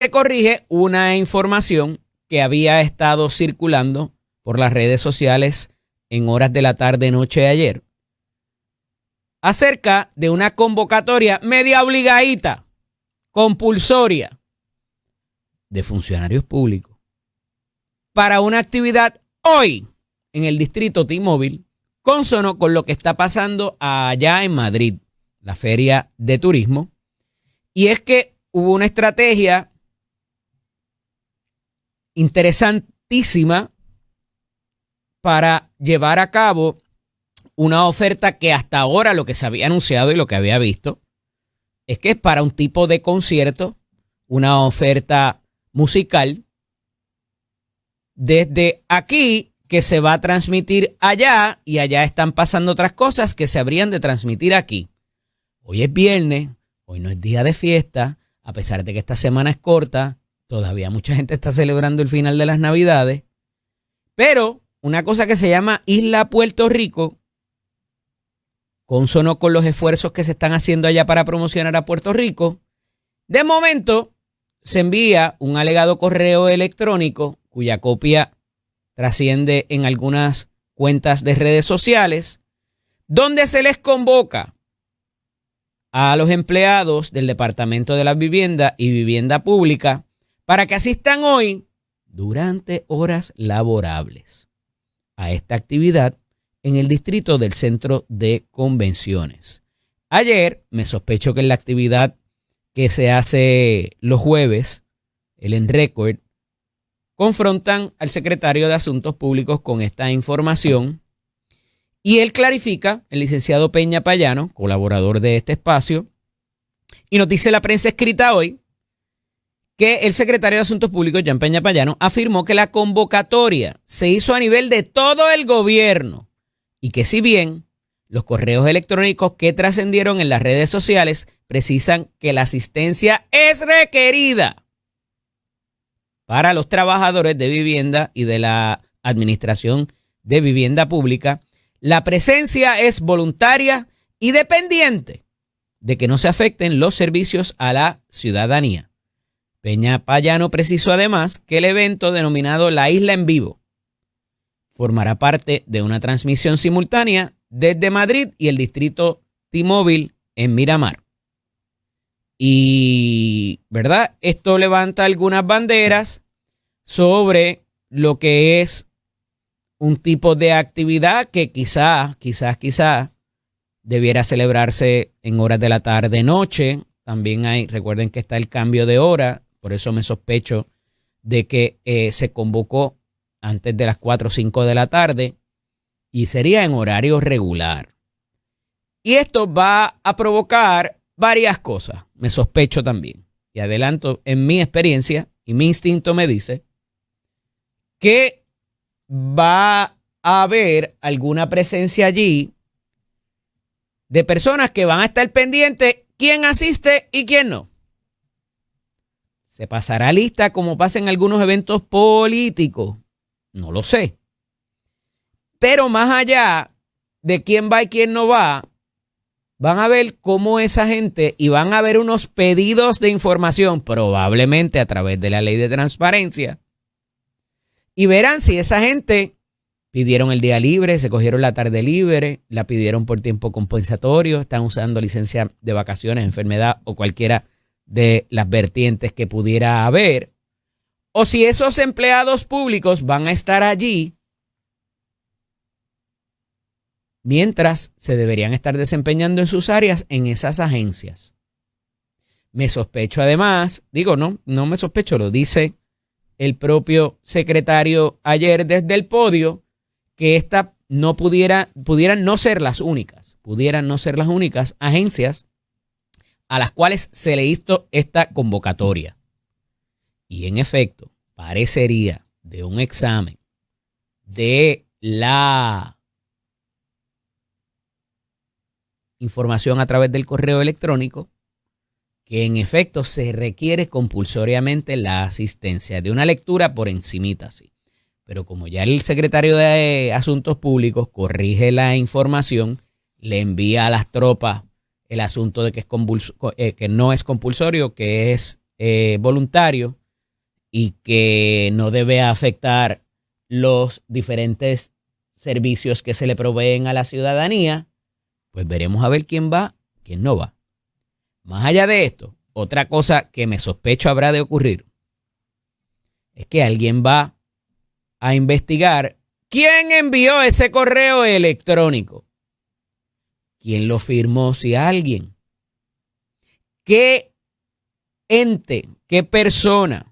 Se corrige una información que había estado circulando por las redes sociales en horas de la tarde-noche de ayer acerca de una convocatoria media obligadita, compulsoria, de funcionarios públicos para una actividad hoy en el distrito T-Mobile, cónsono con lo que está pasando allá en Madrid, la feria de turismo. Y es que hubo una estrategia interesantísima para llevar a cabo una oferta que hasta ahora lo que se había anunciado y lo que había visto es que es para un tipo de concierto, una oferta musical desde aquí que se va a transmitir allá y allá están pasando otras cosas que se habrían de transmitir aquí. Hoy es viernes, hoy no es día de fiesta, a pesar de que esta semana es corta, todavía mucha gente está celebrando el final de las Navidades, pero una cosa que se llama Isla Puerto Rico, cónsono con los esfuerzos que se están haciendo allá para promocionar a Puerto Rico, de momento se envía un alegado correo electrónico cuya copia trasciende en algunas cuentas de redes sociales, donde se les convoca a los empleados del Departamento de la Vivienda y Vivienda Pública para que asistan hoy durante horas laborables a esta actividad en el distrito del Centro de Convenciones. Ayer me sospecho que en la actividad que se hace los jueves, el En Record, confrontan al secretario de Asuntos Públicos con esta información y él clarifica, el licenciado Peña Payano, colaborador de este espacio, y nos dice la prensa escrita hoy que el secretario de Asuntos Públicos, Jean Peña Payano, afirmó que la convocatoria se hizo a nivel de todo el gobierno y que si bien los correos electrónicos que trascendieron en las redes sociales precisan que la asistencia es requerida para los trabajadores de vivienda y de la Administración de Vivienda Pública, la presencia es voluntaria y dependiente de que no se afecten los servicios a la ciudadanía. Peña Payano precisó además que el evento denominado La Isla en Vivo formará parte de una transmisión simultánea desde Madrid y el distrito T-Mobile en Miramar. Y, ¿verdad? Esto levanta algunas banderas sobre lo que es un tipo de actividad que quizá debiera celebrarse en horas de la tarde-noche. También recuerden que está el cambio de hora, por eso me sospecho de que se convocó antes de las 4 o 5 de la tarde y sería en horario regular. Y esto va a provocar varias cosas, me sospecho también. Y adelanto, en mi experiencia y mi instinto me dice que va a haber alguna presencia allí de personas que van a estar pendientes quién asiste y quién no. ¿Se pasará lista como pasa en algunos eventos políticos? No lo sé. Pero más allá de quién va y quién no va, van a ver cómo esa gente y van a ver unos pedidos de información, probablemente a través de la ley de transparencia, y verán si esa gente pidieron el día libre, se cogieron la tarde libre, la pidieron por tiempo compensatorio, están usando licencia de vacaciones, enfermedad o cualquiera de las vertientes que pudiera haber. O si esos empleados públicos van a estar allí mientras se deberían estar desempeñando en sus áreas en esas agencias. Me sospecho además, no me sospecho, lo dice el propio secretario ayer desde el podio, que esta no pudieran no ser las únicas agencias a las cuales se le hizo esta convocatoria. Y en efecto, parecería de un examen de la información a través del correo electrónico que en efecto se requiere compulsoriamente la asistencia de una lectura por encimita así. Pero como ya el secretario de Asuntos Públicos corrige la información, le envía a las tropas el asunto de que no es compulsorio, que es voluntario y que no debe afectar los diferentes servicios que se le proveen a la ciudadanía, pues veremos a ver quién va, quién no va. Más allá de esto, otra cosa que me sospecho habrá de ocurrir es que alguien va a investigar quién envió ese correo electrónico, quién lo firmó, si alguien, qué ente, qué persona,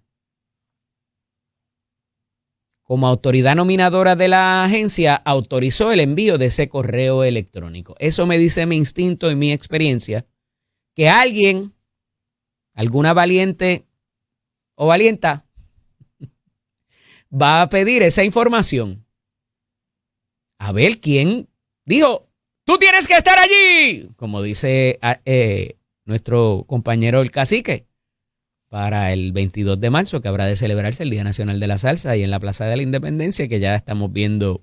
como autoridad nominadora de la agencia, autorizó el envío de ese correo electrónico. Eso me dice mi instinto y mi experiencia, que alguien, alguna valiente o valienta, va a pedir esa información. A ver quién dijo, tú tienes que estar allí, como dice nuestro compañero el cacique, para el 22 de marzo, que habrá de celebrarse el Día Nacional de la Salsa y en la Plaza de la Independencia, que ya estamos viendo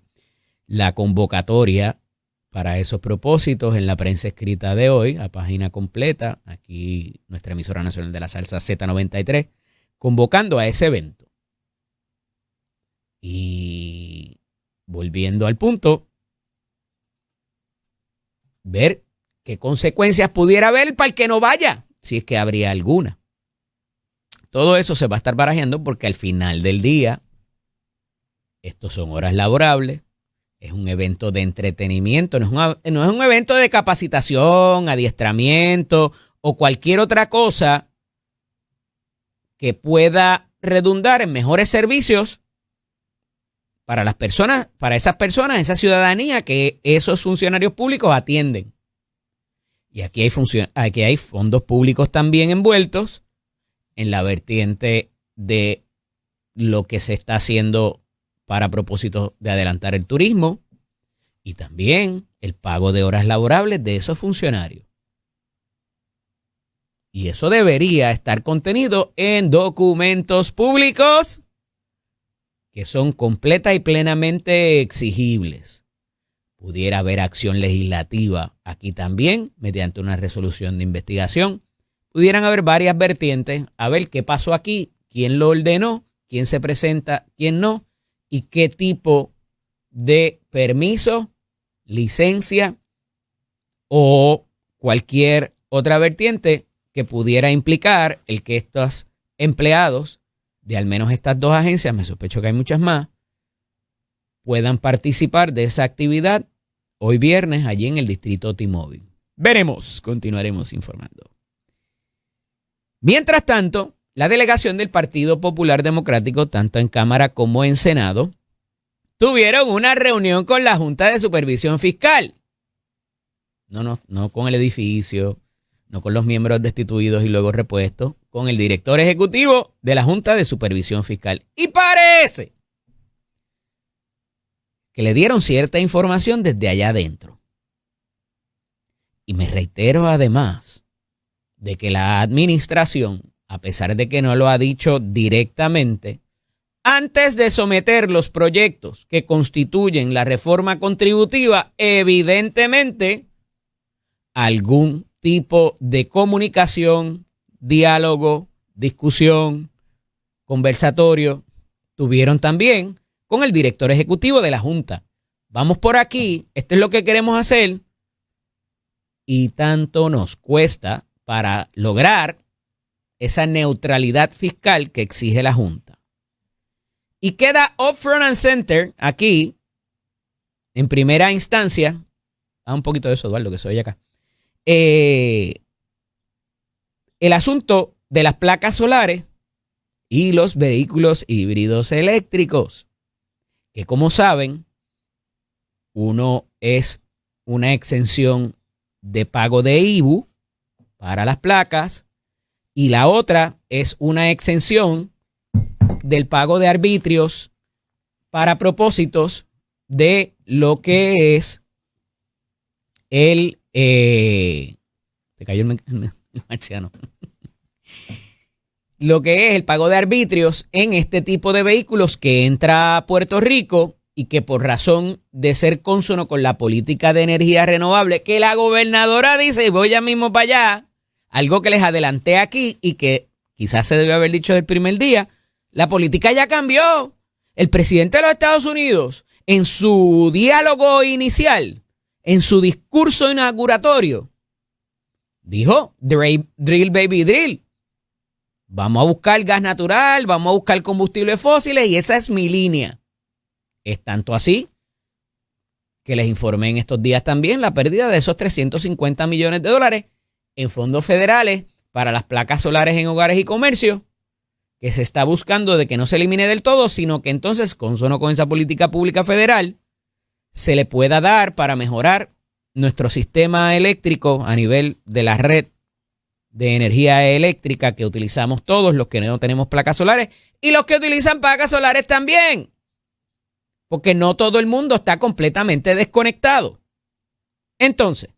la convocatoria para esos propósitos en la prensa escrita de hoy, a página completa, aquí nuestra emisora nacional de la salsa Z93, convocando a ese evento. Y volviendo al punto, ver qué consecuencias pudiera haber para el que no vaya, si es que habría alguna. Todo eso se va a estar barajeando porque al final del día, estos son horas laborables, es un evento de entretenimiento, no es un evento de capacitación, adiestramiento o cualquier otra cosa que pueda redundar en mejores servicios para las personas, para esas personas, esa ciudadanía que esos funcionarios públicos atienden. Y aquí hay fondos públicos también envueltos en la vertiente de lo que se está haciendo para propósitos de adelantar el turismo y también el pago de horas laborables de esos funcionarios. Y eso debería estar contenido en documentos públicos que son completa y plenamente exigibles. Pudiera haber acción legislativa aquí también, mediante una resolución de investigación. Pudieran haber varias vertientes, a ver qué pasó aquí, quién lo ordenó, quién se presenta, quién no, y qué tipo de permiso, licencia o cualquier otra vertiente que pudiera implicar el que estos empleados de al menos estas dos agencias, me sospecho que hay muchas más, puedan participar de esa actividad hoy viernes allí en el distrito T-Mobile. Veremos, continuaremos informando. Mientras tanto, la delegación del Partido Popular Democrático, tanto en Cámara como en Senado, tuvieron una reunión con la Junta de Supervisión Fiscal. No con el edificio, no con los miembros destituidos y luego repuestos, con el director ejecutivo de la Junta de Supervisión Fiscal. Y parece que le dieron cierta información desde allá adentro. Y me reitero además de que la administración, a pesar de que no lo ha dicho directamente, antes de someter los proyectos que constituyen la reforma contributiva, evidentemente algún tipo de comunicación, diálogo, discusión, conversatorio, tuvieron también con el director ejecutivo de la Junta. Vamos por aquí, esto es lo que queremos hacer y tanto nos cuesta para lograr esa neutralidad fiscal que exige la Junta. Y queda up front and center aquí, en primera instancia, un poquito de eso, Eduardo, que soy acá, el asunto de las placas solares y los vehículos híbridos eléctricos, que como saben, uno es una exención de pago de IBU para las placas y la otra es una exención del pago de arbitrios para propósitos de lo que es el se cayó el marciano. Lo que es el pago de arbitrios en este tipo de vehículos que entra a Puerto Rico y que por razón de ser cónsono con la política de energía renovable que la gobernadora dice, y voy ya mismo para allá, algo que les adelanté aquí y que quizás se debió haber dicho del primer día, la política ya cambió. El presidente de los Estados Unidos, en su diálogo inicial, en su discurso inauguratorio, dijo, drill baby drill. Vamos a buscar gas natural, vamos a buscar combustibles fósiles y esa es mi línea. Es tanto así que les informé en estos días también la pérdida de esos $350 millones en fondos federales para las placas solares en hogares y comercio, que se está buscando de que no se elimine del todo, sino que entonces, consono con esa política pública federal, se le pueda dar para mejorar nuestro sistema eléctrico a nivel de la red de energía eléctrica que utilizamos todos los que no tenemos placas solares y los que utilizan placas solares también. Porque no todo el mundo está completamente desconectado. Entonces,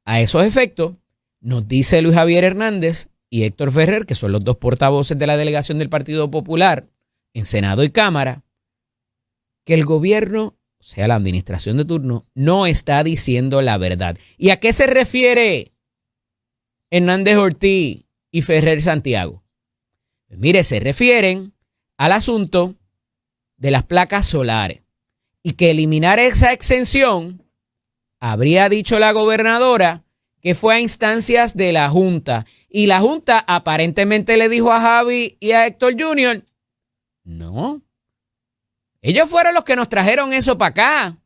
a esos efectos, nos dice Luis Javier Hernández y Héctor Ferrer, que son los dos portavoces de la delegación del Partido Popular en Senado y Cámara, que el gobierno, o sea, la administración de turno, no está diciendo la verdad. ¿Y a qué se refiere Hernández Ortiz y Ferrer Santiago? Pues mire, se refieren al asunto de las placas solares y que eliminar esa exención, habría dicho la gobernadora, que fue a instancias de la Junta. Y la Junta aparentemente le dijo a Javi y a Héctor Jr., no, ellos fueron los que nos trajeron eso para acá.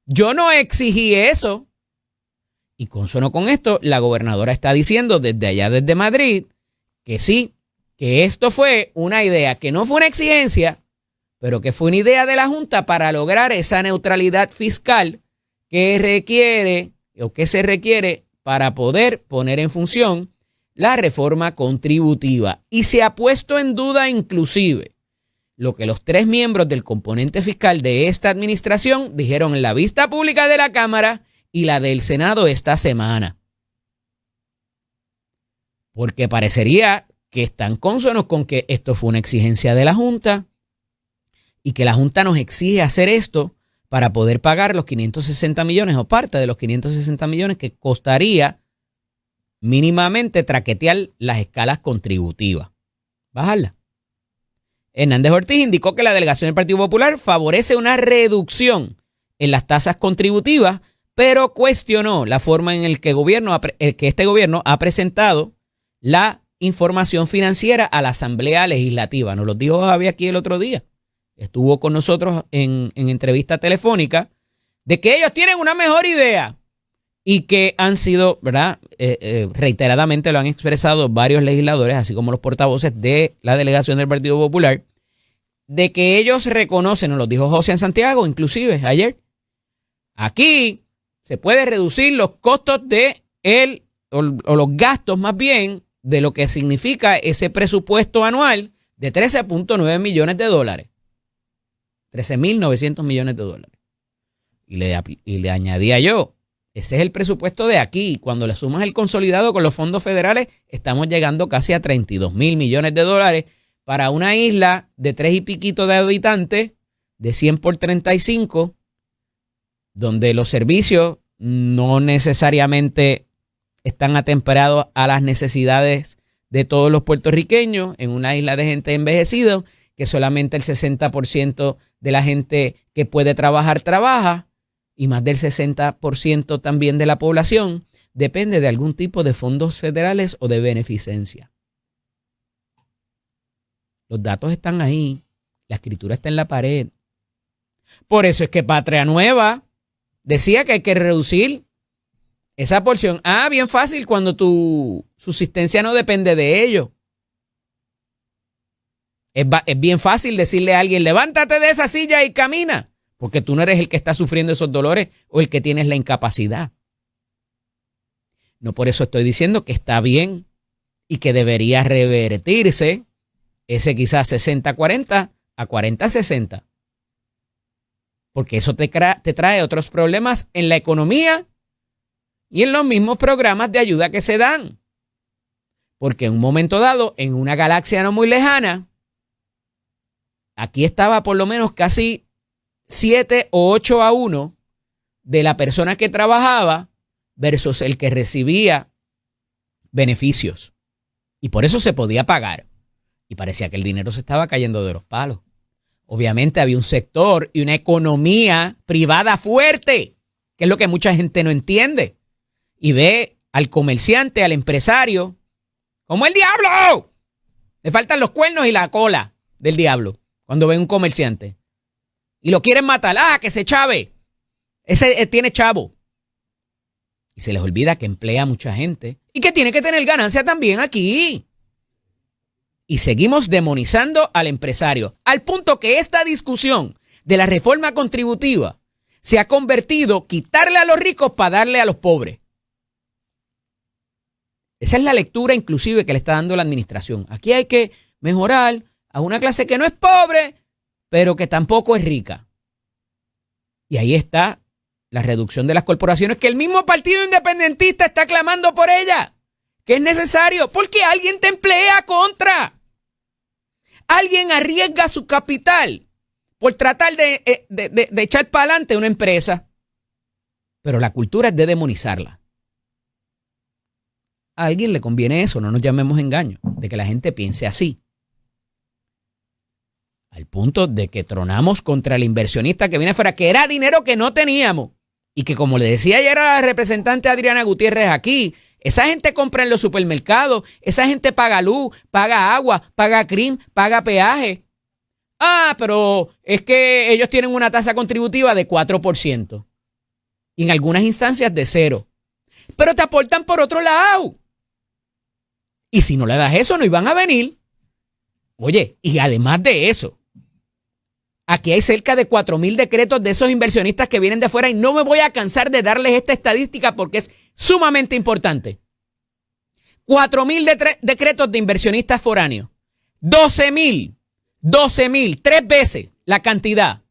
Yo no exigí eso. Y consono con esto, la gobernadora está diciendo desde allá, desde Madrid, que sí, que esto fue una idea, que no fue una exigencia, pero que fue una idea de la Junta para lograr esa neutralidad fiscal que requiere o que se requiere para poder poner en función la reforma contributiva. Y se ha puesto en duda inclusive lo que los 3 miembros del componente fiscal de esta administración dijeron en la vista pública de la Cámara y la del Senado esta semana. Porque parecería que están cónsonos con que esto fue una exigencia de la Junta y que la Junta nos exige hacer esto para poder pagar los 560 millones o parte de los 560 millones que costaría mínimamente traquetear las escalas contributivas. Bajarla. Hernández Ortiz indicó que la delegación del Partido Popular favorece una reducción en las tasas contributivas, pero cuestionó la forma en el que este gobierno ha presentado la información financiera a la Asamblea Legislativa. Nos lo dijo Javi aquí el otro día. Estuvo con nosotros en entrevista telefónica de que ellos tienen una mejor idea y que han sido, ¿verdad? Reiteradamente lo han expresado varios legisladores, así como los portavoces de la delegación del Partido Popular, de que ellos reconocen, nos lo dijo José en Santiago, inclusive ayer, aquí se puede reducir los costos o los gastos más bien de lo que significa ese presupuesto anual de $13.9 millones. 13.900 millones de dólares. Y le añadía yo, ese es el presupuesto de aquí. Cuando le sumas el consolidado con los fondos federales, estamos llegando casi a 32.000 millones de dólares para una isla de 3 y piquito de habitantes, de 100 por 35, donde los servicios no necesariamente están atemperados a las necesidades de todos los puertorriqueños, en una isla de gente envejecida, que solamente el 60% de la gente que puede trabajar trabaja y más del 60% también de la población depende de algún tipo de fondos federales o de beneficencia. Los datos están ahí, la escritura está en la pared. Por eso es que Patria Nueva decía que hay que reducir esa porción. Bien fácil cuando tu subsistencia no depende de ello. Es bien fácil decirle a alguien, levántate de esa silla y camina, porque tú no eres el que está sufriendo esos dolores o el que tienes la incapacidad. No por eso estoy diciendo que está bien y que debería revertirse ese quizás 60-40 a 40-60. Porque eso te trae otros problemas en la economía y en los mismos programas de ayuda que se dan. Porque en un momento dado, en una galaxia no muy lejana, aquí estaba por lo menos casi 7 o 8-1 de la persona que trabajaba versus el que recibía beneficios. Y por eso se podía pagar. Y parecía que el dinero se estaba cayendo de los palos. Obviamente había un sector y una economía privada fuerte, que es lo que mucha gente no entiende. Y ve al comerciante, al empresario, como el diablo. Le faltan los cuernos y la cola del diablo cuando ve un comerciante. Y lo quieren matar. ¡Ah, que se chave! Ese tiene chavo. Y se les olvida que emplea a mucha gente y que tiene que tener ganancia también aquí. Y seguimos demonizando al empresario, al punto que esta discusión de la reforma contributiva se ha convertido en quitarle a los ricos para darle a los pobres. Esa es la lectura inclusive que le está dando la administración. Aquí hay que mejorar a una clase que no es pobre, pero que tampoco es rica. Y ahí está la reducción de las corporaciones, que el mismo partido independentista está clamando por ella, que es necesario, porque alguien te emplea contra. Alguien arriesga su capital por tratar de echar para adelante una empresa. Pero la cultura es de demonizarla. A alguien le conviene eso, no nos llamemos engaño, de que la gente piense así. Al punto de que tronamos contra el inversionista que viene afuera, que era dinero que no teníamos. Y que, como le decía ayer a la representante Adriana Gutiérrez aquí, esa gente compra en los supermercados, esa gente paga luz, paga agua, paga CRIM, paga peaje. Ah, pero es que ellos tienen una tasa contributiva de 4%. Y en algunas instancias de 0%. Pero te aportan por otro lado. Y si no le das eso, no iban a venir. Oye, y además de eso, aquí hay cerca de 4,000 decretos de esos inversionistas que vienen de afuera y no me voy a cansar de darles esta estadística porque es sumamente importante. 4,000 decretos de inversionistas foráneos. 12,000, 3 veces la cantidad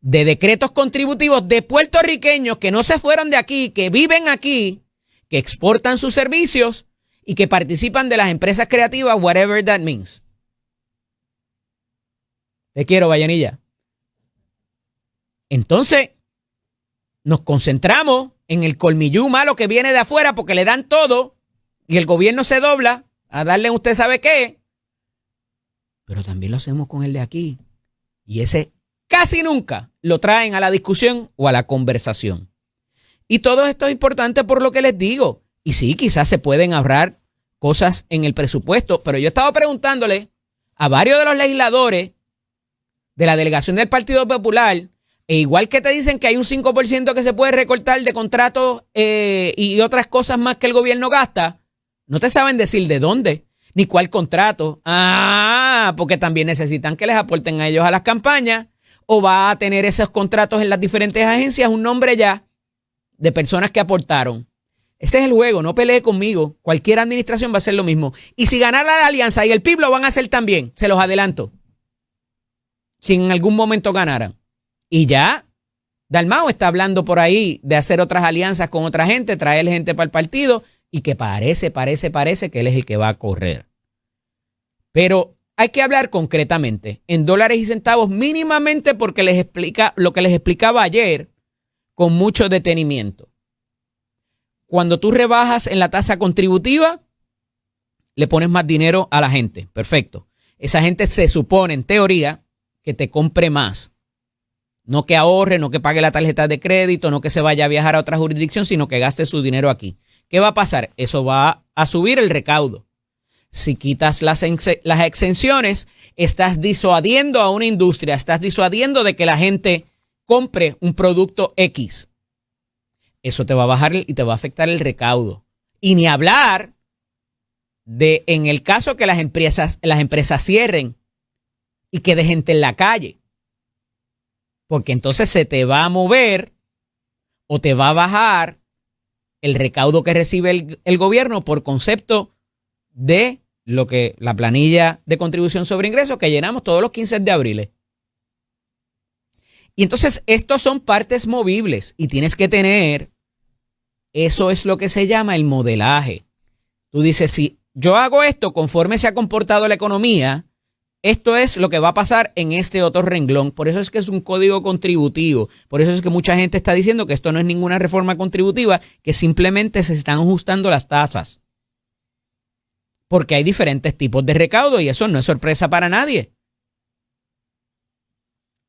de decretos contributivos de puertorriqueños que no se fueron de aquí, que viven aquí, que exportan sus servicios y que participan de las empresas creativas, whatever that means. Te quiero, Vallenilla. Entonces, nos concentramos en el colmillú malo que viene de afuera porque le dan todo y el gobierno se dobla a darle usted sabe qué. Pero también lo hacemos con el de aquí. Y ese casi nunca lo traen a la discusión o a la conversación. Y todo esto es importante por lo que les digo. Y sí, quizás se pueden ahorrar cosas en el presupuesto, pero yo he estado preguntándole a varios de los legisladores de la delegación del Partido Popular, e igual que te dicen que hay un 5% que se puede recortar de contratos y otras cosas más que el gobierno gasta, no te saben decir de dónde, ni cuál contrato. Ah, porque también necesitan que les aporten a ellos a las campañas, o va a tener esos contratos en las diferentes agencias un nombre ya de personas que aportaron. Ese es el juego, no pelee conmigo. Cualquier administración va a hacer lo mismo. Y si ganara la alianza y el PIB lo van a hacer también, se los adelanto. Si en algún momento ganaran. Y ya, Dalmau está hablando por ahí de hacer otras alianzas con otra gente, traer gente para el partido y que parece que él es el que va a correr. Pero hay que hablar concretamente, en dólares y centavos mínimamente porque les explica lo que les explicaba ayer con mucho detenimiento. Cuando tú rebajas en la tasa contributiva, le pones más dinero a la gente. Perfecto. Esa gente se supone, en teoría, que te compre más. No que ahorre, no que pague la tarjeta de crédito, no que se vaya a viajar a otra jurisdicción, sino que gaste su dinero aquí. ¿Qué va a pasar? Eso va a subir el recaudo. Si quitas las exenciones, estás disuadiendo a una industria, estás disuadiendo de que la gente compre un producto X. Eso te va a bajar y te va a afectar el recaudo. Y ni hablar de en el caso que las empresas cierren y quede gente en la calle. Porque entonces se te va a mover o te va a bajar el recaudo que recibe el gobierno por concepto de lo que la planilla de contribución sobre ingresos que llenamos todos los 15 de abril. Y entonces estos son partes movibles y tienes que tener, eso es lo que se llama el modelaje. Tú dices, si yo hago esto conforme se ha comportado la economía, esto es lo que va a pasar en este otro renglón. Por eso es que es un código contributivo. Por eso es que mucha gente está diciendo que esto no es ninguna reforma contributiva, que simplemente se están ajustando las tasas. porque hay diferentes tipos de recaudo y eso no es sorpresa para nadie.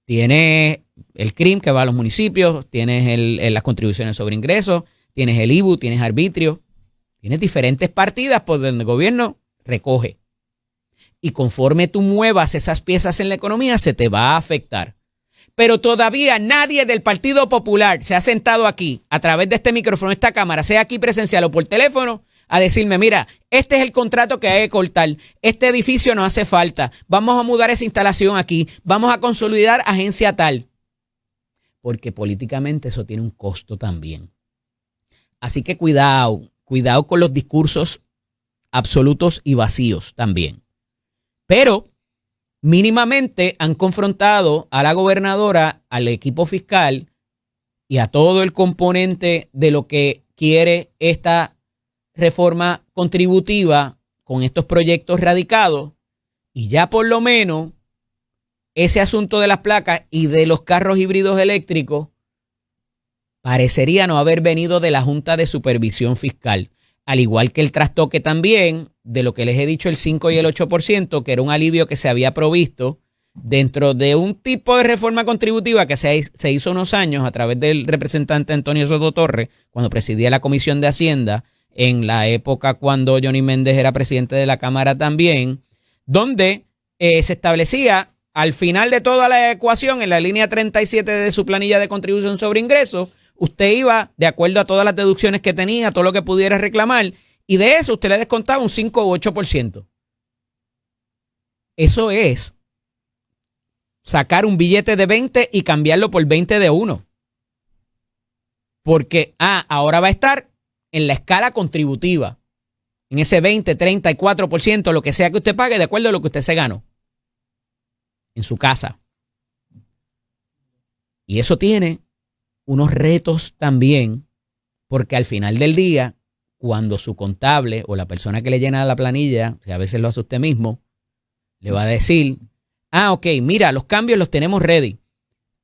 Tienes el CRIM que va a los municipios, tienes las contribuciones sobre ingresos, tienes el IBU, tienes arbitrio, tienes diferentes partidas por donde el gobierno recoge. Y conforme tú muevas esas piezas en la economía, se te va a afectar. Pero todavía nadie del Partido Popular se ha sentado aquí, a través de este micrófono, esta cámara, sea aquí presencial o por teléfono, a decirme, mira, este es el contrato que hay que cortar, este edificio no hace falta, vamos a mudar esa instalación aquí, vamos a consolidar agencia tal. Porque políticamente eso tiene un costo también. Así que cuidado con los discursos absolutos y vacíos también. Pero mínimamente han confrontado a la gobernadora, al equipo fiscal y a todo el componente de lo que quiere esta reforma contributiva con estos proyectos radicados, y ya por lo menos ese asunto de las placas y de los carros híbridos eléctricos parecería no haber venido de la Junta de Supervisión Fiscal, al igual que el trastoque también de lo que les he dicho, el 5 y el 8%, que era un alivio que se había provisto dentro de un tipo de reforma contributiva que se hizo unos años a través del representante Antonio Soto Torres, cuando presidía la Comisión de Hacienda, en la época cuando Johnny Méndez era presidente de la Cámara también, donde se establecía al final de toda la ecuación, en la línea 37 de su planilla de contribución sobre ingresos, usted iba de acuerdo a todas las deducciones que tenía, todo lo que pudiera reclamar, y de eso usted le descontaba un 5 u 8%. Eso es sacar un billete de 20 y cambiarlo por 20 de 1. Porque ahora va a estar en la escala contributiva, en ese 20, 34%, lo que sea que usted pague, de acuerdo a lo que usted se ganó en su casa. Y eso tiene unos retos también, porque al final del día, cuando su contable o la persona que le llena la planilla, a veces lo hace usted mismo, le va a decir, ok, mira, los cambios los tenemos ready.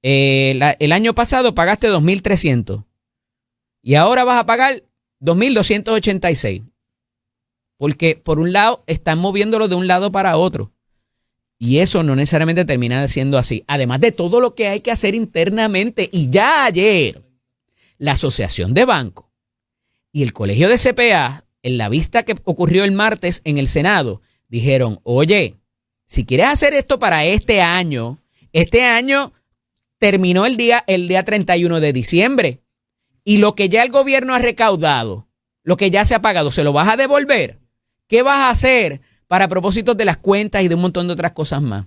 El año pasado pagaste 2.300 y ahora vas a pagar 2.286. Porque por un lado están moviéndolo de un lado para otro. Y eso no necesariamente termina siendo así. Además de todo lo que hay que hacer internamente. Y ya ayer, la Asociación de Bancos y el Colegio de CPA, en la vista que ocurrió el martes en el Senado, dijeron, oye, si quieres hacer esto para este año terminó el día 31 de diciembre. Y lo que ya el gobierno ha recaudado, lo que ya se ha pagado, ¿se lo vas a devolver? ¿Qué vas a hacer para propósitos de las cuentas y de un montón de otras cosas más?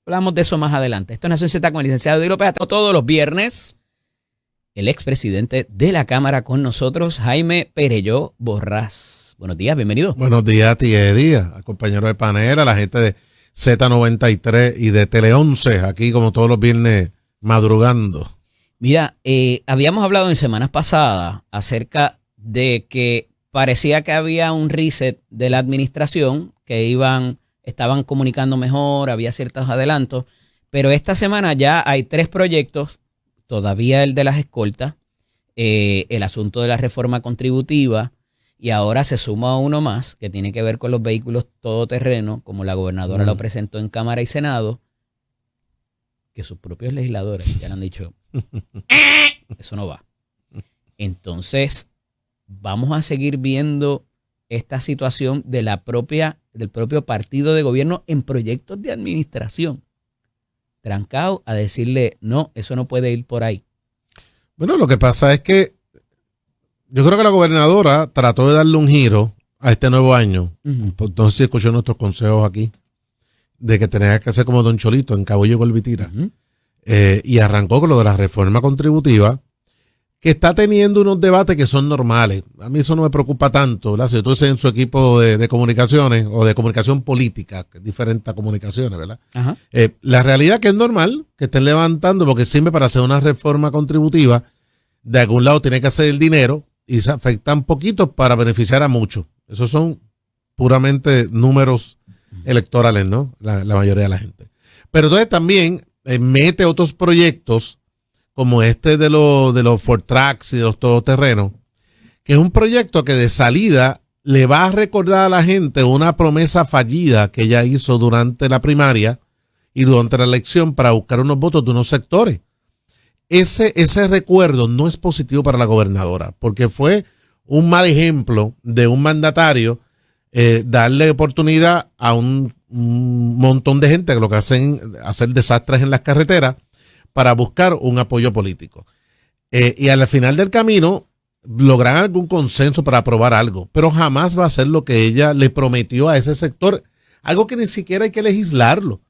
Hablamos de eso más adelante. Esto es Nación Z con el licenciado Eddie López. Todos los viernes, el expresidente de la Cámara con nosotros, Jaime Perelló Borrás. Buenos días, bienvenido. Buenos días a ti, Eddie, al compañero de panel, a la gente de Z93 y de Tele 11, aquí como todos los viernes madrugando. Mira, habíamos hablado en semanas pasadas acerca de que parecía que había un reset de la administración, que estaban comunicando mejor, había ciertos adelantos, pero esta semana ya hay 3 proyectos, todavía el de las escoltas, el asunto de la reforma contributiva, y ahora se suma uno más que tiene que ver con los vehículos todoterreno, como la gobernadora lo presentó en Cámara y Senado, que sus propios legisladores ya le han dicho, eso no va. Entonces, vamos a seguir viendo esta situación del propio partido de gobierno en proyectos de administración, trancado a decirle, no, eso no puede ir por ahí. Bueno, lo que pasa es que yo creo que la gobernadora trató de darle un giro a este nuevo año. Entonces escuchó nuestros consejos aquí de que tenía que hacer como Don Cholito en Cabollo Golvitira. Y arrancó con lo de la reforma contributiva, que está teniendo unos debates que son normales. A mí eso no me preocupa tanto, ¿verdad? Si tú estás en su equipo de comunicaciones o de comunicación política, que es diferente a comunicaciones, ¿verdad? La realidad que es normal que estén levantando, porque sirve para hacer una reforma contributiva. De algún lado tiene que hacer el dinero y se afectan poquitos para beneficiar a muchos. Esos son puramente números electorales, ¿no? La mayoría de la gente. Pero entonces también mete otros proyectos como este de los Ford Trucks y de los todoterrenos, que es un proyecto que de salida le va a recordar a la gente una promesa fallida que ella hizo durante la primaria y durante la elección para buscar unos votos de unos sectores. Ese recuerdo no es positivo para la gobernadora, porque fue un mal ejemplo de un mandatario darle oportunidad a un montón de gente que lo que hacen hacer desastres en las carreteras para buscar un apoyo político. Y al final del camino lograr algún consenso para aprobar algo, pero jamás va a ser lo que ella le prometió a ese sector, algo que ni siquiera hay que legislarlo,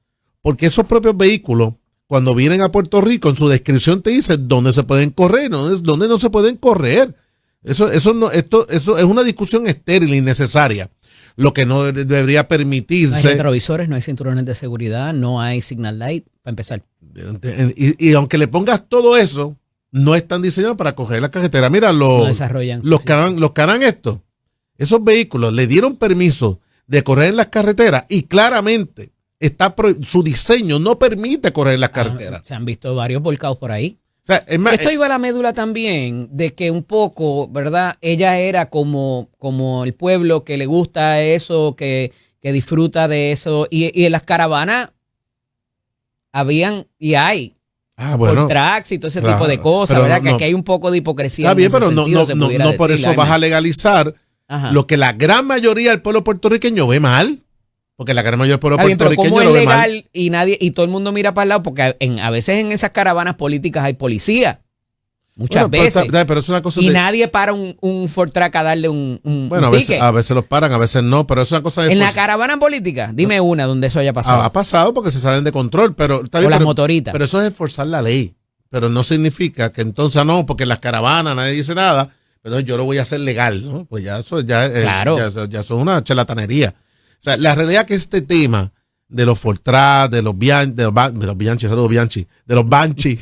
porque esos propios vehículos, cuando vienen a Puerto Rico, en su descripción te dicen dónde se pueden correr, dónde no se pueden correr. Eso es una discusión estéril e innecesaria. Lo que no debería permitirse. No hay retrovisores, no hay cinturones de seguridad, no hay signal light, para empezar. Y aunque le pongas todo eso, no están diseñados para coger la carretera. Mira, no desarrollan. Los que harán esto, esos vehículos le dieron permiso de correr en las carreteras y claramente su diseño no permite correr en las carreteras. Se han visto varios volcados por ahí. O sea, esto iba a la médula también de que un poco, ¿verdad? Ella era como el pueblo que le gusta eso, que disfruta de eso. Y en las caravanas habían y hay por tracks y todo ese tipo de cosas, ¿verdad? Que aquí hay un poco de hipocresía. Está bien, pero no por eso vas a legalizar lo que la gran mayoría del pueblo puertorriqueño ve mal. Porque la gran mayoría del pueblo puertorriqueño lo ve mal. Y todo el mundo mira para el lado, porque a veces en esas caravanas políticas hay policía. Muchas veces. Pero es una cosa nadie para un Ford Track a darle un ticket. A veces los paran, a veces no, pero es una cosa de... En la caravana política, dime una donde eso haya pasado. Ha pasado porque se salen de control, pero... Está bien, las motoritas. Pero eso es esforzar la ley. Pero no significa que entonces no, porque en las caravanas nadie dice nada, pero yo lo voy a hacer legal, ¿no? Pues ya eso es una charlatanería. O sea, la realidad es que este tema de los Fortran, de los Bianchi, saludos Bianchi, de los Banshee,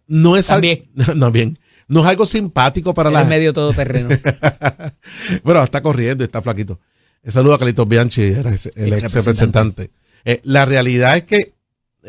no es algo simpático para la gente. Es medio todoterreno. Bueno, está corriendo, está flaquito. Saludos a Carlitos Bianchi, el ex representante. La realidad es que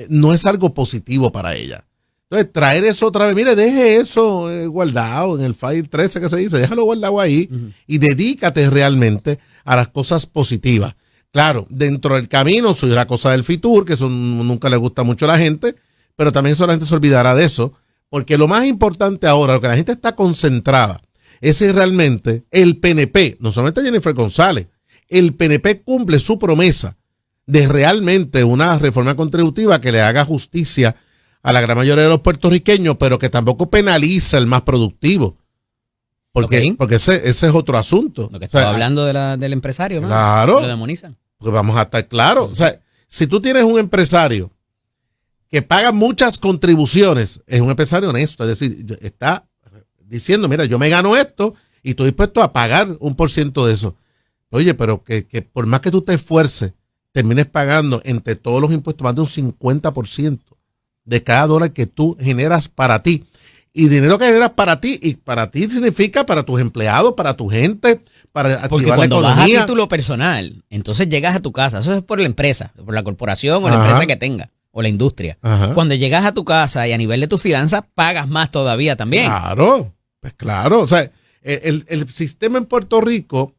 no es algo positivo para ella. Entonces, traer eso otra vez, mire, deje eso guardado en el File 13 que se dice, déjalo guardado ahí y dedícate realmente a las cosas positivas. Claro, dentro del camino soy la cosa del Fitur, que eso nunca le gusta mucho a la gente, pero también eso la gente se olvidará de eso, porque lo más importante ahora, lo que la gente está concentrada, es si realmente el PNP, no solamente Jennifer González, el PNP cumple su promesa de realmente una reforma contributiva que le haga justicia a la gran mayoría de los puertorriqueños, pero que tampoco penaliza el más productivo. Porque ese es otro asunto. Lo que estaba hablando del empresario, ¿no? Claro. Lo demonizan. Porque vamos a estar claros. O sea, si tú tienes un empresario que paga muchas contribuciones, es un empresario honesto. Es decir, está diciendo, mira, yo me gano esto y estoy dispuesto a pagar 1% de eso. Oye, pero que por más que tú te esfuerces, termines pagando entre todos los impuestos más de un 50% de cada dólar que tú generas para ti. Y dinero que generas para ti, y para ti significa para tus empleados, para tu gente, para activar porque cuando la economía. Vas a título personal, entonces llegas a tu casa, eso es por la empresa, por la corporación o la empresa que tenga, o la industria. Ajá. Cuando llegas a tu casa y a nivel de tus finanzas, pagas más todavía también. Claro, pues claro. O sea, el sistema en Puerto Rico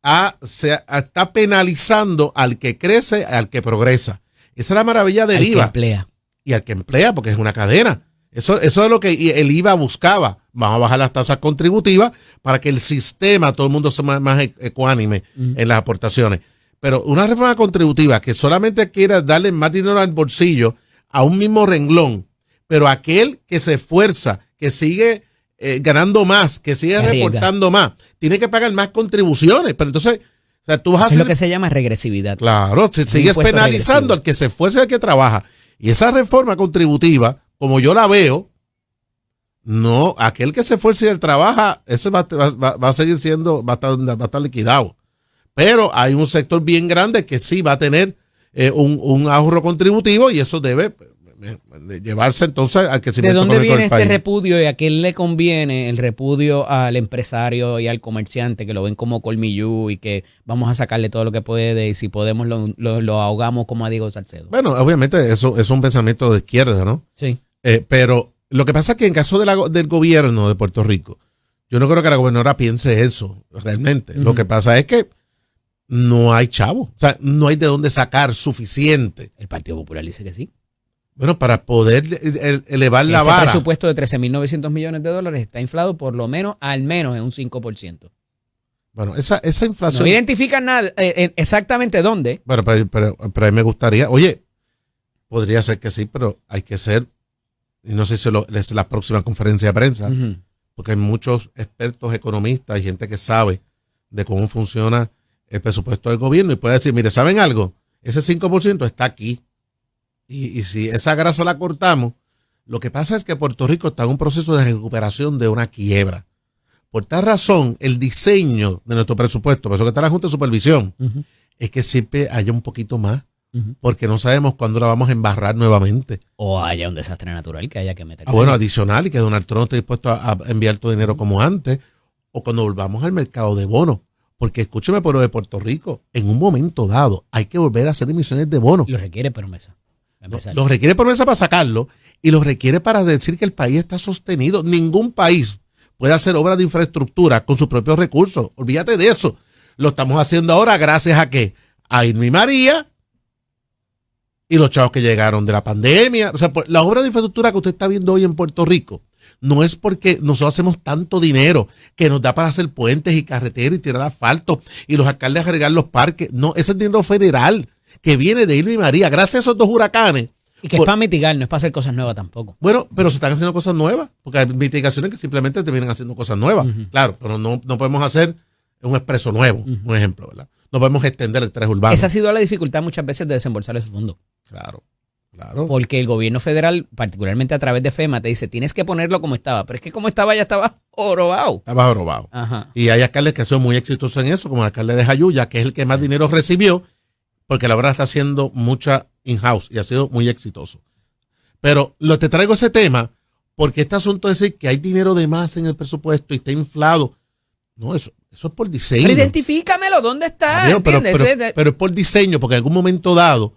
está penalizando al que crece, al que progresa. Esa es la maravilla del IVA. Al que emplea. Y al que emplea, porque es una cadena. Eso es lo que el IVA buscaba. Vamos a bajar las tasas contributivas para que el sistema, todo el mundo sea más ecuánime en las aportaciones. Pero una reforma contributiva que solamente quiera darle más dinero al bolsillo a un mismo renglón, pero aquel que se esfuerza, que sigue ganando más, que sigue reportando más, tiene que pagar más contribuciones. Pero entonces, o sea, tú vas a hacer... Es lo que se llama regresividad. Claro, sigues penalizando al que se esfuerza y al que trabaja. Y esa reforma contributiva, como yo la veo, no, aquel que se esfuerza y el trabaja, ese va a seguir siendo, va a estar liquidado. Pero hay un sector bien grande que sí va a tener un ahorro contributivo y eso debe llevarse entonces al crecimiento económico del país. ¿De dónde viene este repudio y a quién le conviene el repudio al empresario y al comerciante que lo ven como colmillú y que vamos a sacarle todo lo que puede y si podemos lo ahogamos como a Diego Salcedo? Bueno, obviamente eso es un pensamiento de izquierda, ¿no? Sí. Pero lo que pasa es que en caso del gobierno de Puerto Rico, Yo no creo que la gobernadora piense eso, realmente. Lo que pasa es que no hay chavo. O sea, no hay de dónde sacar suficiente. El Partido Popular dice que sí. Bueno, para poder elevar la vara. Ese presupuesto de 13.900 millones de dólares está inflado por lo menos, al menos en un 5%. Bueno, esa inflación. No identifican nada, exactamente dónde. Bueno, pero a mí me gustaría, oye, podría ser que sí, pero hay que ser, y no sé si es la próxima conferencia de prensa, porque hay muchos expertos economistas y gente que sabe de cómo funciona el presupuesto del gobierno y puede decir, mire, ¿saben algo? Ese 5% está aquí. Y si esa grasa la cortamos, lo que pasa es que Puerto Rico está en un proceso de recuperación de una quiebra. Por tal razón, el diseño de nuestro presupuesto, por eso que está la Junta de Supervisión, es que siempre haya un poquito más, porque no sabemos cuándo la vamos a embarrar nuevamente. O haya un desastre natural que haya que meter. Bueno, adicional, y que Donald Trump esté dispuesto a enviar tu dinero como antes, o cuando volvamos al mercado de bonos. Porque escúcheme, pueblo de Puerto Rico, en un momento dado hay que volver a hacer emisiones de bonos. Lo requiere promesa. Los requiere promesa para sacarlo y los requiere para decir que el país está sostenido. Ningún país puede hacer obras de infraestructura con sus propios recursos. Olvídate de eso. Lo estamos haciendo ahora gracias a ¿qué? A Irma y María y los chavos que llegaron de la pandemia. O sea, la obra de infraestructura que usted está viendo hoy en Puerto Rico no es porque nosotros hacemos tanto dinero que nos da para hacer puentes y carreteras y tirar asfalto y los alcaldes agregar los parques. No, ese es dinero federal que viene de Irma y María, gracias a esos dos huracanes. Y que es para mitigar, no es para hacer cosas nuevas tampoco. Bueno, pero se están haciendo cosas nuevas, porque hay mitigaciones que simplemente te vienen haciendo cosas nuevas. Claro, pero no podemos hacer un expreso nuevo, un ejemplo, ¿verdad? No podemos extender el tren urbano. Esa ha sido la dificultad muchas veces de desembolsar esos fondos. Claro. Porque el gobierno federal, particularmente a través de FEMA, te dice, tienes que ponerlo como estaba. Pero es que como estaba ya estaba jorobado. Estaba jorobado. Y hay alcaldes que han sido muy exitosos en eso, como el alcalde de Jayuya, que es el que más dinero recibió, porque la verdad está haciendo mucha in-house y ha sido muy exitoso. Pero te traigo ese tema porque este asunto de decir que hay dinero de más en el presupuesto y está inflado, no, eso es por diseño. Pero identifícamelo, ¿dónde está? Pero es por diseño, porque en algún momento dado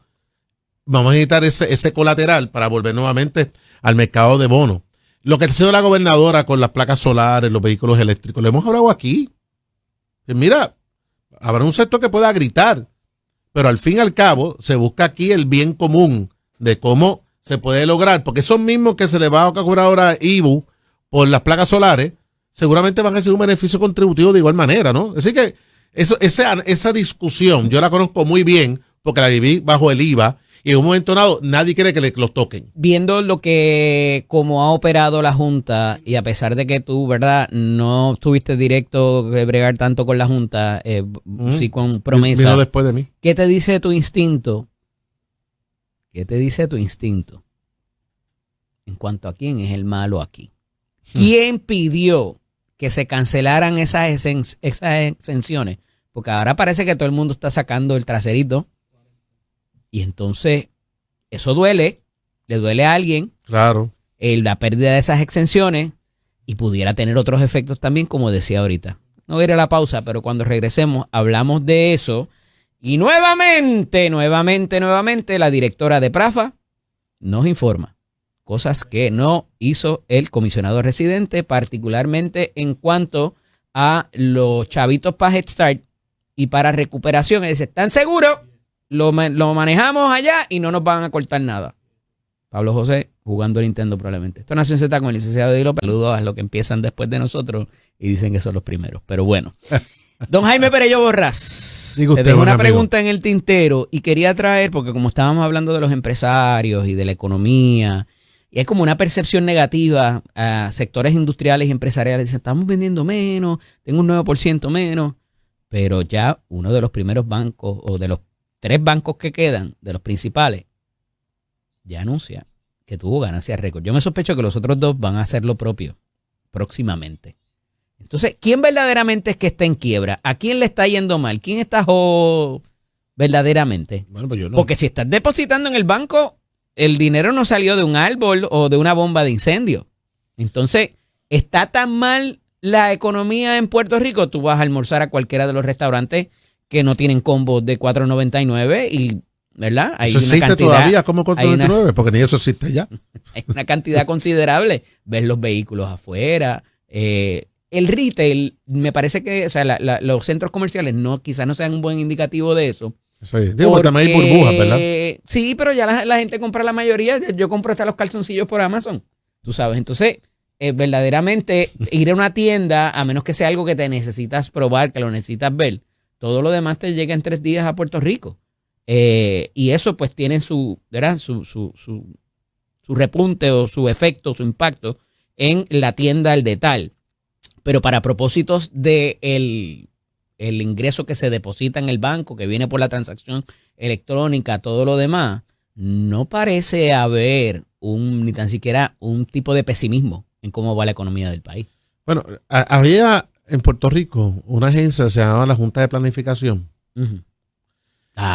vamos a necesitar ese colateral para volver nuevamente al mercado de bonos. Lo que ha sido la gobernadora con las placas solares, los vehículos eléctricos, lo hemos hablado aquí. Mira, habrá un sector que pueda gritar, pero al fin y al cabo se busca aquí el bien común de cómo se puede lograr, porque esos mismos que se les va a cobrar ahora IBU por las placas solares, seguramente van a recibir un beneficio contributivo de igual manera, ¿no? Así que esa discusión yo la conozco muy bien porque la viví bajo el IVA y en un momento dado nadie quiere que los toquen. Viendo cómo ha operado la Junta y a pesar de que tú, ¿verdad? No tuviste directo que bregar tanto con la Junta, sí con promesa. Vino después de mí. ¿Qué te dice tu instinto? ¿Qué te dice tu instinto en cuanto a quién es el malo aquí? ¿Quién pidió que se cancelaran esas exenciones? Porque ahora parece que todo el mundo está sacando el traserito. Y entonces, eso duele, le duele a alguien. Claro. La pérdida de esas exenciones y pudiera tener otros efectos también, como decía ahorita. No voy a ir a la pausa, pero cuando regresemos hablamos de eso. Y nuevamente, la directora de PRAFA nos informa cosas que no hizo el comisionado residente, particularmente en cuanto a los chavitos para Head Start y para recuperación. Él dice, ¿están seguros? Lo manejamos allá y no nos van a cortar nada. Pablo José jugando Nintendo probablemente. Esto es Nación Z con el licenciado Dilo. Saludos a los que empiezan después de nosotros y dicen que son los primeros. Pero bueno. Don Jaime Perello Borrás, te dejo una pregunta en el tintero y quería traer, porque como estábamos hablando de los empresarios y de la economía, y es como una percepción negativa a sectores industriales y empresariales. Dicen, estamos vendiendo menos, tengo un 9% menos, pero ya uno de los primeros bancos o de los 3 bancos que quedan, de los principales, ya anuncia que tuvo ganancias récord. Yo me sospecho que los otros 2 van a hacer lo propio próximamente. Entonces, ¿quién verdaderamente es que está en quiebra? ¿A quién le está yendo mal? ¿Quién está verdaderamente? Bueno, pues yo no. Porque si estás depositando en el banco, el dinero no salió de un árbol o de una bomba de incendio. Entonces, ¿está tan mal la economía en Puerto Rico? Tú vas a almorzar a cualquiera de los restaurantes que no tienen combos de $4.99 y, ¿verdad? Hay ¿eso una existe cantidad, todavía como $4.99? Porque ni eso existe ya. Hay una cantidad considerable. Ves los vehículos afuera. El retail, me parece que, o sea, los centros comerciales quizás no sean un buen indicativo de eso. Sí, digo, porque también hay burbujas, ¿verdad? Sí, pero ya la gente compra la mayoría. Yo compro hasta los calzoncillos por Amazon, tú sabes. Entonces, verdaderamente, ir a una tienda, a menos que sea algo que te necesitas probar, que lo necesitas ver, todo lo demás te llega en 3 días a Puerto Rico. Y eso pues tiene ¿verdad? Su repunte o su efecto, su impacto en la tienda al detalle. Pero para propósitos de el ingreso que se deposita en el banco, que viene por la transacción electrónica, todo lo demás, no parece haber ni tan siquiera un tipo de pesimismo en cómo va la economía del país. Bueno, había en Puerto Rico una agencia que se llamaba la Junta de Planificación. Uh-huh.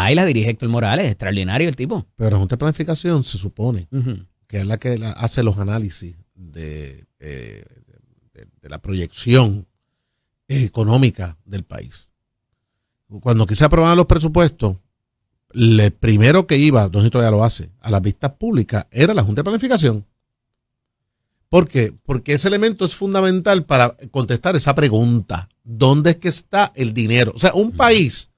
Y la dirige Héctor Morales, extraordinario el tipo. Pero la Junta de Planificación se supone Uh-huh. que es la que hace los análisis de la proyección económica del país. Cuando quise aprobar los presupuestos, el primero que iba, Don Hito ya lo hace, a las vistas públicas era la Junta de Planificación. ¿Por qué? Porque ese elemento es fundamental para contestar esa pregunta. ¿Dónde es que está el dinero? O sea, un país,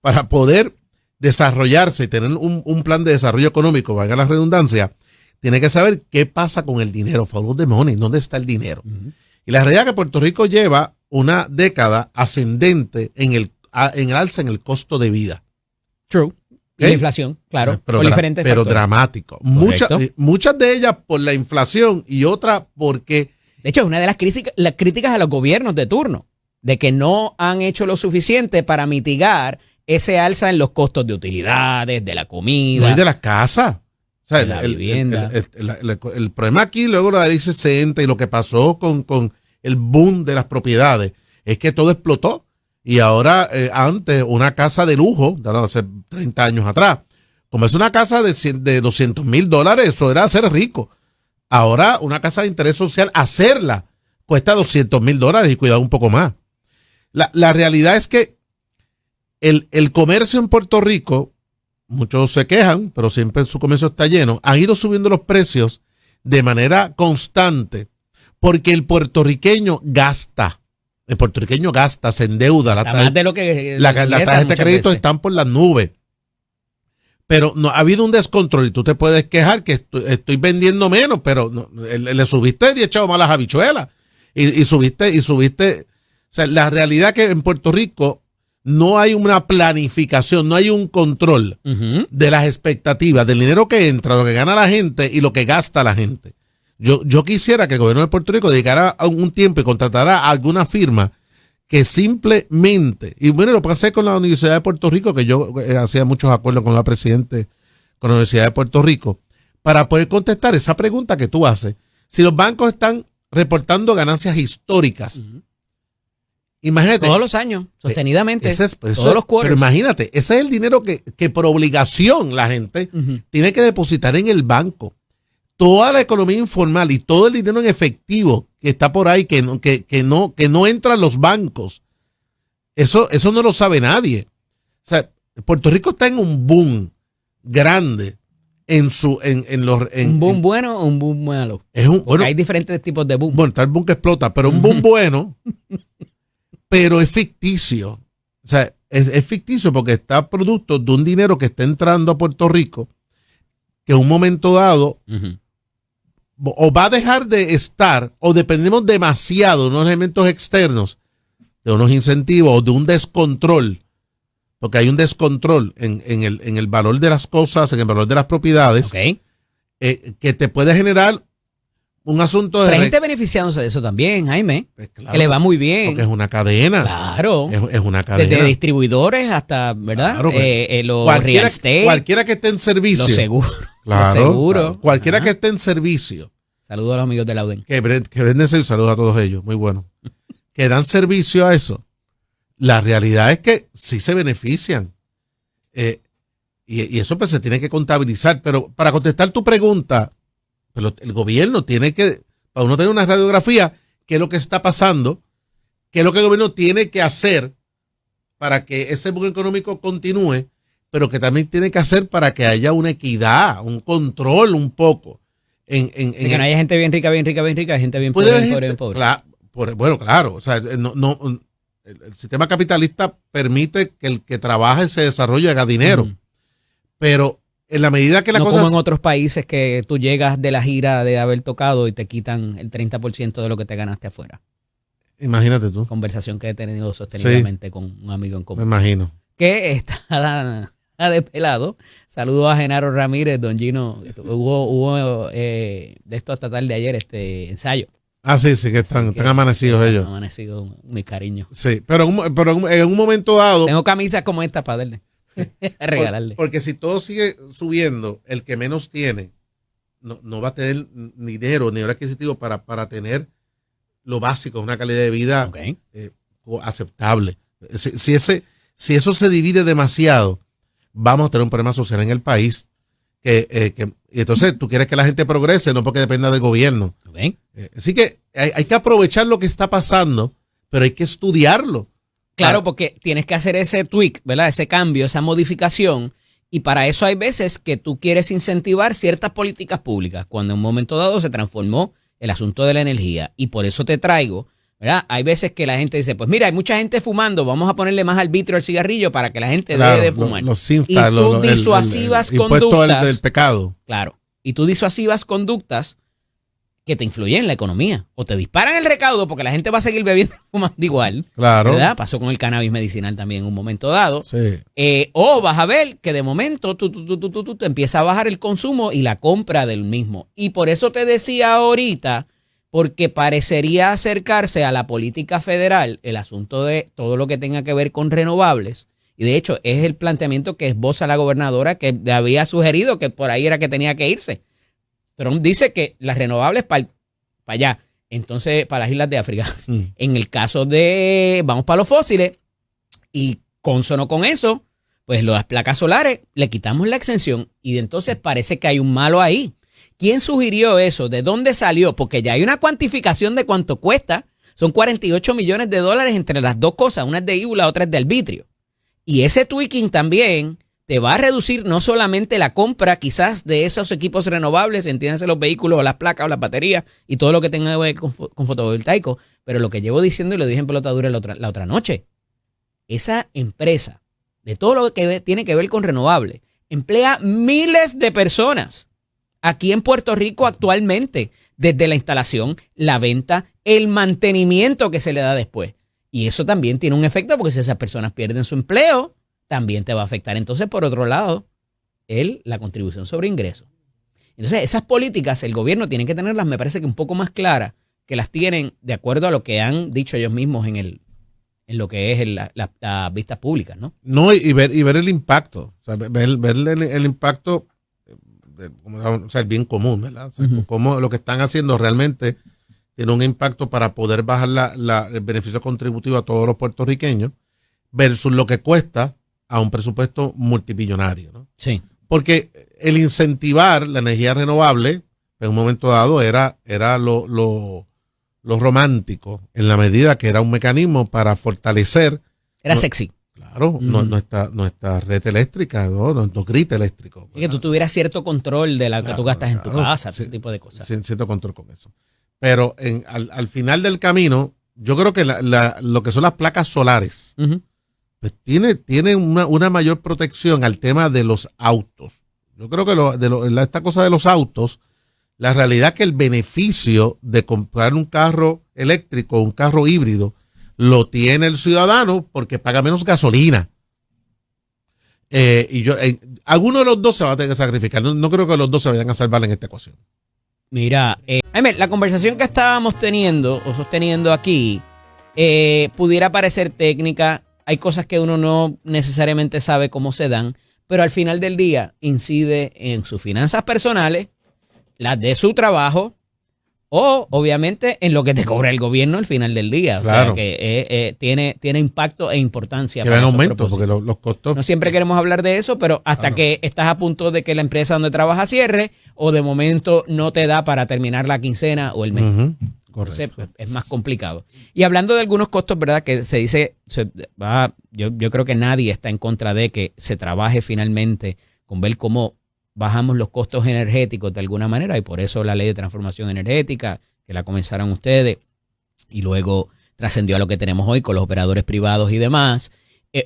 para poder desarrollarse y tener un plan de desarrollo económico, valga la redundancia, tiene que saber qué pasa con el dinero, follow the money, dónde está el dinero. Uh-huh. Y la realidad es que Puerto Rico lleva una década ascendente en el alza en el costo de vida. True. Y la inflación, claro, pero diferentes pero factores. Dramático. Muchas de ellas por la inflación y otras porque... De hecho, es una de las críticas a los gobiernos de turno, de que no han hecho lo suficiente para mitigar ese alza en los costos de utilidades, de la comida. No, y de las casas. O sea, de la vivienda. El problema aquí, luego la ley 60 y lo que pasó con el boom de las propiedades, es que todo explotó. Y ahora, antes, una casa de lujo, hace 30 años atrás, como es una casa de $200,000, eso era ser rico. Ahora, una casa de interés social, hacerla cuesta $200,000 y cuidado un poco más. La realidad es que el comercio en Puerto Rico, muchos se quejan, pero siempre su comercio está lleno, han ido subiendo los precios de manera constante porque el puertorriqueño gasta. El puertorriqueño gasta, se endeuda. Más de lo que las tarjetas de crédito están por las nubes. Pero no ha habido un descontrol y tú te puedes quejar que estoy vendiendo menos, pero no, le subiste y echado malas habichuelas. Y subiste. O sea, la realidad es que en Puerto Rico no hay una planificación, no hay un control de las expectativas, del dinero que entra, lo que gana la gente y lo que gasta la gente. Yo quisiera que el gobierno de Puerto Rico dedicara un tiempo y contratara a alguna firma que simplemente, y bueno, lo puede hacer con la Universidad de Puerto Rico, que yo hacía muchos acuerdos con la presidente, con la Universidad de Puerto Rico, para poder contestar esa pregunta que tú haces. Si los bancos están reportando ganancias históricas, imagínate. Todos los años, sostenidamente, todos los quarters. Pero imagínate, ese es el dinero que por obligación la gente tiene que depositar en el banco. Toda la economía informal y todo el dinero en efectivo que está por ahí, que no entra a los bancos, eso no lo sabe nadie. O sea, Puerto Rico está en un boom grande ¿Un boom bueno o un boom malo? Bueno, hay diferentes tipos de boom. Bueno, está el boom que explota, pero un boom bueno, pero es ficticio. O sea, es ficticio porque está producto de un dinero que está entrando a Puerto Rico que en un momento dado o va a dejar de estar o dependemos demasiado de unos elementos externos, de unos incentivos o de un descontrol, porque hay un descontrol en el valor de las cosas, en el valor de las propiedades, que te puede generar un asunto de... Pero hay gente beneficiándose de eso también, Jaime, pues claro, que le va muy bien. Porque es una cadena. Claro. Es una cadena. Desde distribuidores hasta, ¿verdad? Claro, los real estate. Cualquiera que esté en servicio. Los seguros. Claro. Los seguros. Claro. Cualquiera que esté en servicio. Saludos a los amigos de Lauden. Que venden servicio. Saludos a todos ellos. Muy bueno. Que dan servicio a eso. La realidad es que sí se benefician. Y eso pues se tiene que contabilizar. Pero para contestar tu pregunta, pero el gobierno tiene que, para uno tener una radiografía, qué es lo que está pasando, qué es lo que el gobierno tiene que hacer para que ese boom económico continúe, pero que también tiene que hacer para que haya una equidad, un control un poco. Que no haya gente bien rica, hay gente bien pobre, bien pobre. Claro, Bueno, claro, o sea, el sistema capitalista permite que el que trabaje se desarrolle y haga dinero, pero en la medida que la no cosa... como en otros países que tú llegas de la gira de haber tocado y te quitan el 30% de lo que te ganaste afuera. Imagínate tú. Conversación que he tenido sostenidamente con un amigo en Me común. imagino. Que está despelado. Saludos a Genaro Ramírez, don Gino. Hubo de esto hasta tarde ayer, ensayo. Ah, sí, que están amanecidos ellos. Amanecidos, mi cariño. Sí, pero en un momento dado... Tengo camisas como esta para darle. Regalarle. Porque si todo sigue subiendo, el que menos tiene no va a tener ni dinero ni hora adquisitivo para tener lo básico, una calidad de vida aceptable. Si eso se divide demasiado, vamos a tener un problema social en el país. Y entonces tú quieres que la gente progrese, no porque dependa del gobierno. Okay. Así que hay que aprovechar lo que está pasando, pero hay que estudiarlo. Claro, porque tienes que hacer ese tweak, ¿verdad? Ese cambio, esa modificación. Y para eso hay veces que tú quieres incentivar ciertas políticas públicas, cuando en un momento dado se transformó el asunto de la energía. Y por eso te traigo, ¿verdad? Hay veces que la gente dice, pues mira, hay mucha gente fumando, vamos a ponerle más arbitrio al cigarrillo para que la gente deje de fumar. Y tú disuasivas conductas. del pecado. Claro. Y tú disuasivas conductas que te influyen en la economía. O te disparan el recaudo porque la gente va a seguir bebiendo fumando igual. Claro. ¿Verdad? Pasó con el cannabis medicinal también en un momento dado. Sí. O vas a ver que de momento tú te empieza a bajar el consumo y la compra del mismo. Y por eso te decía ahorita, porque parecería acercarse a la política federal el asunto de todo lo que tenga que ver con renovables. Y de hecho es el planteamiento que esboza la gobernadora, que había sugerido que por ahí era que tenía que irse. Trump dice que las renovables para allá, entonces para las islas de África. En el caso de, vamos para los fósiles, y consono con eso, pues las placas solares le quitamos la exención y entonces parece que hay un malo ahí. ¿Quién sugirió eso? ¿De dónde salió? Porque ya hay una cuantificación de cuánto cuesta. Son 48 millones de dólares entre las dos cosas. Una es de IVU, la otra es de arbitrio. Y ese tweaking también te va a reducir no solamente la compra quizás de esos equipos renovables, entiéndase los vehículos o las placas o las baterías y todo lo que tenga que ver con fotovoltaico, pero lo que llevo diciendo y lo dije en pelotadura la otra noche, esa empresa de todo lo que tiene que ver con renovables emplea miles de personas aquí en Puerto Rico actualmente, desde la instalación, la venta, el mantenimiento que se le da después. Y eso también tiene un efecto porque si esas personas pierden su empleo, también te va a afectar. Entonces, por otro lado, la contribución sobre ingresos. Entonces, esas políticas el gobierno tiene que tenerlas, me parece que un poco más claras, que las tienen de acuerdo a lo que han dicho ellos mismos en lo que es las vistas públicas, ¿no? No, y ver el impacto. O sea, ver el impacto, el bien común, ¿verdad? O sea, cómo lo que están haciendo realmente tiene un impacto para poder bajar el beneficio contributivo a todos los puertorriqueños versus lo que cuesta a un presupuesto multimillonario, ¿no? Sí. Porque el incentivar la energía renovable en un momento dado era lo romántico, en la medida que era un mecanismo para fortalecer. Era sexy. Claro, nuestra red eléctrica, nuestro grid eléctrico. Y que tú tuvieras cierto control de la que tú gastas en tu casa, ese tipo de cosas. Cierto control con eso. Pero al final del camino, yo creo que lo que son las placas solares, pues tiene una mayor protección al tema de los autos. Yo creo que esta cosa de los autos, la realidad es que el beneficio de comprar un carro eléctrico, un carro híbrido, lo tiene el ciudadano porque paga menos gasolina. Alguno de los dos se va a tener que sacrificar. No creo que los dos se vayan a salvar en esta ecuación. Mira, la conversación que estábamos teniendo o sosteniendo aquí pudiera parecer técnica. Hay cosas que uno no necesariamente sabe cómo se dan, pero al final del día incide en sus finanzas personales, las de su trabajo o obviamente en lo que te cobra el gobierno al final del día. Claro. O sea que tiene impacto e importancia. Que ven aumento porque los costos. No siempre queremos hablar de eso, pero hasta que estás a punto de que la empresa donde trabajas cierre o de momento no te da para terminar la quincena o el mes. Correcto. Entonces, pues, es más complicado. Y hablando de algunos costos, ¿verdad? Que se dice, yo creo que nadie está en contra de que se trabaje finalmente con ver cómo bajamos los costos energéticos de alguna manera y por eso la ley de transformación energética, que la comenzaron ustedes, y luego trascendió a lo que tenemos hoy con los operadores privados y demás.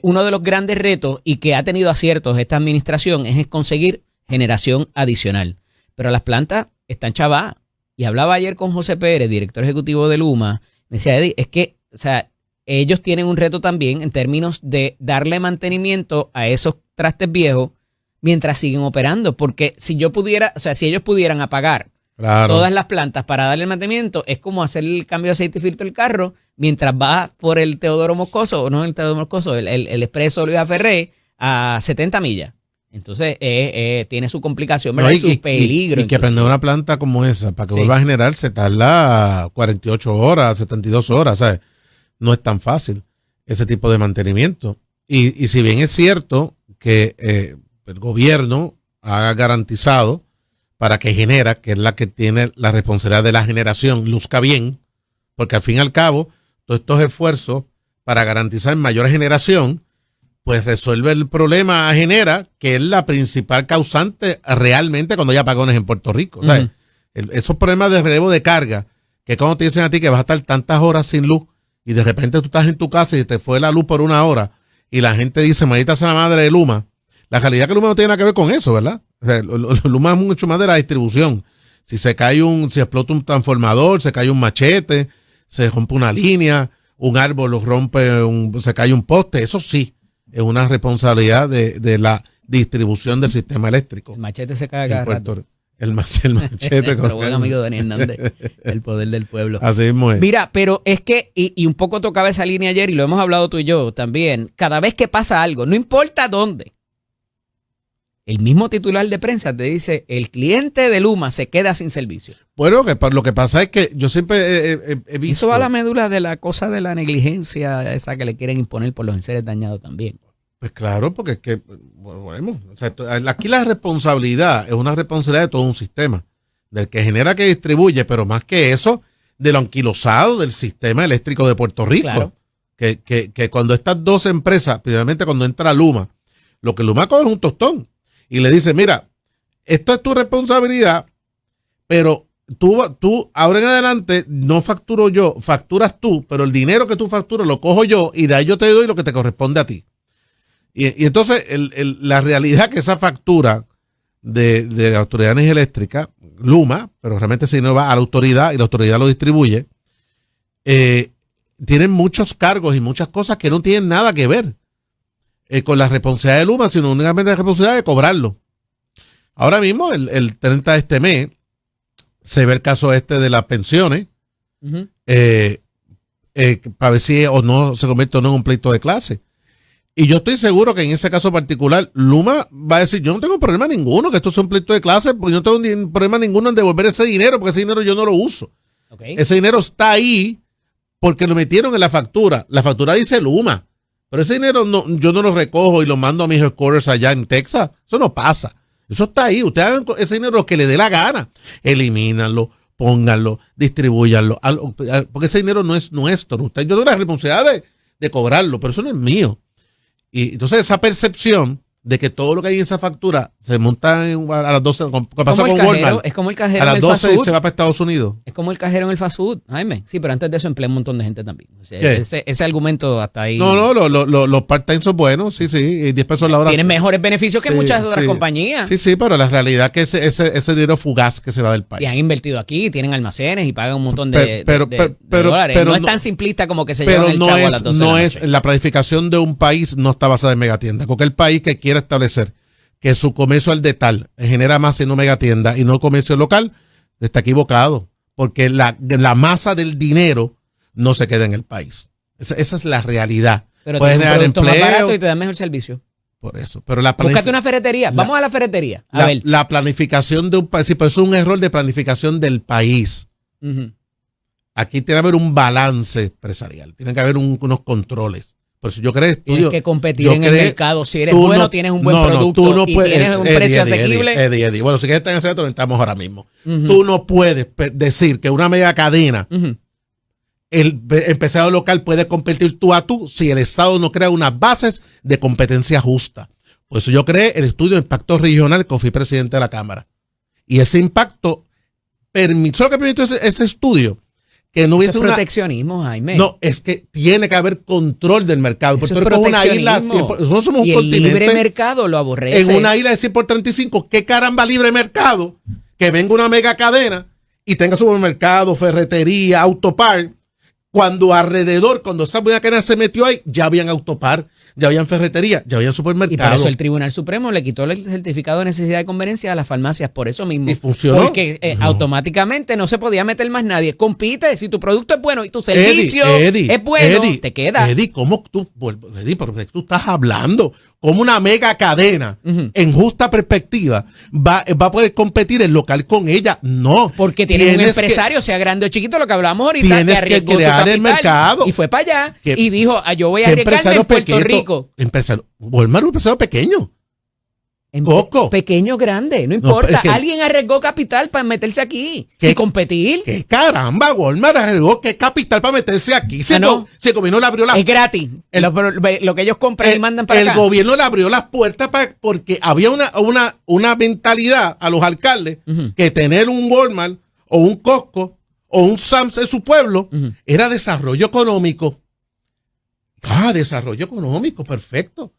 Uno de los grandes retos y que ha tenido aciertos esta administración es conseguir generación adicional. Pero las plantas están chavadas. Y hablaba ayer con José Pérez, director ejecutivo de Luma. Me decía, Eddie, es que, o sea, ellos tienen un reto también en términos de darle mantenimiento a esos trastes viejos mientras siguen operando. Porque si yo pudiera, o sea, si ellos pudieran apagar todas las plantas para darle el mantenimiento, es como hacer el cambio de aceite y filtro del carro mientras va por el Teodoro Moscoso, o no el Teodoro Moscoso, el expreso Luis Ferré a 70 millas. Entonces, tiene su complicación, ¿verdad? Y su peligro. Y que prender una planta como esa, para que vuelva a generar, se tarda 48 horas, 72 horas. ¿Sabes? No es tan fácil ese tipo de mantenimiento. Y si bien es cierto que el gobierno ha garantizado para que Genera, que es la que tiene la responsabilidad de la generación, luzca bien, porque al fin y al cabo, todos estos esfuerzos para garantizar mayor generación, pues resuelve el problema a Genera, que es la principal causante realmente cuando hay apagones en Puerto Rico. O sea, esos problemas de relevo de carga, que cuando te dicen a ti que vas a estar tantas horas sin luz y de repente tú estás en tu casa y te fue la luz por una hora y la gente dice, maldita sea la madre de Luma. La realidad es que Luma no tiene nada que ver con eso, ¿verdad? O sea, Luma es mucho más de la distribución. Si explota un transformador, se cae un machete, se rompe una línea, un árbol lo rompe, se cae un poste, eso sí. Es una responsabilidad de la distribución del sistema eléctrico. El machete se cae cada rato. El machete. Pero buen amigo Daniel Hernández, el poder del pueblo. Así mismo es. Mira, pero es que, y un poco tocaba esa línea ayer, y lo hemos hablado tú y yo también, cada vez que pasa algo, no importa dónde, el mismo titular de prensa te dice, el cliente de Luma se queda sin servicio. Bueno, lo que pasa es que yo siempre he visto... Eso va a la médula de la cosa de la negligencia esa que le quieren imponer por los enseres dañados también. Pues claro, porque es que, bueno, o sea, aquí la responsabilidad es una responsabilidad de todo un sistema, del que genera, que distribuye, pero más que eso, de lo anquilosado del sistema eléctrico de Puerto Rico. Claro. Que cuando estas dos empresas, principalmente cuando entra Luma, lo que Luma coge es un tostón y le dice, mira, esto es tu responsabilidad, pero tú ahora en adelante no facturo yo, facturas tú, pero el dinero que tú facturas lo cojo yo y de ahí yo te doy lo que te corresponde a ti. Y entonces la realidad que esa factura de la Autoridad de Energía Eléctrica, Luma, pero realmente si no va a la autoridad y la autoridad lo distribuye, tienen muchos cargos y muchas cosas que no tienen nada que ver con la responsabilidad de Luma, sino únicamente la responsabilidad de cobrarlo. Ahora mismo, el 30 de este mes, se ve el caso de las pensiones, para ver si o no se convierte o no en un pleito de clase. Y yo estoy seguro que en ese caso particular, Luma va a decir, yo no tengo problema ninguno, que esto sea un pleito de clase, porque yo no tengo problema ninguno en devolver ese dinero, porque ese dinero yo no lo uso. Okay. Ese dinero está ahí porque lo metieron en la factura. La factura dice Luma, pero ese dinero yo no lo recojo y lo mando a mis headquarters allá en Texas. Eso no pasa. Eso está ahí. Ustedes hagan ese dinero lo que le dé la gana. Elimínanlo, pónganlo, distribúyanlo, porque ese dinero no es nuestro. Yo tengo la responsabilidad de cobrarlo, pero eso no es mío. Y entonces esa percepción de que todo lo que hay en esa factura se monta a las 12, ¿qué pasa con Walmart? Es como el cajero a las 12 se va para Estados Unidos. Es como el cajero en el fast food, Jaime. Sí, pero antes de eso emplea un montón de gente también. O sea, ese argumento hasta ahí. No, los part-time son buenos, sí, y 10 pesos la hora. Tienen mejores beneficios que muchas otras compañías. Sí, pero la realidad es que ese dinero fugaz que se va del país. Y han invertido aquí, tienen almacenes y pagan un montón de dólares. Pero no es tan simplista como que se llevan el chavo a las 12 de la noche. La planificación de un país no está basada en megatiendas. Cualquier país que quiera establecer que su comercio al detal genera más en una megatienda y no comercio local, está equivocado, porque la masa del dinero no se queda en el país. Esa es la realidad. Pero puedes generar empleo más barato y te dan mejor servicio. Por eso. Pero búscate una ferretería. Vamos a la ferretería. A ver. La planificación de un país, sí, pero es un error de planificación del país. Aquí tiene que haber un balance empresarial, tiene que haber unos controles. Por eso yo creo tienes que competir en el mercado. Si eres bueno, tienes un buen producto y tienes un precio asequible. Eddie. Bueno, si quieres estar en ese reto, estamos ahora mismo. Tú no puedes decir que una mega cadena, el empresario local puede competir tú a tú si el Estado no crea unas bases de competencia justa. Por eso yo creé el estudio de impacto regional que fui presidente de la Cámara. Y ese impacto permitió ese estudio, que no hubiese Eso es proteccionismo, Jaime. No, es que tiene que haber control del mercado. Eso Puerto Rico es una isla, nosotros somos un y continente. El libre mercado lo aborrece. En una isla de 100 por 35, ¿qué caramba libre mercado? Que venga una mega cadena y tenga supermercado, ferretería, autopar, cuando alrededor, cuando esa mega cadena se metió ahí, ya habían autopar, ya habían ferretería, ya habían supermercado. Y por eso el Tribunal Supremo le quitó el certificado de necesidad de conveniencia a las farmacias, por eso mismo. ¿Y funcionó? Porque automáticamente no se podía meter más nadie. Compite, si tu producto es bueno y tu servicio es bueno, te queda. Eddie, ¿cómo tú, Eddie, pero tú estás hablando? Como una mega cadena, en justa perspectiva, va a poder competir el local con ella. No. Porque tienes un empresario, sea grande o chiquito, lo que hablábamos ahorita, tienes que crear el mercado. Y fue para allá y dijo, yo voy a arriesgarme en Puerto Rico. Walmart es un empresario pequeño. Coco. Pequeño, grande, no importa. Alguien arriesgó capital para meterse aquí y competir. ¿Qué caramba? Walmart arriesgó qué capital para meterse aquí. Si el gobierno le abrió las puertas. Es gratis. Lo que ellos compran y mandan para acá. El gobierno le abrió las puertas porque había una mentalidad a los alcaldes que tener un Walmart o un Costco o un Sam's en su pueblo era desarrollo económico. Desarrollo económico, perfecto.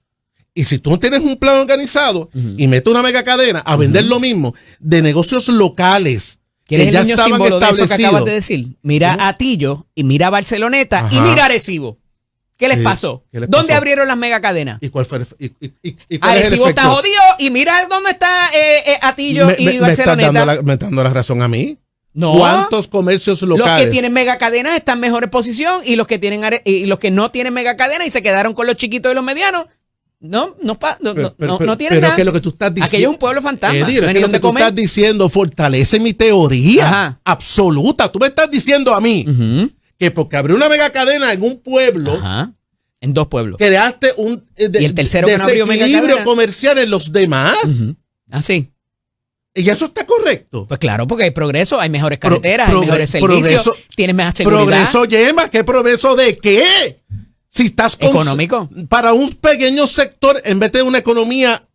Y si tú tienes un plan organizado y metes una mega cadena a vender lo mismo de negocios locales que ya estaban establecidos. De eso que acabas de decir. Mira a Atillo y mira a Barceloneta y mira a Arecibo. ¿Qué les pasó? ¿Dónde abrieron las mega cadenas? ¿Y cuál fue Arecibo está jodido y mira dónde está Atillo y Barceloneta. ¿Me estás dando la razón a mí? No. ¿Cuántos comercios locales? Los que tienen mega cadenas están en mejor posición y los que no tienen mega cadenas y se quedaron con los chiquitos y los medianos. No tienen nada. Que lo que tú estás diciendo, aquello es un pueblo fantasma. Lo que tú estás diciendo fortalece mi teoría absoluta. Tú me estás diciendo a mí que porque abrió una mega cadena en un pueblo, en dos pueblos, creaste un y el tercero desequilibrio comercial en los demás. Así. ¿Y eso está correcto? Pues claro, porque hay progreso, hay mejores carreteras, hay mejores servicios, tienes más seguridad. ¿Progreso, Yema? ¿Qué progreso de qué? Si estás económico para un pequeño sector, en vez de una economía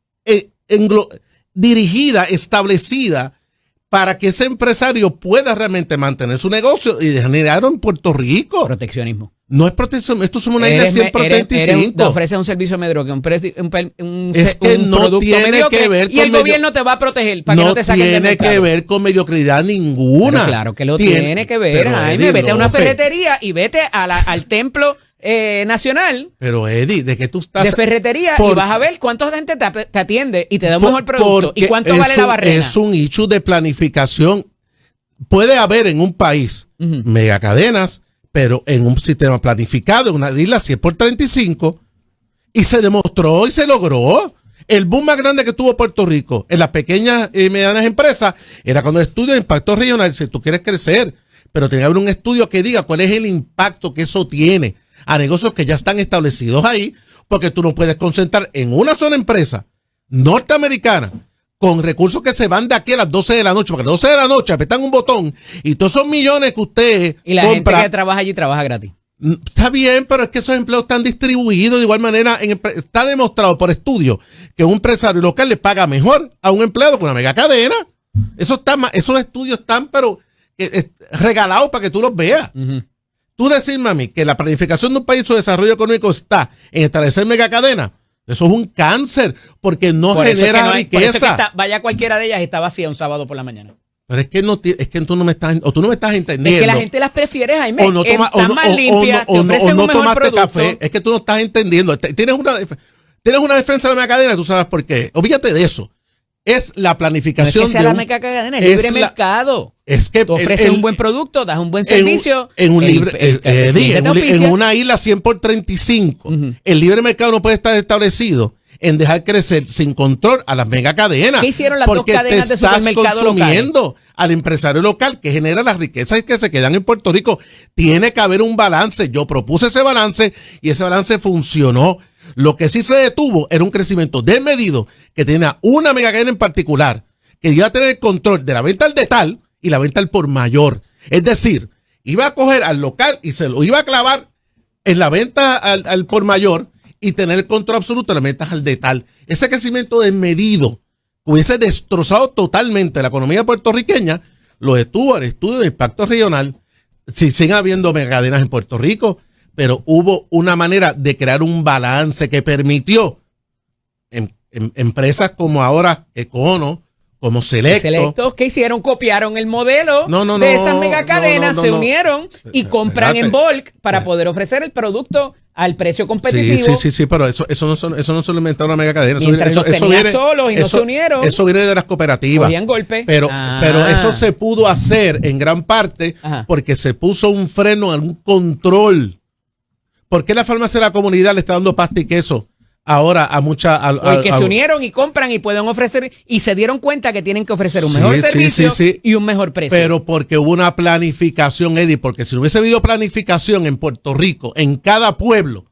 dirigida, establecida, para que ese empresario pueda realmente mantener su negocio y generar en Puerto Rico. Proteccionismo. No es protección, esto es una isla de 100 por 35. Te ofrece un servicio mediocre, un no tiene mediocre, que ver con y el gobierno te va a proteger para que no te saquen del mercado. No tiene que ver con mediocridad ninguna. Pero claro que lo tiene que ver, Jaime. Vete a una ferretería y vete al templo nacional. Pero Eddie, ¿de qué tú estás? De ferretería y vas a ver cuánta gente te atiende y te da un mejor producto y cuánto vale la barrera. Es un issue de planificación. Puede haber en un país megacadenas, pero en un sistema planificado, en una isla 100 por 35, y se demostró y se logró. El boom más grande que tuvo Puerto Rico en las pequeñas y medianas empresas era cuando el estudio de impacto regional, si tú quieres crecer, pero tiene que haber un estudio que diga cuál es el impacto que eso tiene a negocios que ya están establecidos ahí, porque tú no puedes concentrar en una sola empresa norteamericana con recursos que se van de aquí a las 12 de la noche, porque a las 12 de la noche apretan un botón y todos esos millones que usted y la compra, gente que trabaja allí trabaja gratis. Está bien, pero es que esos empleos están distribuidos de igual manera. Está demostrado por estudios que un empresario local le paga mejor a un empleado con una mega cadena. Esos estudios están, pero regalados para que tú los veas. Tú decirme a mí que la planificación de un país, su desarrollo económico está en establecer mega cadena. Eso es un cáncer, porque no genera riqueza. Por eso es que vaya cualquiera de ellas está vacía un sábado por la mañana. Pero es que tú no me estás entendiendo. Es que la gente las prefiere, Jaime. O no están más limpias, te ofrecen un mejor producto. Café. Es que tú no estás entendiendo. Tienes una defensa de la mega cadena, tú sabes por qué. Olvídate de eso. Es la planificación. No es que sea la mega cadena, es libre mercado. Es que te ofreces un buen producto, das un buen servicio. En una isla 100 por 35, el libre mercado no puede estar establecido en dejar crecer sin control a las mega cadenas. ¿Qué hicieron las dos cadenas de supermercados consumiendo locales? Al empresario local que genera las riquezas que se quedan en Puerto Rico. Tiene que haber un balance. Yo propuse ese balance y ese balance funcionó. Lo que sí se detuvo era un crecimiento desmedido que tenía una mega cadena en particular que iba a tener control de la venta al detal y la venta al por mayor. Es decir, iba a coger al local y se lo iba a clavar en la venta al por mayor y tener el control absoluto de las ventas al detal. Ese crecimiento desmedido hubiese destrozado totalmente la economía puertorriqueña. Lo detuvo el estudio de impacto regional. Sí, siguen habiendo megacadenas en Puerto Rico, pero hubo una manera de crear un balance que permitió empresas como ahora Econo, como Selectos, ¿qué hicieron? Copiaron el modelo de esas megacadenas, se unieron y compran en bulk para poder ofrecer el producto al precio competitivo. Sí, pero eso no se lo inventó una megacadena. Eso viene solos y no se unieron. Eso viene de las cooperativas. Cogían golpe. Pero eso se pudo hacer en gran parte porque se puso un freno, un control. ¿Por qué la farmacia de la comunidad le está dando pasta y queso ahora a muchas? Porque se unieron y compran y pueden ofrecer, y se dieron cuenta que tienen que ofrecer un mejor servicio y un mejor precio. Pero porque hubo una planificación, Eddie, porque si no hubiese habido planificación en Puerto Rico, en cada pueblo,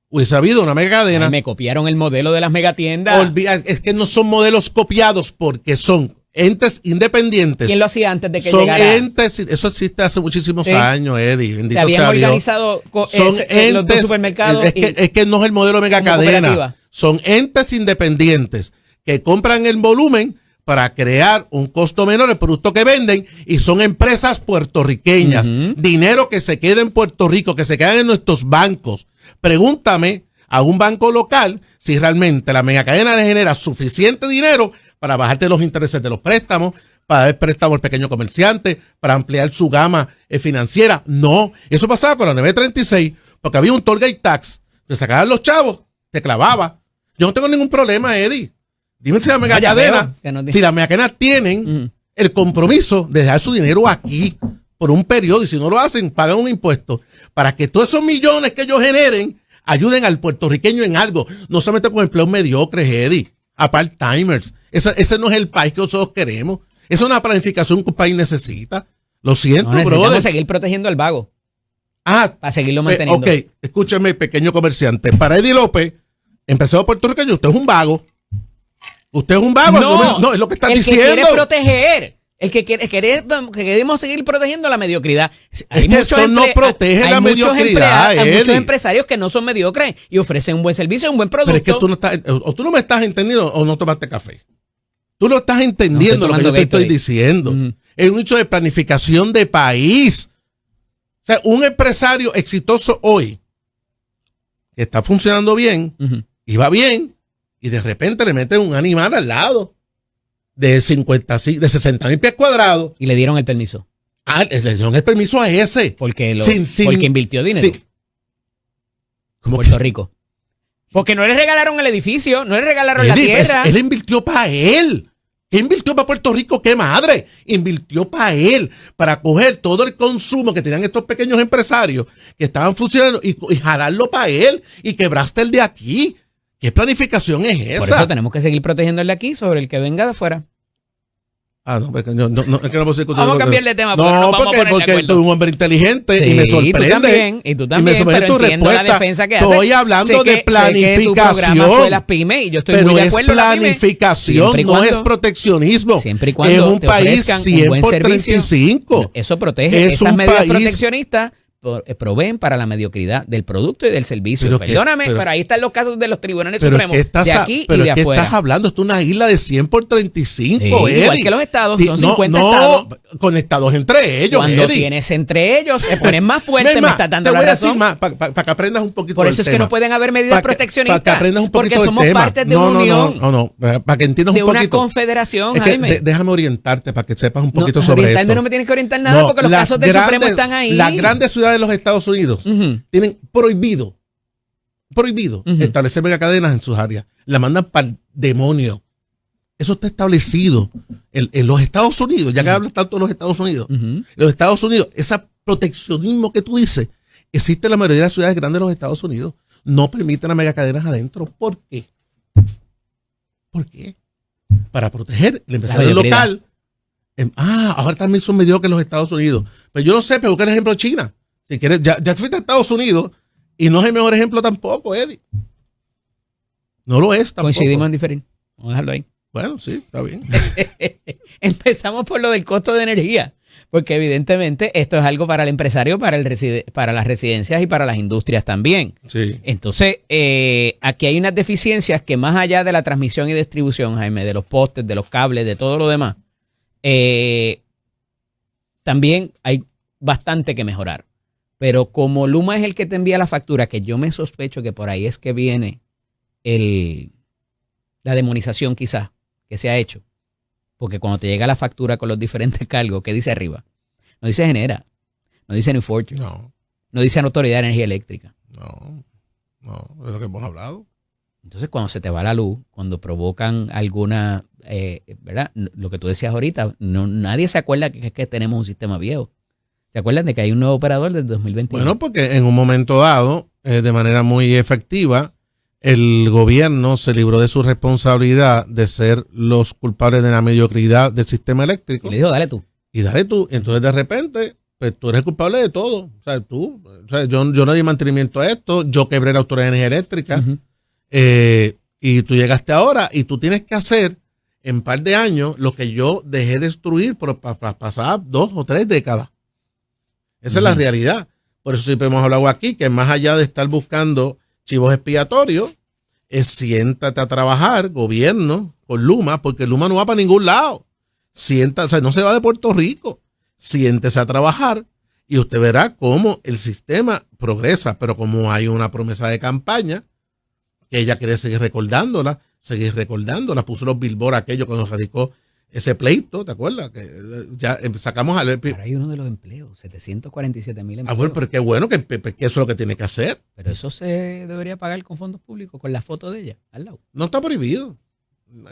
hubiese habido una megadena. Me copiaron el modelo de las megatiendas. Es que no son modelos copiados porque son entes independientes. ¿Quién lo hacía antes de que llegara? Son entes, eso existe hace muchísimos años, Eddie. Bendito se habían organizado son entes, los dos supermercados. Es que no es el modelo megacadena. Son entes independientes que compran el volumen para crear un costo menor el producto que venden, y son empresas puertorriqueñas. Dinero que se queda en Puerto Rico, que se queda en nuestros bancos. Pregúntame a un banco local si realmente la megacadena le genera suficiente dinero para bajarte los intereses de los préstamos, para dar préstamo al pequeño comerciante, para ampliar su gama financiera. No, eso pasaba con la 936, porque había un toll gate tax, te sacaban los chavos, te clavaba. Yo no tengo ningún problema, Eddie. Dime si la megacadena, si las megacadenas tienen el compromiso de dejar su dinero aquí por un periodo, y si no lo hacen, pagan un impuesto, para que todos esos millones que ellos generen ayuden al puertorriqueño en algo, no solamente con empleos mediocres, Eddie, a part-timers. Ese no es el país que nosotros queremos. Esa es una planificación que un país necesita. Lo siento, necesitamos seguir protegiendo al vago. Para seguirlo manteniendo. Ok, escúchame, pequeño comerciante. Para Eddie López, empresario puertorriqueño, usted es un vago. Usted es un vago. No, es lo que están diciendo. El que quiere proteger. El que queremos seguir protegiendo la mediocridad. Es que eso no protege la mediocridad, Hay muchos empresarios que no son mediocres y ofrecen un buen servicio, un buen producto. Pero es que tú no me estás entendiendo o no tomaste café. Tú lo estás entendiendo lo que yo te estoy diciendo. Es un hecho de planificación de país. O sea, un empresario exitoso hoy que está funcionando bien y va bien, y de repente le meten un animal al lado de 60,000 pies cuadrados. Y le dieron el permiso. Le dieron el permiso a ese. Porque invirtió dinero. Puerto Rico. Porque no le regalaron el edificio, no le regalaron la tierra. Él invirtió para él. ¿Qué invirtió para Puerto Rico? ¡Qué madre! Invirtió para él, para coger todo el consumo que tenían estos pequeños empresarios que estaban funcionando y jalarlo para él y quebraste el de aquí. ¿Qué planificación es esa? Por eso tenemos que seguir protegiendo el de aquí sobre el que venga de afuera. No, es que no puedo decir que vamos a cambiar de tema. Porque tú eres un hombre inteligente y me sorprende. Y tú también, pero entiendo la defensa que hace. Estoy hablando de planificación. De las pymes, y yo estoy muy de acuerdo. Pero es planificación, no es proteccionismo. Siempre y cuando es un país 100 por 35. Eso protege. Esas medidas proteccionistas proveen para la mediocridad del producto y del servicio. Perdóname, pero ahí están los casos de los tribunales supremos de aquí y de afuera. ¿Pero qué estás hablando? Esto es una isla de 100 por 35, igual que los estados, son 50 estados. Conectados entre ellos, Cuando tienes entre ellos, se ponen más fuertes, me estás dando la razón. Para que aprendas un poquito Por eso es que no pueden haber medidas proteccionistas. Para que aprendas un poquito porque somos parte de una unión. No, para que entiendas un poquito. De una confederación, Jaime. Déjame orientarte para que sepas un poquito sobre esto. No me tienes que orientar nada porque los casos del Supremo están ahí. Las grandes ciudades de los Estados Unidos tienen prohibido establecer megacadenas en sus áreas. La mandan para el demonio. Eso está establecido en los Estados Unidos, ya que hablas tanto de los Estados Unidos. Los Estados Unidos, ese proteccionismo que tú dices, existe en la mayoría de las ciudades grandes de los Estados Unidos. No permiten las megacadenas adentro. ¿Por qué? ¿Por qué? Para proteger el empresario local. Ahora también son mediocres los Estados Unidos. Pero yo no sé, pero busca el ejemplo de China. Si quieres, ya fuiste a Estados Unidos y no es el mejor ejemplo tampoco, Eddie. No lo es tampoco. Coincidimos en diferir. Vamos a dejarlo ahí. Bueno, sí, está bien. Empezamos por lo del costo de energía, porque evidentemente esto es algo para el empresario, para las residencias y para las industrias también. Sí. Entonces, aquí hay unas deficiencias que más allá de la transmisión y distribución, Jaime, de los postes, de los cables, de todo lo demás, también hay bastante que mejorar. Pero como Luma es el que te envía la factura, que yo me sospecho que por ahí es que viene la demonización quizás que se ha hecho. Porque cuando te llega la factura con los diferentes cargos, ¿qué dice arriba? No dice Genera, no dice New Fortress, no dice Autoridad de Energía Eléctrica. No, es lo que hemos hablado. Entonces, cuando se te va la luz, cuando provocan alguna, ¿verdad? Lo que tú decías ahorita, nadie se acuerda que tenemos un sistema viejo. ¿Se acuerdan de que hay un nuevo operador desde 2021? Bueno, porque en un momento dado, de manera muy efectiva, el gobierno se libró de su responsabilidad de ser los culpables de la mediocridad del sistema eléctrico. Y le dijo, dale tú. Y dale tú. Entonces, de repente, pues tú eres el culpable de todo. Yo no di mantenimiento a esto, yo quebré la Autoridad de Energía Eléctrica. Uh-huh. Y tú llegaste ahora y tú tienes que hacer en un par de años lo que yo dejé destruir por pasar 2 o 3 décadas. Esa es la realidad. Por eso siempre hemos hablado aquí que más allá de estar buscando chivos expiatorios, siéntate a trabajar, gobierno, con Luma, porque Luma no va para ningún lado. No se va de Puerto Rico. Siéntese a trabajar y usted verá cómo el sistema progresa, pero como hay una promesa de campaña, que ella quiere seguir recordándola, puso los billboards aquellos cuando radicó ese pleito, ¿te acuerdas? Que ya sacamos al... Ahora hay uno de los empleos, 747,000 empleos. Bueno, pero qué bueno que eso es lo que tiene que hacer. Pero eso se debería pagar con fondos públicos, con la foto de ella al lado. No está prohibido.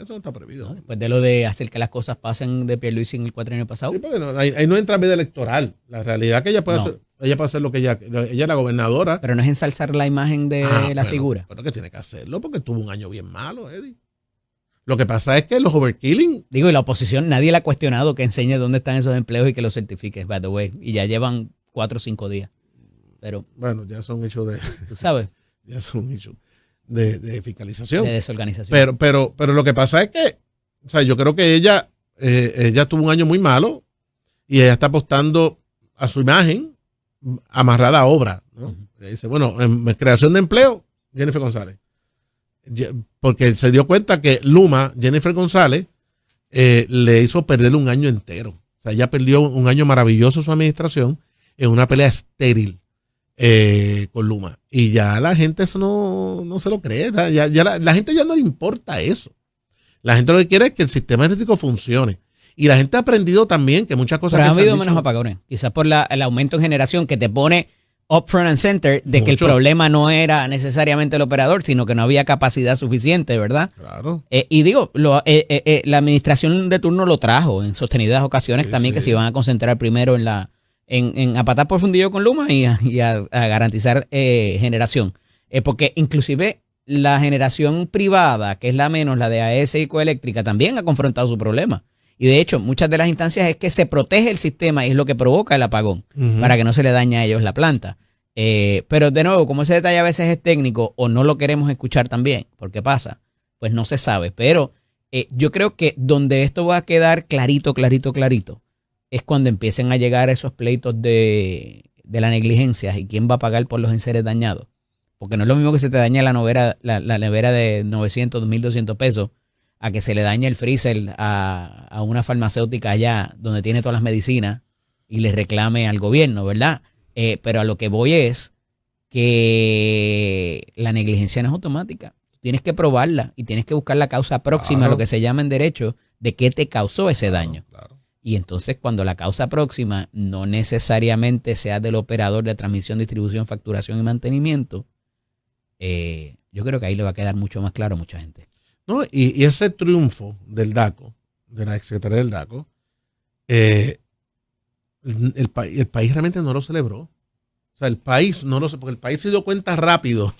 Eso no está prohibido. ¿No? Después de lo de hacer que las cosas pasen de Pierluisi en el cuatrienio pasado. Sí, porque ahí no entra vida electoral. La realidad es que ella puede hacer lo que ella es la gobernadora. Pero no es ensalzar la imagen de la figura. Pero que tiene que hacerlo porque tuvo un año bien malo, Eddie. Lo que pasa es que los overkilling... Digo, y la oposición, nadie le ha cuestionado que enseñe dónde están esos empleos y que los certifique, by the way. Y ya llevan 4 o 5 días. Pero... Bueno, ya son hechos de... Tú sabes. Ya son hechos de fiscalización. De desorganización. Pero lo que pasa es que, o sea, yo creo que ella tuvo un año muy malo y ella está apostando a su imagen amarrada a obra, ¿no? Uh-huh. Dice, bueno, en creación de empleo, Jennifer González. Porque se dio cuenta que Luma, Jennifer González, le hizo perder un año entero. O sea, ella perdió un año maravilloso su administración en una pelea estéril con Luma. Y ya la gente eso no se lo cree. Ya la gente ya no le importa eso. La gente lo que quiere es que el sistema eléctrico funcione. Y la gente ha aprendido también que muchas cosas... Pero ha habido menos apagones. Quizás por el aumento en generación que te pone up front and center de mucho. Que el problema no era necesariamente el operador, sino que no había capacidad suficiente, ¿verdad? Claro. Y digo, la administración de turno lo trajo en sostenidas ocasiones también, que se iban a concentrar primero en apatar por fundillo con Luma y a garantizar generación. Porque inclusive la generación privada, que es la menos, la de AES y Coeléctrica, también ha confrontado su problema. Y de hecho, muchas de las instancias es que se protege el sistema y es lo que provoca el apagón, para que no se le dañe a ellos la planta. Pero de nuevo, como ese detalle a veces es técnico o no lo queremos escuchar también, porque pasa, pues no se sabe. Pero yo creo que donde esto va a quedar clarito, es cuando empiecen a llegar esos pleitos de la negligencia y quién va a pagar por los enseres dañados. Porque no es lo mismo que se te dañe la nevera de 900, 1,200 pesos a que se le dañe el freezer a una farmacéutica allá donde tiene todas las medicinas y le reclame al gobierno, ¿verdad? Pero a lo que voy es que la negligencia no es automática. Tienes que probarla y tienes que buscar la causa próxima, lo que se llama en derecho, de qué te causó ese daño. Claro. Y entonces cuando la causa próxima no necesariamente sea del operador de transmisión, distribución, facturación y mantenimiento, yo creo que ahí le va a quedar mucho más claro a mucha gente. No, y ese triunfo del DACO, de la exsecretaria del DACO, el país realmente no lo celebró. O sea, el país no lo celebró, porque el país se dio cuenta rápido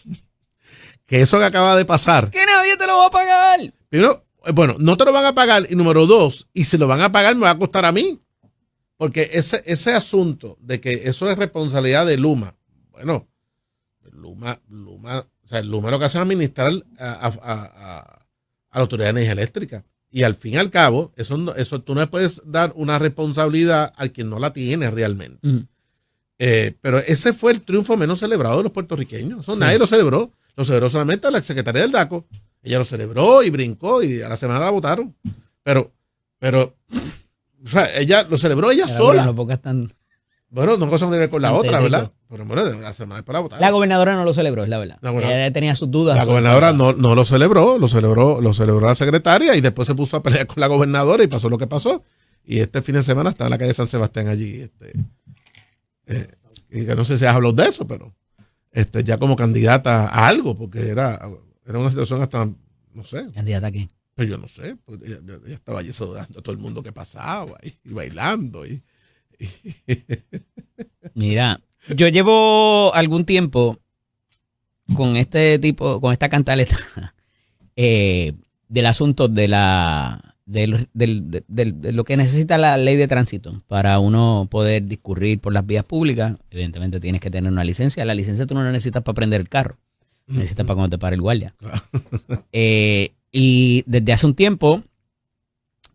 que eso que acaba de pasar. ¡Que nadie te lo va a pagar! Primero, bueno, no te lo van a pagar. Y número 2, y si lo van a pagar, me va a costar a mí. Porque ese asunto de que eso es responsabilidad de Luma, bueno, Luma, o sea, Luma lo que hace es administrar a la Autoridad de Energía Eléctrica. Y al fin y al cabo, eso tú no le puedes dar una responsabilidad al quien no la tiene realmente. Pero ese fue el triunfo menos celebrado de los puertorriqueños. Eso nadie lo celebró. Lo celebró solamente la secretaria del DACO. Ella lo celebró y brincó y a la semana la votaron. Pero o sea, ella lo celebró ella sola. Las bocas están Bueno, no cosa que ver con la Puerto otra, Rico. ¿verdad? Pero bueno, la semana es para votar. La gobernadora no lo celebró, es la verdad. Ella tenía sus dudas. La gobernadora no lo celebró la secretaria y después se puso a pelear con la gobernadora y pasó lo que pasó. Y este fin de semana está en la calle San Sebastián allí. Y que no sé si has hablado de eso, pero ya como candidata a algo, porque era una situación hasta, no sé. ¿Candidata a qué? Pero yo no sé, pues ella estaba allí saludando a todo el mundo que pasaba y bailando. Mira, yo llevo algún tiempo con esta cantaleta del asunto de lo que necesita la ley de tránsito para uno poder discurrir por las vías públicas. Evidentemente tienes que tener una licencia. La licencia tú no la necesitas para prender el carro, necesitas para cuando te pare el guardia. Y desde hace un tiempo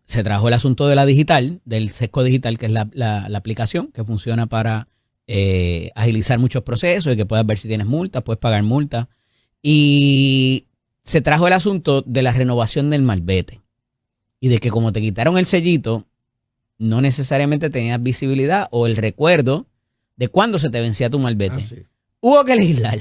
se trajo el asunto de la digital, del Sesco Digital, que es la aplicación que funciona para agilizar muchos procesos y que puedas ver si tienes multas, puedes pagar multas. Y se trajo el asunto de la renovación del malvete y de que como te quitaron el sellito, no necesariamente tenías visibilidad o el recuerdo de cuándo se te vencía tu malvete. Sí. Hubo que legislar,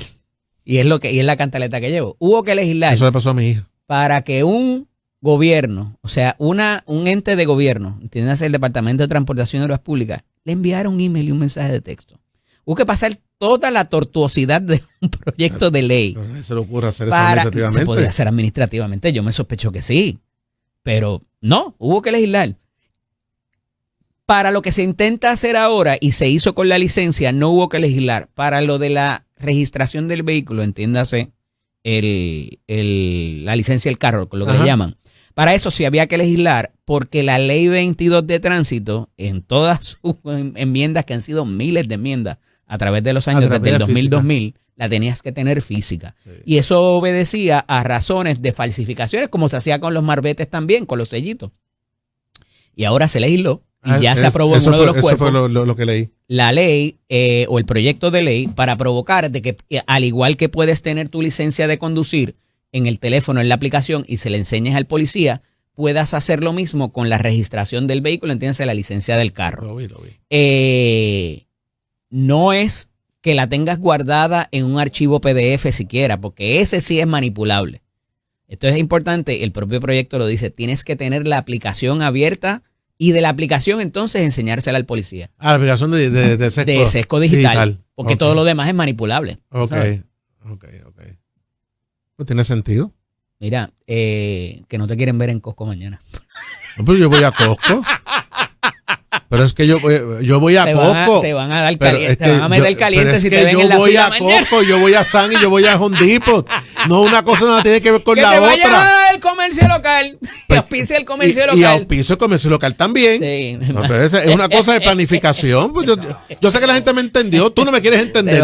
y es la cantaleta que llevo, hubo que legislar. Eso le pasó a mi hija. Para que un gobierno, o sea, un ente de gobierno, entiéndase el Departamento de Transportación y Obras Públicas, le enviara un email y un mensaje de texto. Hubo que pasar toda la tortuosidad de un proyecto de ley. No se le ocurre hacer eso administrativamente. Se podía hacer administrativamente, yo me sospecho que sí, pero no, hubo que legislar. Para lo que se intenta hacer ahora y se hizo con la licencia, no hubo que legislar. Para lo de la registración del vehículo, entiéndase la licencia del carro, con lo que le llaman. Para eso sí había que legislar, porque la ley 22 de tránsito, en todas sus enmiendas, que han sido miles de enmiendas a través de los años, desde el 2000, la tenías que tener física. Sí. Y eso obedecía a razones de falsificaciones, como se hacía con los marbetes también, con los sellitos. Y ahora se legisló. Y ya se aprobó en uno de los cuerpos. Eso fue lo que leí. La ley o el proyecto de ley para provocar de que, al igual que puedes tener tu licencia de conducir en el teléfono, en la aplicación, y se le enseñes al policía, puedas hacer lo mismo con la registración del vehículo, entiéndase, la licencia del carro. Lo vi. No es que la tengas guardada en un archivo PDF siquiera, porque ese sí es manipulable. Esto es importante, el propio proyecto lo dice, tienes que tener la aplicación abierta y de la aplicación entonces enseñársela al policía. La aplicación de Sesco. De Sesco Digital. Porque todo lo demás es manipulable. Ok. Pues tiene sentido. Mira, que no te quieren ver en Costco mañana. No, pero yo voy a Costco. Pero es que yo voy a Costco. Te van a dar caliente, te van a meter caliente si te ven en la fila. Yo voy a Costco, yo voy a San y yo voy a Home Depot. No, una cosa no tiene que ver con la otra. Que te vaya al comercio local. Y auspicia el comercio local. Y auspicia el comercio local también. Sí. No, pero es una cosa de planificación. Pues yo sé que la gente me entendió. Tú no me quieres entender.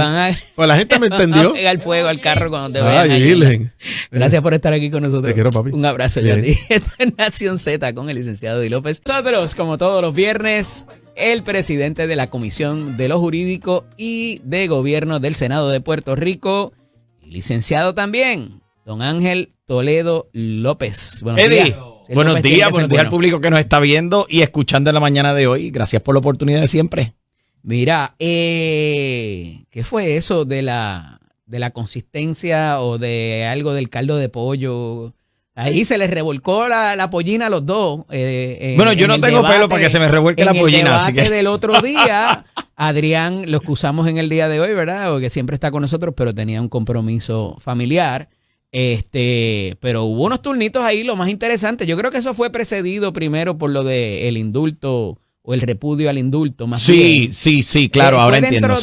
Pues la gente me entendió. Te van a pegar fuego al carro cuando te vean. Ay, gracias por estar aquí con nosotros. Te quiero, papi. Un abrazo, Yati. Esto es Nación Z con el licenciado Di López. Nosotros, como todos los viernes, el presidente de la Comisión de lo Jurídico y de Gobierno del Senado de Puerto Rico, y licenciado también, don Ángel Toledo López. Buenos días al público que nos está viendo y escuchando en la mañana de hoy. Gracias por la oportunidad de siempre. Mira, ¿qué fue eso de la consistencia o de algo del caldo de pollo? Ahí se les revolcó la pollina a los dos. Bueno, yo no tengo pelo para que se me revuelque la pollina. En el debate del otro día, Adrián lo excusamos en el día de hoy, ¿verdad? Porque siempre está con nosotros, pero tenía un compromiso familiar. Pero hubo unos turnitos ahí, lo más interesante. Yo creo que eso fue precedido primero por lo de el indulto o el repudio al indulto. Más bien. Sí, claro, ahora entiendo.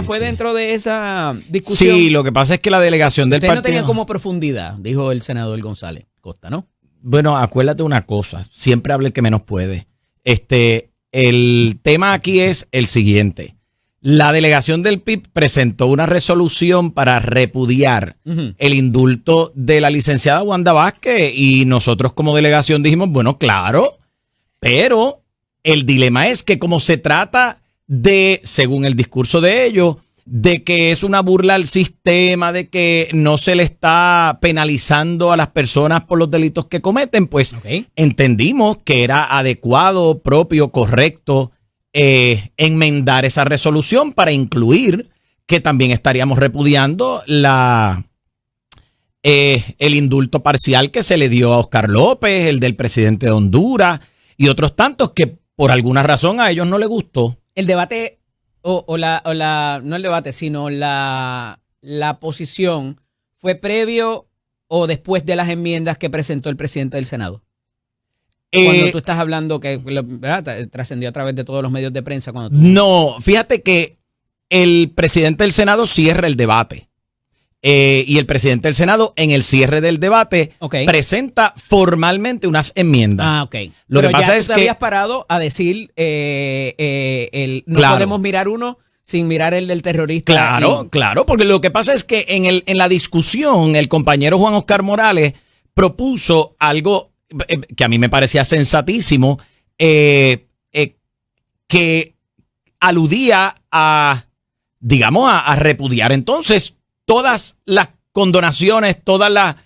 Fue dentro de esa discusión. Sí, lo que pasa es que la delegación del partido... no tenía como profundidad, dijo el senador González Costa, ¿no? Bueno, acuérdate una cosa, siempre habla el que menos puede. El tema aquí es el siguiente. La delegación del PIB presentó una resolución para repudiar el indulto de la licenciada Wanda Vázquez y nosotros como delegación dijimos, bueno, claro, pero el dilema es que como se trata de, según el discurso de ellos, de que es una burla al sistema, de que no se le está penalizando a las personas por los delitos que cometen, pues entendimos que era adecuado, propio, correcto enmendar esa resolución para incluir que también estaríamos repudiando el indulto parcial que se le dio a Oscar López, el del presidente de Honduras y otros tantos que por alguna razón a ellos no les gustó. El debate, no el debate, sino la posición, ¿fue previo o después de las enmiendas que presentó el presidente del Senado? Cuando tú estás hablando que, ¿verdad?, trascendió a través de todos los medios de prensa. No, fíjate que el presidente del Senado cierra el debate. Y el presidente del Senado, en el cierre del debate, presenta formalmente unas enmiendas. Ah, ok. Lo Pero que pasa ya es tú te habías parado a decir, no podemos mirar uno sin mirar el del terrorista. Claro, porque lo que pasa es que en la discusión, el compañero Juan Oscar Morales propuso algo que a mí me parecía sensatísimo, que aludía a repudiar entonces todas las condonaciones, todas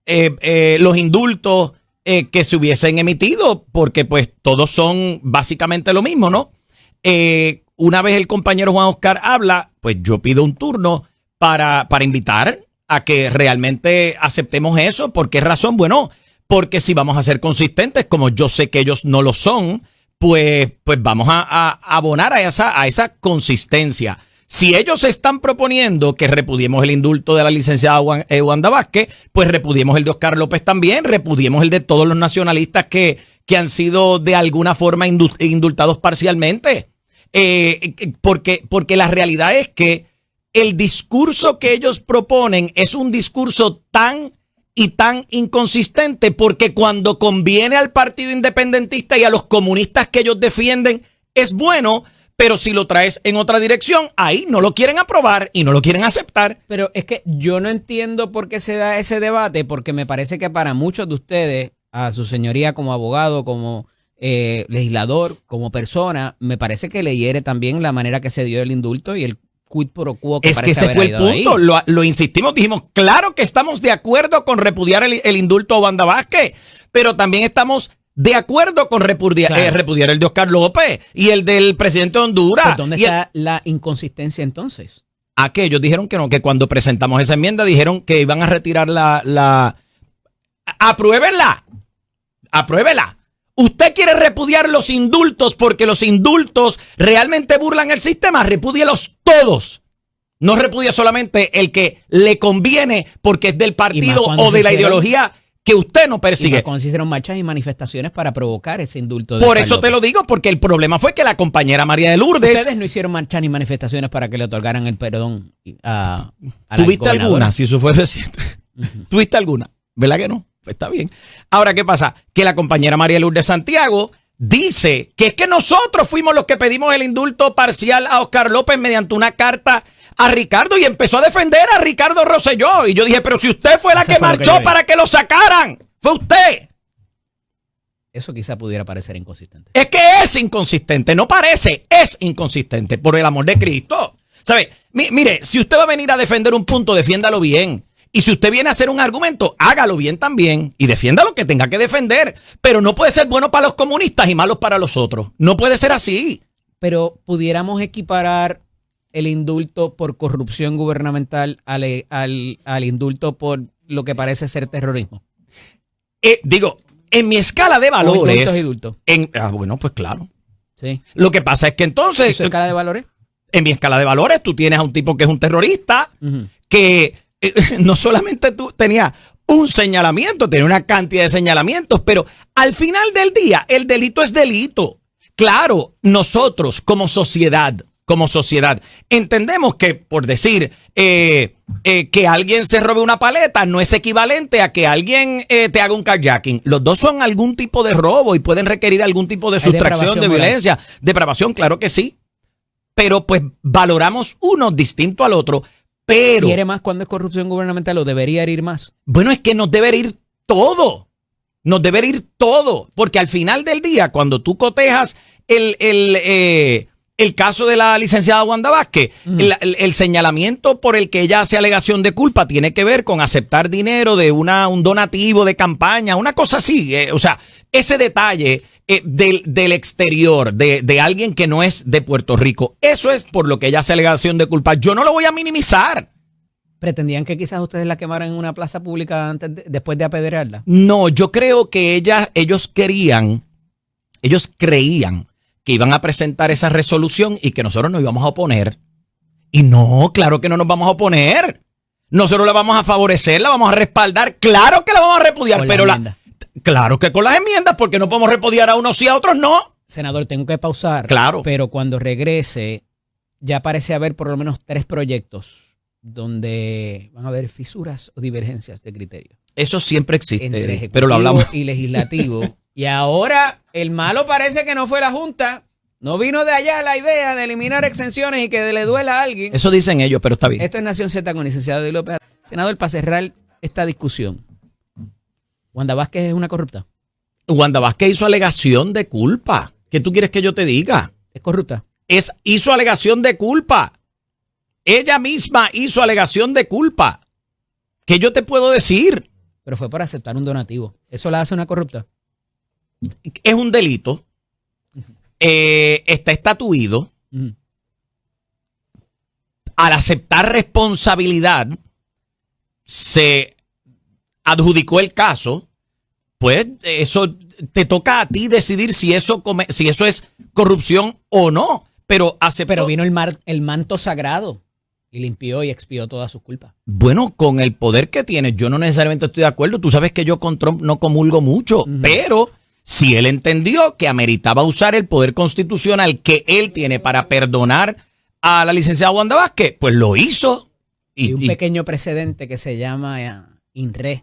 los indultos que se hubiesen emitido, porque pues todos son básicamente lo mismo, ¿no? Una vez el compañero Juan Oscar habla, pues yo pido un turno para invitar a que realmente aceptemos eso. ¿Por qué razón? Bueno, porque si vamos a ser consistentes, como yo sé que ellos no lo son, pues vamos a abonar a esa consistencia. Si ellos están proponiendo que repudiemos el indulto de la licenciada Wanda Vázquez, pues repudiemos el de Oscar López también, repudiemos el de todos los nacionalistas que han sido de alguna forma indultados parcialmente. Porque la realidad es que el discurso que ellos proponen es un discurso tan inconsistente, porque cuando conviene al partido independentista y a los comunistas que ellos defienden es bueno, pero si lo traes en otra dirección, ahí no lo quieren aprobar y no lo quieren aceptar. Pero es que yo no entiendo por qué se da ese debate, porque me parece que para muchos de ustedes, a su señoría como abogado, como legislador, como persona, me parece que le hiere también la manera que se dio el indulto y el quid pro quo que es que ese fue el punto, lo insistimos, dijimos, claro que estamos de acuerdo con repudiar el indulto a Wanda Vázquez, pero también estamos de acuerdo con repudiar el de Oscar López y el del presidente de Honduras. ¿Pues dónde está la inconsistencia entonces? Que ellos dijeron que no, que cuando presentamos esa enmienda dijeron que iban a retirar ¡Apruébenla! ¿Usted quiere repudiar los indultos porque los indultos realmente burlan el sistema? Repúdielos todos. No repudie solamente el que le conviene porque es del partido o de la ideología que usted no persigue. Y cuando se hicieron marchas y manifestaciones para provocar ese indulto. Por eso te lo digo, porque el problema fue que la compañera María de Lourdes... Ustedes no hicieron marchas ni manifestaciones para que le otorgaran el perdón a la ¿Tuviste alguna? Si eso fue reciente. ¿Tuviste alguna? ¿Verdad que no? Pues está bien. Ahora, ¿qué pasa? Que la compañera María Lourdes Santiago dice que es que nosotros fuimos los que pedimos el indulto parcial a Oscar López mediante una carta a Ricardo, y empezó a defender a Ricardo Rosselló. Y yo dije, pero si usted fue la que marchó para que lo sacaran, fue usted. Eso quizá pudiera parecer inconsistente. Es que es inconsistente, no parece, es inconsistente, por el amor de Cristo. ¿Sabe? Mire, si usted va a venir a defender un punto, defiéndalo bien. Y si usted viene a hacer un argumento, hágalo bien también y defienda lo que tenga que defender. Pero no puede ser bueno para los comunistas y malo para los otros. No puede ser así. Pero pudiéramos equiparar el indulto por corrupción gubernamental al indulto por lo que parece ser terrorismo. En mi escala de valores... Indultos. Bueno, pues claro. Sí. Lo que pasa es que entonces... ¿Tu escala de valores? En mi escala de valores tú tienes a un tipo que es un terrorista, que no solamente tú tenía un señalamiento, tenía una cantidad de señalamientos, pero al final del día el delito es delito. Claro, nosotros como sociedad, entendemos que, por decir, que alguien se robe una paleta no es equivalente a que alguien te haga un carjacking. Los dos son algún tipo de robo y pueden requerir algún tipo de sustracción, de violencia, depravación, claro que sí. Pero pues valoramos uno distinto al otro. Pero ¿quiere más cuando es corrupción gubernamental o debería herir más? Bueno, es que nos debe herir todo. Nos debe herir todo. Porque al final del día, cuando tú cotejas el el caso de la licenciada Wanda Vázquez, el señalamiento por el que ella hace alegación de culpa tiene que ver con aceptar dinero de un donativo de campaña, una cosa así. O sea, ese detalle del exterior, de alguien que no es de Puerto Rico, eso es por lo que ella hace alegación de culpa. Yo no lo voy a minimizar. ¿Pretendían que quizás ustedes la quemaran en una plaza pública después de apedrearla? No, yo creo que ellos creían que iban a presentar esa resolución y que nosotros nos íbamos a oponer. Y no, claro que no nos vamos a oponer. Nosotros la vamos a favorecer, la vamos a respaldar. Claro que la vamos a repudiar, pero claro que con las enmiendas, porque no podemos repudiar a unos sí, a otros no. Senador, tengo que pausar. Claro. Pero cuando regrese, ya parece haber por lo menos 3 proyectos donde van a haber fisuras o divergencias de criterio. Eso siempre existe, entre ejecutivo pero lo hablamos. Y legislativo. Y ahora el malo parece que no fue la Junta. No vino de allá la idea de eliminar exenciones y que le duela a alguien. Eso dicen ellos, pero está bien. Esto es Nación Z con el licenciado Eddie López. Senador, para cerrar esta discusión, ¿Wanda Vázquez es una corrupta? Wanda Vázquez hizo alegación de culpa. ¿Qué tú quieres que yo te diga? ¿Es corrupta? Hizo alegación de culpa. Ella misma hizo alegación de culpa. ¿Qué yo te puedo decir? Pero fue por aceptar un donativo. ¿Eso la hace una corrupta? Es un delito. Está estatuido. Al aceptar responsabilidad, se adjudicó el caso. Pues eso te toca a ti decidir si eso es corrupción o no. Pero vino el manto sagrado y limpió y expió todas sus culpas. Bueno, con el poder que tiene, yo no necesariamente estoy de acuerdo. Tú sabes que yo con Trump no comulgo mucho, pero si él entendió que ameritaba usar el poder constitucional que él tiene para perdonar a la licenciada Wanda Vázquez, pues lo hizo. Y un pequeño precedente que se llama INRE,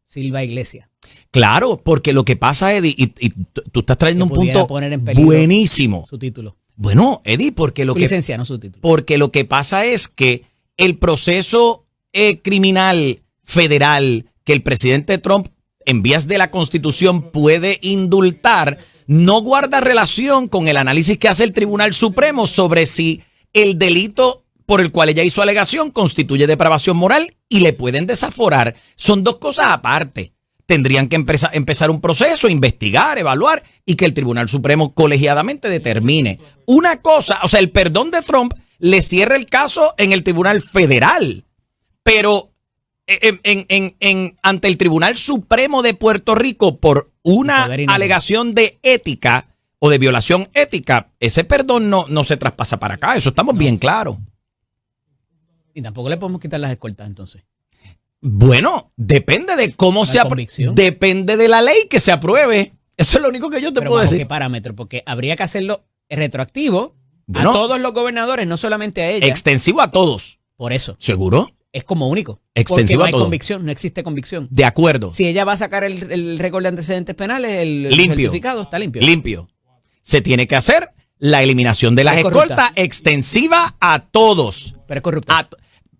Silva Iglesias. Claro, porque lo que pasa, Eddie, y tú estás trayendo un punto buenísimo. Su título. Bueno, Eddie, porque su licencia, no su título. Porque lo que pasa es que el proceso criminal federal que el presidente Trump en vías de la Constitución puede indultar no guarda relación con el análisis que hace el Tribunal Supremo sobre si el delito por el cual ella hizo alegación constituye depravación moral y le pueden desaforar. Son dos cosas aparte. Tendrían que empezar un proceso, investigar, evaluar y que el Tribunal Supremo colegiadamente determine. Una cosa, o sea, el perdón de Trump le cierra el caso en el Tribunal Federal, pero ante el Tribunal Supremo de Puerto Rico por una alegación de ética o de violación ética, ese perdón no se traspasa para acá. Eso estamos bien claros. Y tampoco le podemos quitar las escoltas entonces. Bueno, depende de cómo se apruebe. Depende de la ley que se apruebe. Eso es lo único que yo te puedo decir. ¿Qué parámetro? Porque habría que hacerlo retroactivo a todos los gobernadores, no solamente a ella. Extensivo a todos. Por eso. ¿Seguro? Es como único. Extensivo porque no hay a todo. Convicción, no existe convicción. De acuerdo. Si ella va a sacar el récord de antecedentes penales, el certificado está limpio. Limpio. Se tiene que hacer la eliminación de las escoltas extensiva a todos. Pero es corrupta.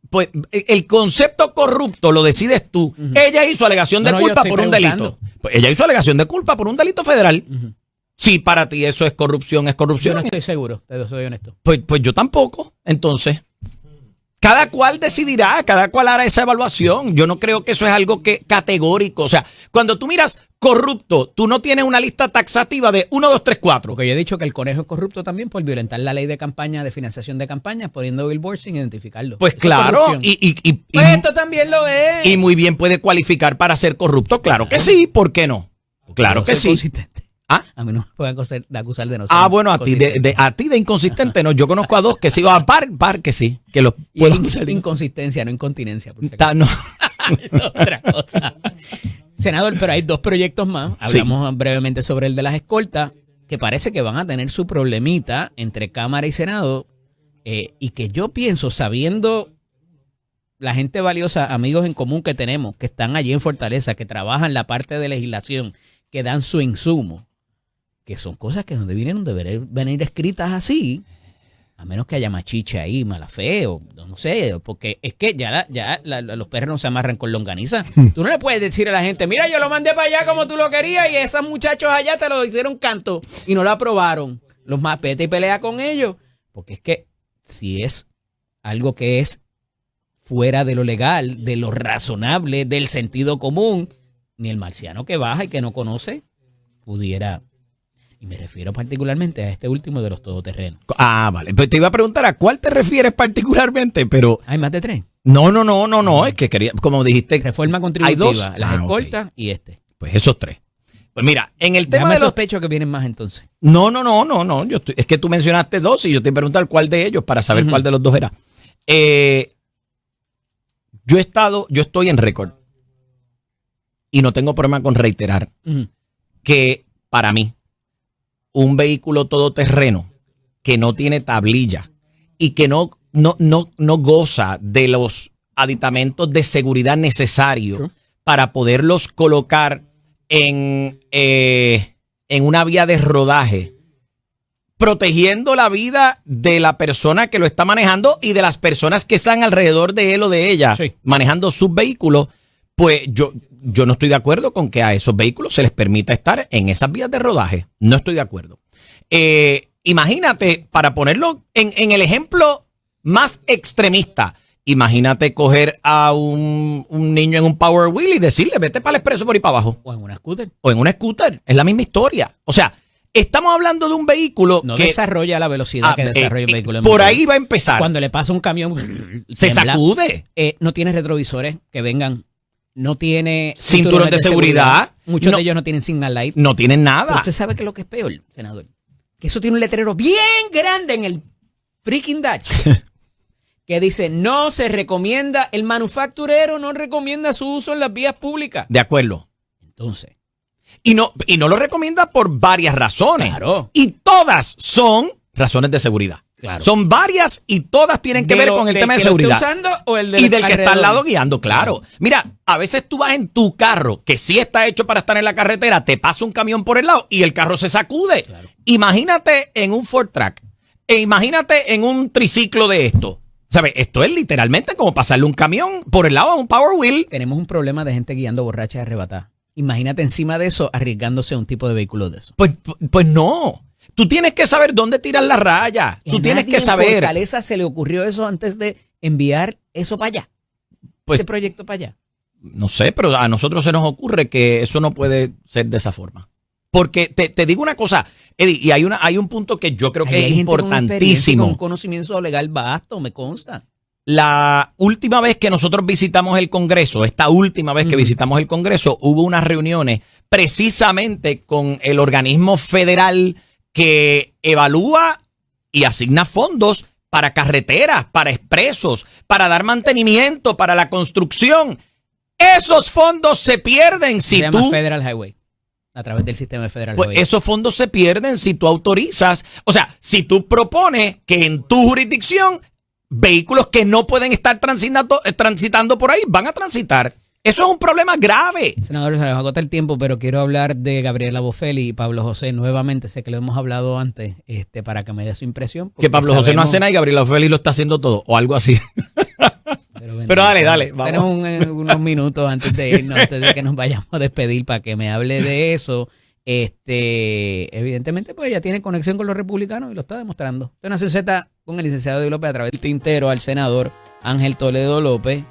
Pues el concepto corrupto lo decides tú. Ella hizo alegación de culpa por un delito. Pues ella hizo alegación de culpa por un delito federal. Si para ti eso es corrupción, es corrupción. Yo no estoy seguro, te soy honesto. Pues yo tampoco. Entonces, cada cual decidirá, cada cual hará esa evaluación. Yo no creo que eso es algo categórico. O sea, cuando tú miras corrupto, tú no tienes una lista taxativa de 1, 2, 3, 4. Porque yo he dicho que el conejo es corrupto también por violentar la ley de campaña, de financiación de campañas, poniendo billboards sin identificarlo. Pues claro. Pues esto también lo es. Y muy bien puede cualificar para ser corrupto. Claro que sí, ¿por qué no? Claro que sí. Consistente. ¿Ah? A mí no me pueden acusar de no ser. Bueno, a ti de inconsistente no. Yo conozco a dos que sí, a par que sí. Que los puedo acusar. Inconsistencia, no incontinencia. Por si no. Es otra cosa. Senador, pero hay 2 proyectos más. Hablamos brevemente sobre el de las escoltas, que parece que van a tener su problemita entre Cámara y Senado, y que yo pienso, sabiendo la gente valiosa, amigos en común que tenemos, que están allí en Fortaleza, que trabajan la parte de legislación, que dan su insumo, que son cosas que no debieron venir escritas así, a menos que haya machiche ahí, mala fe, o no sé, porque es que ya los perros no se amarran con longaniza. Tú no le puedes decir a la gente, mira, yo lo mandé para allá como tú lo querías y esos muchachos allá te lo hicieron canto y no lo aprobaron. los más, vete y pelea con ellos. Porque es que si es algo que es fuera de lo legal, de lo razonable, del sentido común, ni el marciano que baja y que no conoce pudiera. Y me refiero particularmente a este último de los todoterrenos. Ah, vale. Pues te iba a preguntar a cuál te refieres particularmente, pero... Hay más de 3. No. Es que quería, como dijiste... Reforma hay contributiva, dos. las escoltas Ok. y este. Pues esos 3. Pues mira, en el tema Déjame de los... sospecho que vienen más entonces. No. Es que tú mencionaste 2 y yo te iba a preguntar cuál de ellos para saber cuál de los 2 era. Yo estoy en récord y no tengo problema con reiterar que para mí un vehículo todoterreno que no tiene tablilla y que no goza de los aditamentos de seguridad necesarios para poderlos colocar en una vía de rodaje, protegiendo la vida de la persona que lo está manejando y de las personas que están alrededor de él o de ella manejando sus vehículos, pues yo no estoy de acuerdo con que a esos vehículos se les permita estar en esas vías de rodaje. No estoy de acuerdo. Imagínate, para ponerlo en el ejemplo más extremista, imagínate coger a un niño en un Power Wheel y decirle, vete para el expreso por ahí para abajo. O en una scooter. O en una scooter. Es la misma historia. O sea, estamos hablando de un vehículo No que desarrolla la velocidad que desarrolla el vehículo. Por ahí va a empezar. Cuando le pasa un camión, se tiembla. sacude. No tiene retrovisores que vengan. No tiene Cinturón de seguridad. Muchos No. de ellos no tienen signal light. No tienen nada. Pero usted sabe que es lo que es peor, senador. Que eso tiene un letrero bien grande en el freaking dash. Que dice, no se recomienda, el manufacturero no recomienda su uso en las vías públicas. De acuerdo. Entonces. Y no lo recomienda por varias razones. Claro. Y todas son razones de seguridad. Claro. Son varias y todas tienen que ver con el tema de seguridad. Usando, o el Y del que está al lado alrededor. guiando, claro. Mira, a veces tú vas en tu carro, que sí está hecho para estar en la carretera, te pasa un camión por el lado y el carro se sacude. Claro. Imagínate en un Ford Track, e imagínate en un triciclo de esto. ¿Sabes? Esto es literalmente como pasarle un camión por el lado a un Power Wheel. Tenemos un problema de gente guiando borracha y arrebatada. Imagínate encima de eso arriesgándose a un tipo de vehículo de eso. Pues no. Tú tienes que saber dónde tirar la raya. Tú tienes que saber. ¿A Fortaleza se le ocurrió eso antes de enviar eso para allá? Pues- Ese proyecto para allá. No sé, pero a nosotros se nos ocurre que eso no puede ser de esa forma. Porque te digo una cosa, Eddie, y hay un punto que yo creo que Ahí es hay gente con experiencia y importantísimo. con un conocimiento legal vasto, me consta. La última vez que nosotros visitamos el Congreso, esta última vez que visitamos el Congreso, hubo unas reuniones precisamente con el organismo federal que evalúa y asigna fondos para carreteras, para expresos, para dar mantenimiento, para la construcción. Esos fondos se pierden si Se llama tú... Federal Highway, a través del sistema de Federal Pues Highway. esos fondos se pierden si tú autorizas, o sea, si tú propones que en tu jurisdicción vehículos que no pueden estar transitando por ahí van a transitar. Eso es un problema grave. Senador, se nos agota el tiempo, pero quiero hablar de Gabriela Bofelli y Pablo José nuevamente. Sé que lo hemos hablado antes, para que me dé su impresión. Que Pablo José no hace nada y Gabriela Félix lo está haciendo todo, o algo así. Pero dale, vamos. Tenemos unos minutos antes de irnos, antes de que nos vayamos a despedir, para que me hable de eso. Evidentemente, pues ella tiene conexión con los republicanos y lo está demostrando. Esto es Nación Z con el licenciado Eddie López a través del tintero al senador Ángel Toledo López.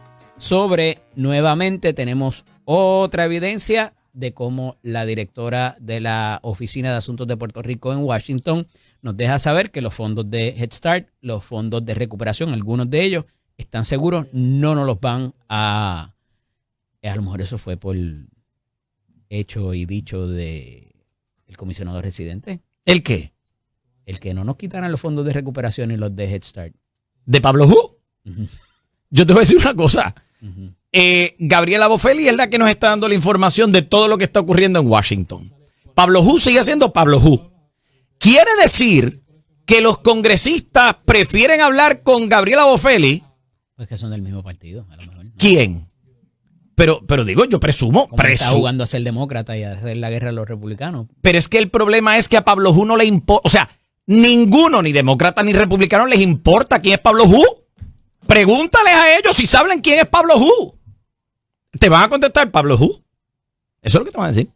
Nuevamente tenemos otra evidencia de cómo la directora de la Oficina de Asuntos de Puerto Rico en Washington nos deja saber que los fondos de Head Start, los fondos de recuperación, algunos de ellos están seguros, no nos los van a lo mejor eso fue por hecho y dicho de el comisionado residente. ¿El qué? El que no nos quitaran los fondos de recuperación y los de Head Start. ¿De Pablo Who? Uh-huh. Yo te voy a decir una cosa. Uh-huh. Gabriela Bofelli es la que nos está dando la información de todo lo que está ocurriendo en Washington. Pablo Who sigue siendo Pablo Who. Quiere decir que los congresistas prefieren hablar con Gabriela Bofelli. Pues que son del mismo partido, a lo mejor. ¿No? ¿Quién? Pero digo, yo presumo. Como está jugando a ser demócrata y a hacer la guerra a los republicanos. Pero es que el problema es que a Pablo Who no le importa. O sea, ninguno, ni demócrata ni republicano, les importa quién es Pablo Who. Pregúntales a ellos si saben quién es Pablo Who. Te van a contestar Pablo Who. Eso es lo que te van a decir.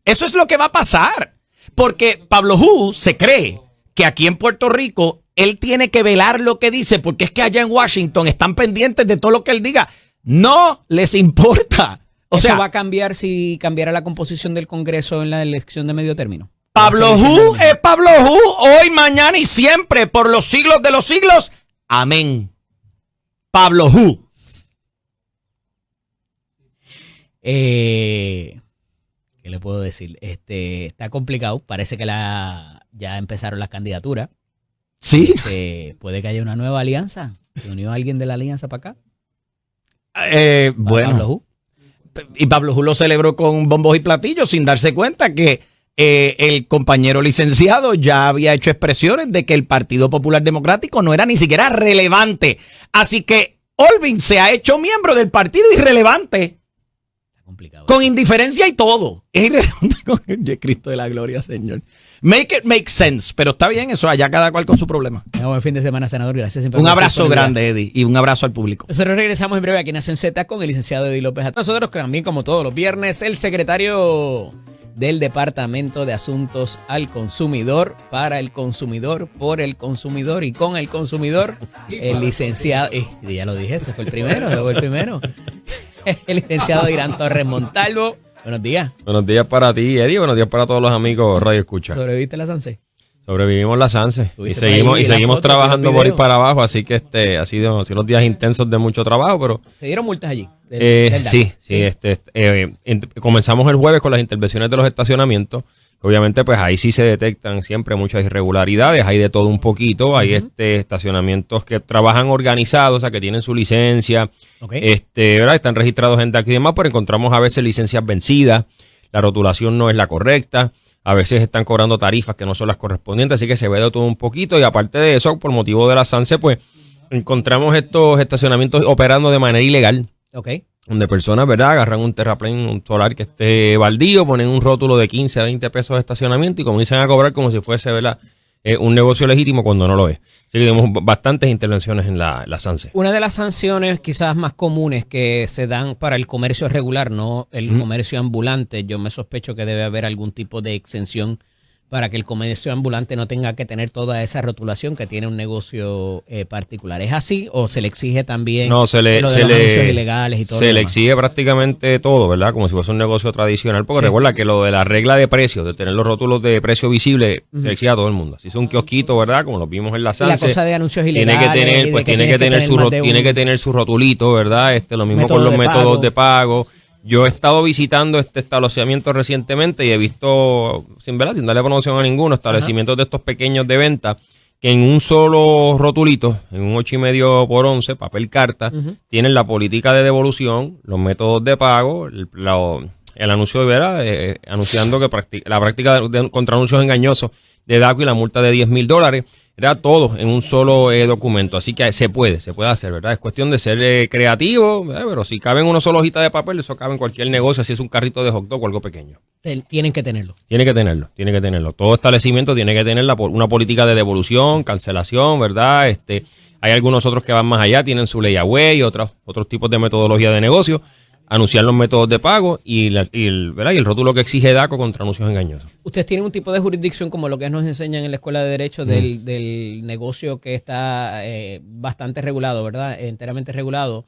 Eso es lo que va a pasar. Porque Pablo Who se cree que aquí en Puerto Rico él tiene que velar lo que dice, porque es que allá en Washington están pendientes de todo lo que él diga. No les importa. O ¿Eso sea, va a cambiar si cambiara la composición del Congreso en la elección de medio término? Pablo Hu es Pablo Hu, hoy, mañana y siempre, por los siglos de los siglos. Amén. Pablo Hu. ¿Qué le puedo decir? Está complicado. Parece que ya empezaron las candidaturas. Sí. Puede que haya una nueva alianza. ¿Se unió alguien de la alianza para acá? Bueno. Pablo Hu. Y Pablo Hu lo celebró con bombos y platillos sin darse cuenta que el compañero licenciado ya había hecho expresiones de que el Partido Popular Democrático no era ni siquiera relevante. Así que Olvin se ha hecho miembro del partido irrelevante. Complicado. Con indiferencia y todo. Es irrelevante con el Cristo de la gloria, Señor. Make it make sense. Pero está bien eso, allá cada cual con su problema. Buen fin de semana, senador. Gracias siempre. Un abrazo grande, Eddie, y un abrazo al público. Nosotros regresamos en breve aquí en Nación Z con el licenciado Eddie López. Nosotros también, como todos los viernes, el secretario del Departamento de Asuntos al Consumidor, para el consumidor, por el consumidor y con el consumidor, el licenciado, ya lo dije, ese fue el primero. El licenciado Irán Torres Montalvo. Buenos días. Buenos días para ti, Eddie. Buenos días para todos los amigos Radio Escucha. ¿Sobreviviste la Sanse? Sobrevivimos la Sanse y seguimos trabajando por ir para abajo, así que ha sido unos días intensos de mucho trabajo, pero ¿se dieron multas allí? Sí. Comenzamos el jueves con las intervenciones de los estacionamientos, que obviamente pues ahí sí se detectan siempre muchas irregularidades, hay de todo un poquito, hay estacionamientos que trabajan organizados, o sea que tienen su licencia, ¿verdad? Están registrados en DAC y demás, pero encontramos a veces licencias vencidas, la rotulación no es la correcta. A veces están cobrando tarifas que no son las correspondientes, así que se ve de todo un poquito. Y aparte de eso, por motivo de la SANSE, pues encontramos estos estacionamientos operando de manera ilegal. Donde personas, ¿verdad?, agarran un terraplén, un solar que esté baldío, ponen un rótulo de 15 a 20 pesos de estacionamiento y comienzan a cobrar como si fuese, ¿verdad?, un negocio legítimo cuando no lo es. Así que tenemos bastantes intervenciones en la SANSE. Una de las sanciones quizás más comunes que se dan para el comercio regular, no el comercio ambulante, yo me sospecho que debe haber algún tipo de exención para que el comercio ambulante no tenga que tener toda esa rotulación que tiene un negocio particular. ¿Es así o se le exige también los anuncios ilegales y todo? Se le exige prácticamente todo, ¿verdad? Como si fuese un negocio tradicional, porque recuerda que lo de la regla de precios, de tener los rótulos de precio visible, se le exige a todo el mundo. Si es un kiosquito, ¿verdad? Como lo vimos en la SANSE. La cosa de anuncios ilegales. Tiene que tener su rotulito, ¿verdad? Lo mismo con los métodos de pago. Yo he estado visitando este establecimiento recientemente y he visto, sin darle promoción a ninguno, establecimientos de estos pequeños de venta que en un solo rotulito, en un 8,5 por 11, papel carta, tienen la política de devolución, los métodos de pago, el anuncio de ¿verdad? Anunciando que la práctica contra anuncios engañosos de DACO y la multa de $10,000. Era todo en un solo documento, así que se puede hacer, ¿verdad? Es cuestión de ser creativo, ¿verdad? Pero si cabe en una sola hojita de papel, eso cabe en cualquier negocio, si es un carrito de hot dog o algo pequeño. Tienen que tenerlo. Tiene que tenerlo. Todo establecimiento tiene que tener una política de devolución, cancelación, ¿verdad? Hay algunos otros que van más allá, tienen su layaway y otros tipos de metodología de negocio. Anunciar los métodos de pago y el rótulo que exige DACO contra anuncios engañosos. ¿Ustedes tienen un tipo de jurisdicción como lo que nos enseñan en la Escuela de Derecho del negocio que está bastante regulado, ¿verdad? Enteramente regulado,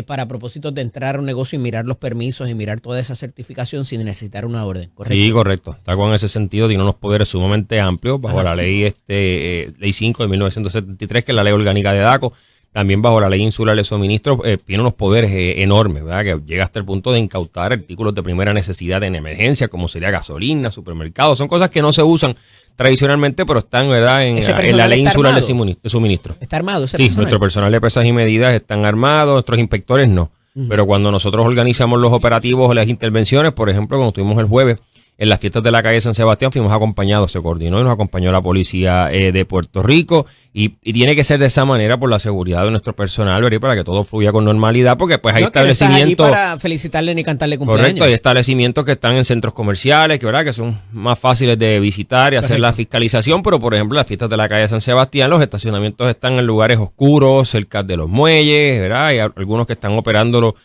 para propósitos de entrar a un negocio y mirar los permisos y mirar toda esa certificación sin necesitar una orden, ¿correcto? Sí, correcto. DACO en ese sentido tiene unos poderes sumamente amplios bajo la ley 5 de 1973, que es la ley orgánica de DACO. También bajo la ley insular de suministro tiene unos poderes enormes, ¿verdad? Que llega hasta el punto de incautar artículos de primera necesidad en emergencia, como sería gasolina, supermercados. Son cosas que no se usan tradicionalmente, pero están, ¿verdad?, en la ley insular de suministro. ¿Está armado ese personal? Sí, nuestro personal de pesas y medidas están armados, nuestros inspectores no. Pero cuando nosotros organizamos los operativos o las intervenciones, por ejemplo, cuando estuvimos el jueves en las fiestas de la calle San Sebastián, fuimos acompañados, se coordinó y nos acompañó la policía de Puerto Rico y tiene que ser de esa manera por la seguridad de nuestro personal, ¿verdad? Para que todo fluya con normalidad, porque pues hay establecimientos... No para felicitarle ni cantarle cumpleaños. Correcto, hay establecimientos que están en centros comerciales, que, ¿verdad?, que son más fáciles de visitar y hacer la fiscalización, pero por ejemplo las fiestas de la calle San Sebastián, los estacionamientos están en lugares oscuros, cerca de los muelles, ¿verdad? Hay algunos que están operándolo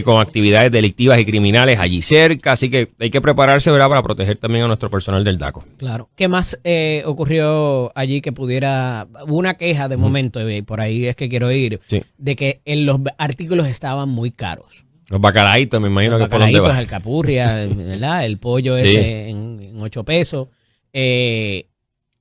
con actividades delictivas y criminales allí cerca, así que hay que prepararse, ¿verdad?, para proteger también a nuestro personal del DACO. Claro. ¿Qué más ocurrió allí que pudiera, hubo una queja de momento, y por ahí es que quiero ir, Sí. de que los artículos estaban muy caros? Los bacalaitos, me imagino que por donde va. Alcapurria, ¿verdad? El pollo Sí. ese en 8 pesos.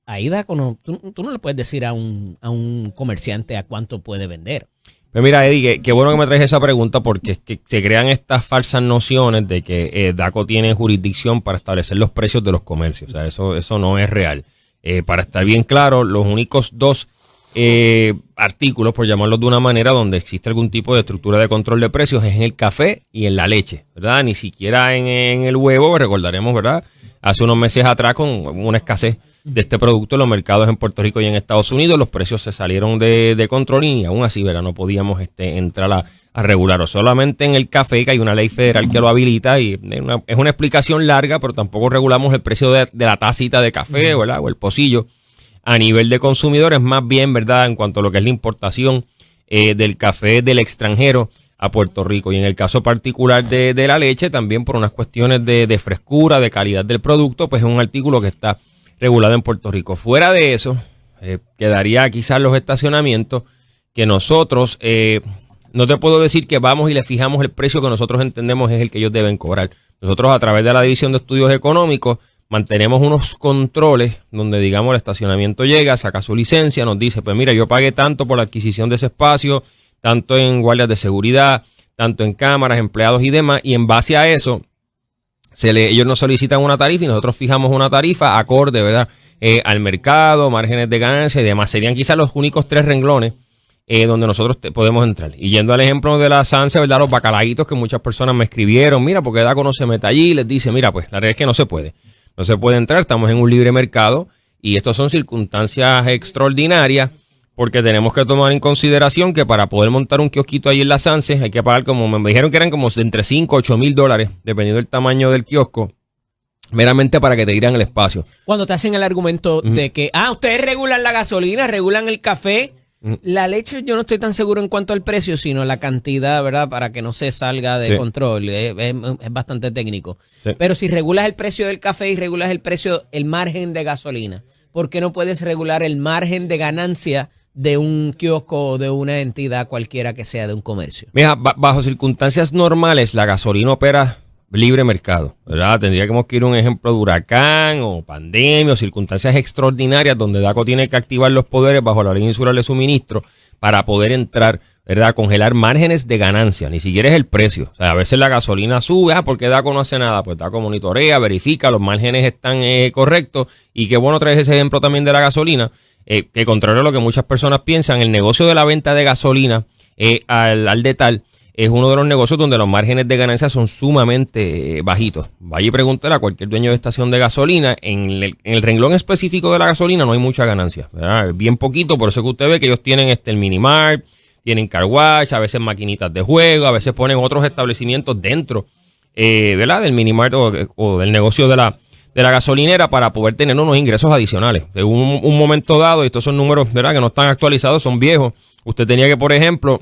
Ahí DACO, tú no le puedes decir a un comerciante a cuánto puede vender. Pues mira, Eddie, qué bueno que me traes esa pregunta porque es que se crean estas falsas nociones de que DACO tiene jurisdicción para establecer los precios de los comercios. O sea, eso no es real. Para estar bien claro, los únicos dos artículos, por llamarlos de una manera, donde existe algún tipo de estructura de control de precios es en el café y en la leche, ¿verdad? Ni siquiera en el huevo, recordaremos, ¿verdad? Hace unos meses atrás con una escasez de este producto en los mercados en Puerto Rico y en Estados Unidos, los precios se salieron de control y aún así, ¿verdad?, no podíamos entrar a regular. O solamente en el café, que hay una ley federal que lo habilita y es una explicación larga, pero tampoco regulamos el precio de la tacita de café, ¿verdad?, o el pocillo a nivel de consumidores, más bien, ¿verdad?, en cuanto a lo que es la importación del café del extranjero a Puerto Rico. Y en el caso particular de la leche, también por unas cuestiones de frescura, de calidad del producto, pues es un artículo que está regulado en Puerto Rico. Fuera de eso, quedaría quizás los estacionamientos que nosotros, no te puedo decir que vamos y le fijamos el precio que nosotros entendemos es el que ellos deben cobrar. Nosotros a través de la División de Estudios Económicos mantenemos unos controles donde, digamos, el estacionamiento llega, saca su licencia, nos dice, pues mira, yo pagué tanto por la adquisición de ese espacio, tanto en guardias de seguridad, tanto en cámaras, empleados y demás, y en base a eso, ellos nos solicitan una tarifa y nosotros fijamos una tarifa acorde, ¿verdad?, al mercado, márgenes de ganancia y demás. Serían quizás los únicos 3 renglones donde nosotros podemos entrar. Y yendo al ejemplo de la Sanse, ¿verdad?, los bacalaitos que muchas personas me escribieron, mira, porque DACO no se mete allí, les dice, mira, pues la realidad es que no se puede. No se puede entrar, estamos en un libre mercado y estas son circunstancias extraordinarias porque tenemos que tomar en consideración que para poder montar un kiosquito ahí en la Sanse hay que pagar, como me dijeron que eran como entre 5 a 8 mil dólares, dependiendo del tamaño del kiosco, meramente para que te dieran el espacio. Cuando te hacen el argumento de que, ustedes regulan la gasolina, regulan el café, la leche yo no estoy tan seguro en cuanto al precio, sino la cantidad, ¿verdad?, para que no se salga de control. Es bastante técnico. Sí. Pero si regulas el precio del café y regulas el margen de gasolina, ¿por qué no puedes regular el margen de ganancia de un kiosco o de una entidad cualquiera que sea de un comercio? Mira, bajo circunstancias normales, la gasolina opera libre mercado, ¿verdad? Tendríamos que ir a un ejemplo de huracán o pandemia o circunstancias extraordinarias donde DACO tiene que activar los poderes bajo la ley insular de suministro para poder entrar, ¿verdad?, a congelar márgenes de ganancia, ni siquiera es el precio. O sea, a veces la gasolina sube, porque DACO no hace nada, pues DACO monitorea, verifica, los márgenes están correctos y qué bueno traes ese ejemplo también de la gasolina, que contrario a lo que muchas personas piensan, el negocio de la venta de gasolina al detal es uno de los negocios donde los márgenes de ganancia son sumamente bajitos. Vaya y pregúntale a cualquier dueño de estación de gasolina. En el renglón específico de la gasolina no hay mucha ganancia, ¿verdad? Bien poquito, por eso que usted ve que ellos tienen el minimart, tienen car wash, a veces maquinitas de juego, a veces ponen otros establecimientos dentro, ¿verdad?, del minimart o del negocio de la gasolinera para poder tener unos ingresos adicionales. De un momento dado, y estos son números, ¿verdad?, que no están actualizados, son viejos. Usted tenía que, por ejemplo,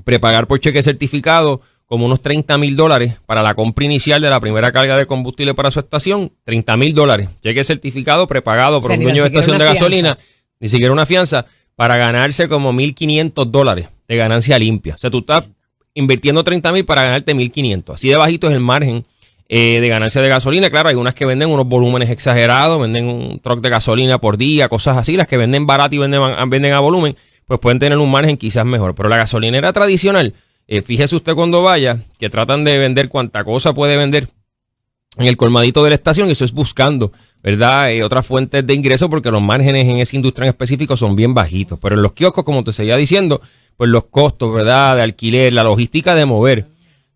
prepagar por cheque certificado como unos $30,000 para la compra inicial de la primera carga de combustible para su estación. $30,000. Cheque certificado prepagado por un dueño de estación de gasolina, ni siquiera una fianza, para ganarse como $1,500 de ganancia limpia. O sea, tú estás invirtiendo 30,000 para ganarte 1,500. Así de bajito es el margen de ganancia de gasolina. Claro, hay unas que venden unos volúmenes exagerados, venden un truck de gasolina por día, cosas así. Las que venden barato y venden a volumen, pues pueden tener un margen quizás mejor. Pero la gasolinera tradicional, fíjese usted cuando vaya, que tratan de vender cuanta cosa puede vender en el colmadito de la estación, y eso es buscando, ¿verdad?, otras fuentes de ingreso, porque los márgenes en esa industria en específico son bien bajitos. Pero en los kioscos, como te seguía diciendo, pues los costos, ¿verdad?, de alquiler, la logística de mover,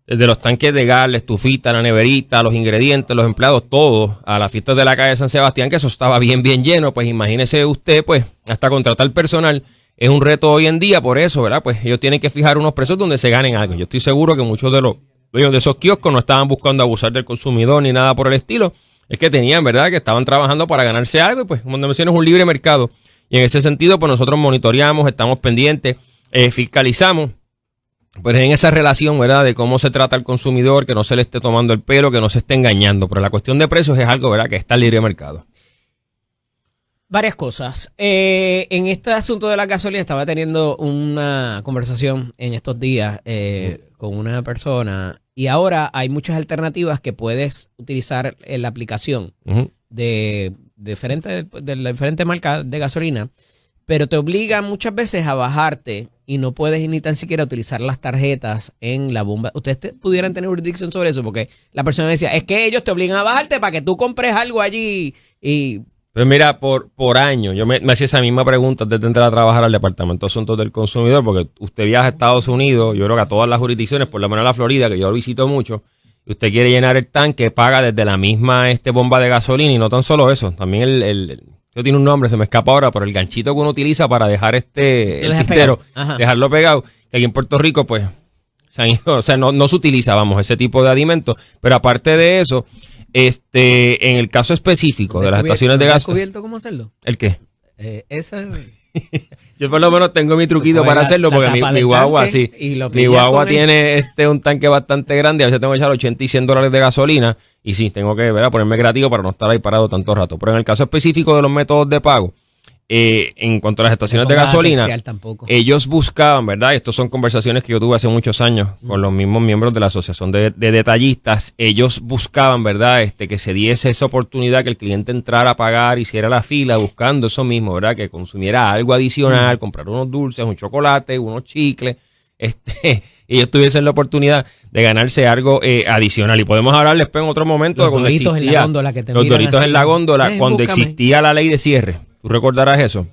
desde los tanques de gas, la estufita, la neverita, los ingredientes, los empleados, todo, a las fiestas de la calle de San Sebastián, que eso estaba bien lleno. Pues imagínese usted, pues, hasta contratar personal es un reto hoy en día. Por eso, ¿verdad?, pues ellos tienen que fijar unos precios donde se ganen algo. Yo estoy seguro que muchos de los dueños de esos kioscos no estaban buscando abusar del consumidor ni nada por el estilo. Es que tenían, ¿verdad?, que estaban trabajando para ganarse algo, y pues, como mencioné, es un libre mercado. Y en ese sentido, pues nosotros monitoreamos, estamos pendientes, fiscalizamos pues en esa relación, ¿verdad? De cómo se trata al consumidor, que no se le esté tomando el pelo, que no se esté engañando. Pero la cuestión de precios es algo, ¿verdad? Que está en libre mercado. Varias cosas. En este asunto de la gasolina estaba teniendo una conversación en estos días con una persona y ahora hay muchas alternativas que puedes utilizar en la aplicación de diferentes marcas de gasolina, pero te obligan muchas veces a bajarte y no puedes ni tan siquiera utilizar las tarjetas en la bomba. Ustedes pudieran tener jurisdicción sobre eso porque la persona decía, es que ellos te obligan a bajarte para que tú compres algo allí y... Pues mira, por año, yo me hacía esa misma pregunta antes de entrar a trabajar al Departamento de Asuntos del Consumidor, porque usted viaja a Estados Unidos, yo creo que a todas las jurisdicciones, por lo menos a la Florida, que yo lo visito mucho, y usted quiere llenar el tanque, paga desde la misma bomba de gasolina, y no tan solo eso, también yo tiene un nombre, se me escapa ahora, pero el ganchito que uno utiliza para dejar el pistero, dejarlo pegado, que aquí en Puerto Rico, pues, se han ido, o sea, no se utiliza, vamos, ese tipo de alimentos, pero aparte de eso, en el caso específico de las estaciones de gas. ¿Has descubierto cómo hacerlo? ¿El qué? Esa... Yo por lo menos tengo mi truquito para hacerlo porque mi guagua sí. Mi guagua tiene un tanque bastante grande. A veces tengo que echar $80 y $100 de gasolina. Y sí, tengo que ponerme creativo para no estar ahí parado tanto rato. Pero en el caso específico de los métodos de pago, en cuanto a las estaciones de gasolina, ellos buscaban, ¿verdad? Estas son conversaciones que yo tuve hace muchos años con los mismos miembros de la Asociación de Detallistas. Ellos buscaban, ¿verdad? Que se diese esa oportunidad que el cliente entrara a pagar, hiciera la fila buscando eso mismo, ¿verdad? Que consumiera algo adicional, comprar unos dulces, un chocolate, unos chicles. Y ellos tuviesen la oportunidad de ganarse algo adicional. Y podemos hablar después en otro momento los doritos en la góndola que te los doritos en la góndola cuando existía la ley de cierre. ¿Tú recordarás eso?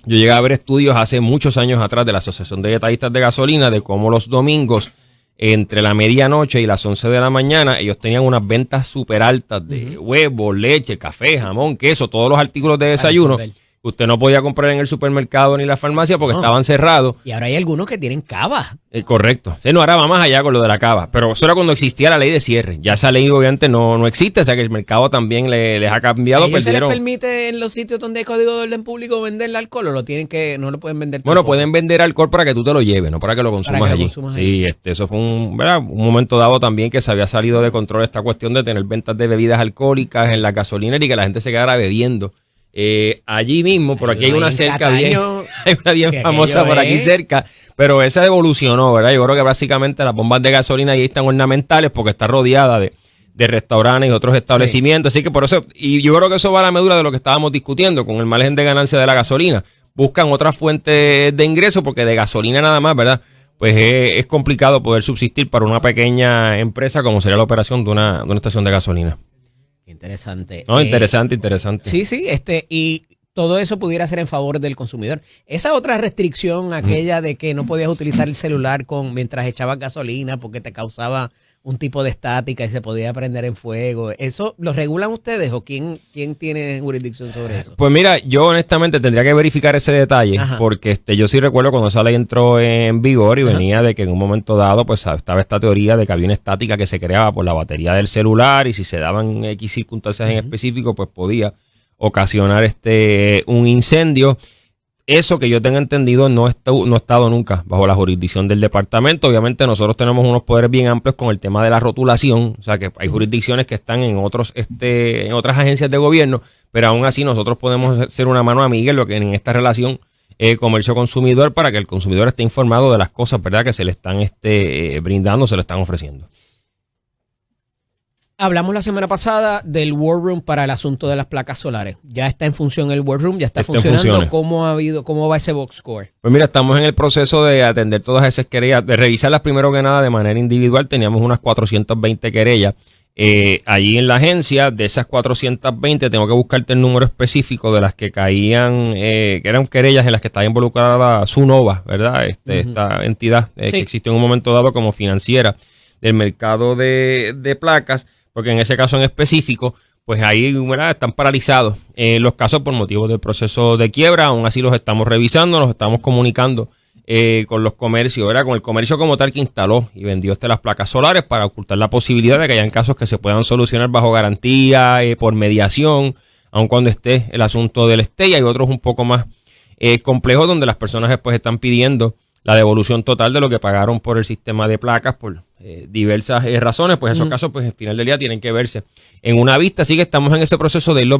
Yo llegué a ver estudios hace muchos años atrás de la Asociación de Detallistas de Gasolina de cómo los domingos entre la medianoche y las 11 de la mañana ellos tenían unas ventas súper altas de huevos, leche, café, jamón, queso, todos los artículos de desayuno. Usted no podía comprar en el supermercado ni la farmacia porque estaban cerrados. Y ahora hay algunos que tienen cava. Correcto. No, ahora va más allá con lo de la cava. Pero eso era cuando existía la ley de cierre. Ya esa ley obviamente no existe. O sea que el mercado también les ha cambiado. ¿A ellos se les permite en los sitios donde hay código de orden público vender el alcohol o no lo pueden vender? Bueno, pueden vender alcohol para que tú te lo lleves, no para que lo consumas allí. Sí, eso fue un momento dado también que se había salido de control esta cuestión de tener ventas de bebidas alcohólicas en la gasolinera y que la gente se quedara bebiendo. Allí mismo, por aquí hay una cerca bien, hay una bien famosa por aquí cerca, pero esa evolucionó, ¿verdad? Yo creo que básicamente las bombas de gasolina ahí están ornamentales porque está rodeada de restaurantes y otros establecimientos, así que por eso, y yo creo que eso va a la medula de lo que estábamos discutiendo con el margen de ganancia de la gasolina. Buscan otras fuentes de ingreso porque de gasolina nada más, ¿verdad? Pues es complicado poder subsistir para una pequeña empresa como sería la operación de una estación de gasolina. Interesante. No, interesante. Sí, y todo eso pudiera ser en favor del consumidor. Esa otra restricción, aquella de que no podías utilizar el celular mientras echabas gasolina porque te causaba un tipo de estática y se podía prender en fuego. ¿Eso lo regulan ustedes o quién tiene jurisdicción sobre eso? Pues mira, yo honestamente tendría que verificar ese detalle porque yo sí recuerdo cuando esa ley entró en vigor y venía de que en un momento dado pues estaba esta teoría de que había una estática que se creaba por la batería del celular y si se daban X circunstancias en específico pues podía ocasionar un incendio. Eso que yo tenga entendido no ha estado nunca bajo la jurisdicción del departamento. Obviamente nosotros tenemos unos poderes bien amplios con el tema de la rotulación. O sea que hay jurisdicciones que están en otras agencias de gobierno, pero aún así nosotros podemos ser una mano amiga en esta relación comercio-consumidor para que el consumidor esté informado de las cosas, ¿verdad?, que se le están brindando, se le están ofreciendo. Hablamos la semana pasada del War Room para el asunto de las placas solares. Ya está en función el War Room, ya está funcionando. ¿Cómo va ese box score? Pues mira, estamos en el proceso de atender todas esas querellas, de revisarlas primero que nada de manera individual. Teníamos unas 420 querellas allí en la agencia. De esas 420 tengo que buscarte el número específico de las que caían, que eran querellas en las que estaba involucrada Sunova, ¿verdad? Esta entidad que existió en un momento dado como financiera del mercado de placas. Porque en ese caso en específico, pues ahí, ¿verdad?, están paralizados los casos por motivos del proceso de quiebra. Aún así los estamos revisando, nos estamos comunicando con los comercios, ¿verdad?, con el comercio como tal que instaló y vendió las placas solares para ocultar la posibilidad de que hayan casos que se puedan solucionar bajo garantía, por mediación, aun cuando esté el asunto del stay. Hay otros un poco más complejos donde las personas después están pidiendo la devolución total de lo que pagaron por el sistema de placas por diversas razones, pues esos casos, pues al final del día tienen que verse en una vista. Así que estamos en ese proceso de irlos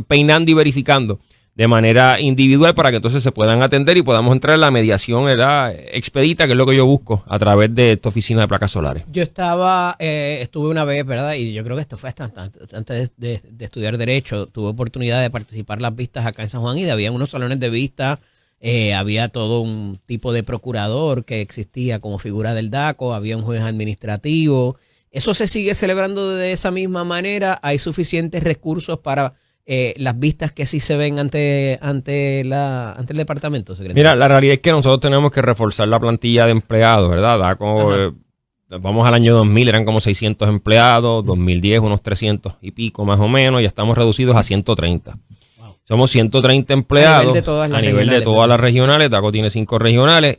peinando y verificando de manera individual para que entonces se puedan atender y podamos entrar en la mediación, ¿verdad?, expedita, que es lo que yo busco a través de esta oficina de placas solares. Yo estuve una vez, ¿verdad? Y yo creo que esto fue hasta antes de estudiar Derecho. Tuve oportunidad de participar en las vistas acá en San Juan y había unos salones de vista. Había todo un tipo de procurador que existía como figura del DACO, había un juez administrativo. ¿Eso se sigue celebrando de esa misma manera? ¿Hay suficientes recursos para las vistas que sí se ven ante el departamento, secretario? Mira, la realidad es que nosotros tenemos que reforzar la plantilla de empleados, ¿verdad? DACO, vamos al año 2000, eran como 600 empleados, 2010 unos 300 y pico más o menos, ya estamos reducidos a 130. Somos 130 empleados a nivel de todas las regionales. DACO tiene 5 regionales.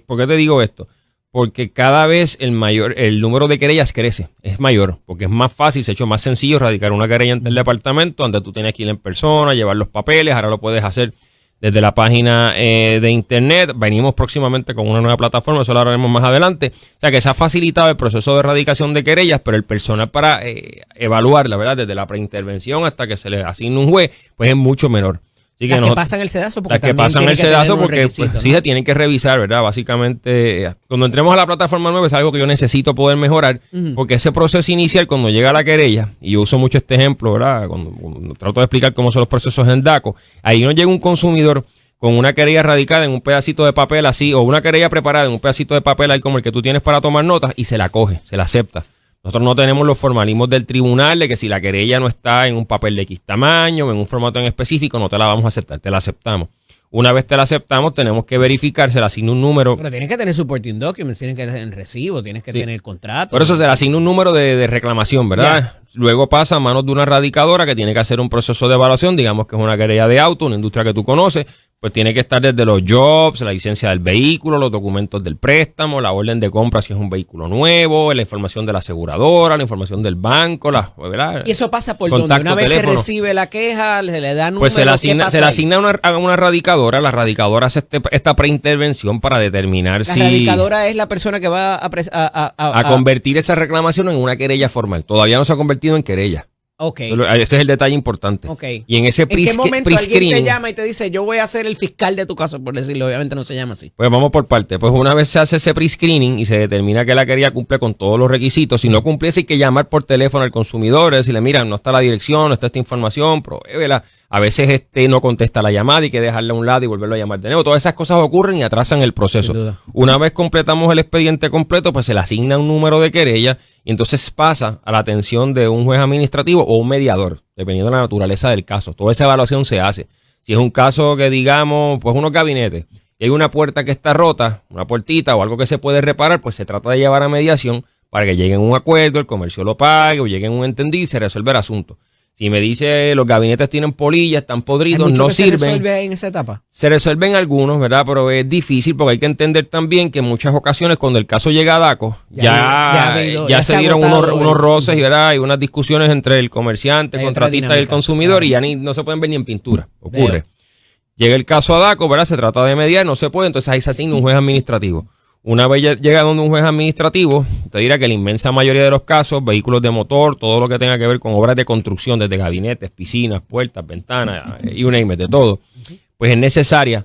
¿Por qué te digo esto? Porque cada vez el número de querellas crece, es mayor, porque es más fácil, se ha hecho más sencillo radicar una querella ante el departamento, donde tú tienes que ir en persona, llevar los papeles, ahora lo puedes hacer desde la página de internet. Venimos próximamente con una nueva plataforma, eso lo haremos más adelante. O sea que se ha facilitado el proceso de erradicación de querellas, pero el personal para evaluarla, ¿verdad?, desde la preintervención hasta que se le asigne un juez, pues es mucho menor. Así que que pasan el sedazo, porque las que pasan el sedazo porque pues, sí se tienen que revisar, ¿verdad? Básicamente, cuando entremos a la plataforma nueva es algo que yo necesito poder mejorar, porque ese proceso inicial, cuando llega la querella, y yo uso mucho este ejemplo, ¿verdad?, cuando trato de explicar cómo son los procesos en DACO, ahí no llega un consumidor con una querella radicada en un pedacito de papel así, o una querella preparada en un pedacito de papel ahí como el que tú tienes para tomar notas, y se la coge, se la acepta. Nosotros no tenemos los formalismos del tribunal de que si la querella no está en un papel de X tamaño o en un formato en específico, no te la vamos a aceptar, te la aceptamos. Una vez te la aceptamos, tenemos que verificar, se le asigna un número. Pero tienes que tener supporting documents, tienes que tener recibo, tienes que tener contrato. Por eso se le asigna un número de reclamación, ¿verdad? Yeah. Luego pasa a manos de una radicadora que tiene que hacer un proceso de evaluación, digamos que es una querella de auto, una industria que tú conoces, pues tiene que estar desde los jobs, la licencia del vehículo, los documentos del préstamo, la orden de compra si es un vehículo nuevo, la información de la aseguradora, la información del banco, ¿verdad? Y eso pasa por donde una vez se recibe la queja, se le da número. Pues se le asigna a una radicadora, la radicadora hace esta preintervención para determinar si... La radicadora es la persona que va a convertir esa reclamación en una querella formal. Todavía no se ha convertido en querella. Okay. Ese es el detalle importante. Okay. Y en ese pre-screening, ¿en qué momento alguien te llama y te dice, yo voy a ser el fiscal de tu caso, por decirlo? Obviamente no se llama así. Pues vamos por parte. Pues una vez se hace ese pre-screening y se determina que la querella cumple con todos los requisitos, si no cumpliese hay que llamar por teléfono al consumidor, decirle, mira, no está la dirección, no está esta información, pruébela. A veces no contesta la llamada y hay que dejarla a un lado y volverlo a llamar de nuevo. Todas esas cosas ocurren y atrasan el proceso. Una vez completamos el expediente completo, pues se le asigna un número de querella y entonces pasa a la atención de un juez administrativo o un mediador, dependiendo de la naturaleza del caso. Toda esa evaluación se hace. Si es un caso que digamos, pues unos gabinetes, y hay una puerta que está rota, una puertita o algo que se puede reparar, pues se trata de llevar a mediación para que lleguen a un acuerdo, el comercio lo pague o lleguen a un entendido y se resuelve el asunto. Si me dice los gabinetes tienen polillas, están podridos, no sirven. ¿Se resuelve en esa etapa? Se resuelven algunos, ¿verdad? Pero es difícil porque hay que entender también que en muchas ocasiones cuando el caso llega a DACO, ya se dieron unos roces, ¿verdad? Y unas discusiones entre el comerciante, el contratista y el consumidor y ya no se pueden ver ni en pintura. Ocurre. Llega el caso a DACO, ¿verdad? Se trata de mediar, no se puede, entonces ahí se asigna un juez administrativo. Una vez llega donde un juez administrativo, te dirá que la inmensa mayoría de los casos, vehículos de motor, todo lo que tenga que ver con obras de construcción, desde gabinetes, piscinas, puertas, ventanas, you name it, de todo, pues es necesaria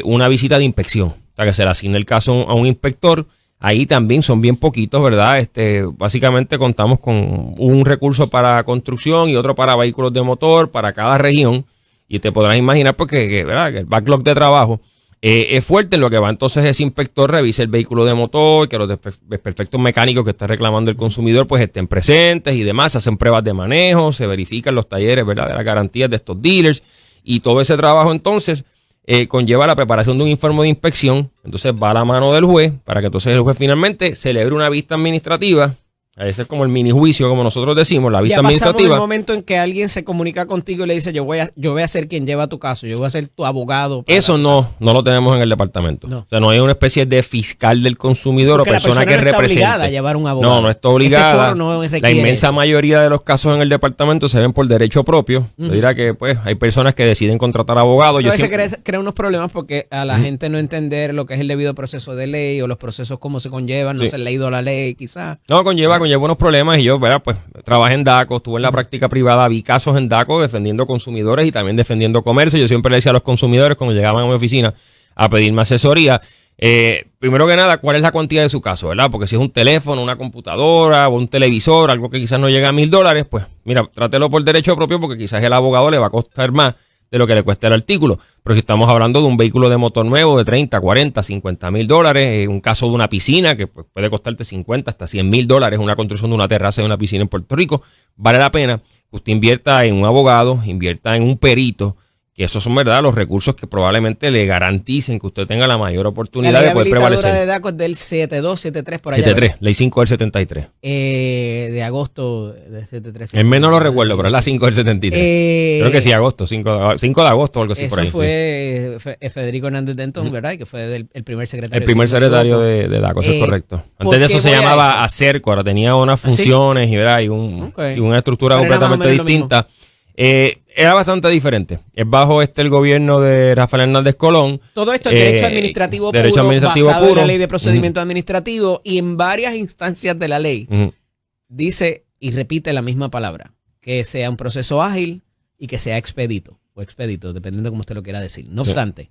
una visita de inspección. O sea, que se le asigna el caso a un inspector. Ahí también son bien poquitos, ¿verdad? Básicamente contamos con un recurso para construcción y otro para vehículos de motor, para cada región. Y te podrás imaginar porque, ¿verdad?, que el backlog de trabajo es fuerte. En lo que va entonces ese inspector revisa el vehículo de motor, que los desperfectos mecánicos que está reclamando el consumidor pues estén presentes y demás, se hacen pruebas de manejo, se verifican los talleres, ¿verdad?, de las garantías de estos dealers y todo ese trabajo entonces conlleva la preparación de un informe de inspección. Entonces va a la mano del juez para que entonces el juez finalmente celebre una vista administrativa Ese es como el mini juicio, como nosotros decimos, la vista ya pasamos administrativa. el momento en que alguien se comunica contigo y le dice, yo voy a ser quien lleva tu caso, yo voy a ser tu abogado. Eso no lo tenemos en el departamento. No. O sea, no hay una especie de fiscal del consumidor Porque o persona que no está represente. obligada a llevar un abogado. No está obligada. Este foro no La requiere inmensa eso. mayoría de los casos en el departamento se ven por derecho propio. Yo diría que pues hay personas que deciden contratar abogados. A veces crea unos problemas porque a la gente no entender lo que es el debido proceso de ley o los procesos cómo se conllevan, no Sí. se han leído la ley quizás. No, conlleva unos problemas y yo, ¿verdad? Pues trabajé en DACO, estuve en la práctica privada, vi casos en DACO defendiendo consumidores y también defendiendo comercio. Yo siempre le decía a los consumidores cuando llegaban a mi oficina a pedirme asesoría, primero que nada, ¿cuál es la cuantía de su caso, verdad? Porque si es un teléfono, una computadora o un televisor, algo que quizás no llega a $1,000, pues mira, trátelo por derecho propio porque quizás el abogado le va a costar más de lo que le cuesta el artículo. Pero si estamos hablando de un vehículo de motor nuevo de 30, 40, 50 mil dólares, un caso de una piscina que pues, puede costarte 50 hasta 100 mil dólares, una construcción de una terraza de una piscina en Puerto Rico, vale la pena que usted invierta en un abogado, invierta en un perito, que esos son, ¿verdad?, los recursos que probablemente le garanticen que usted tenga la mayor oportunidad de poder prevalecer. La ley de DACO es del 72, 73 por allá. 73, ley 5 del 73. De agosto de 73. En menos lo recuerdo, pero es la 5 del 73. Creo que sí, agosto, 5 de agosto o algo así eso por ahí. fue Federico Hernández Denton, ¿verdad? Que fue el primer secretario. El primer secretario de DACO, eso es correcto. Antes de eso se voy a llamaba eso? ACERCO, ahora tenía unas funciones y, ¿verdad? y una estructura Pero era más o completamente menos lo distinta. Era bastante diferente. Es bajo el gobierno de Rafael Hernández Colón. Todo esto es derecho administrativo derecho puro, administrativo basado en puro. la ley de procedimiento administrativo y en varias instancias de la ley dice y repite la misma palabra, que sea un proceso ágil y que sea expedito, o expedito, dependiendo de cómo usted lo quiera decir. No obstante,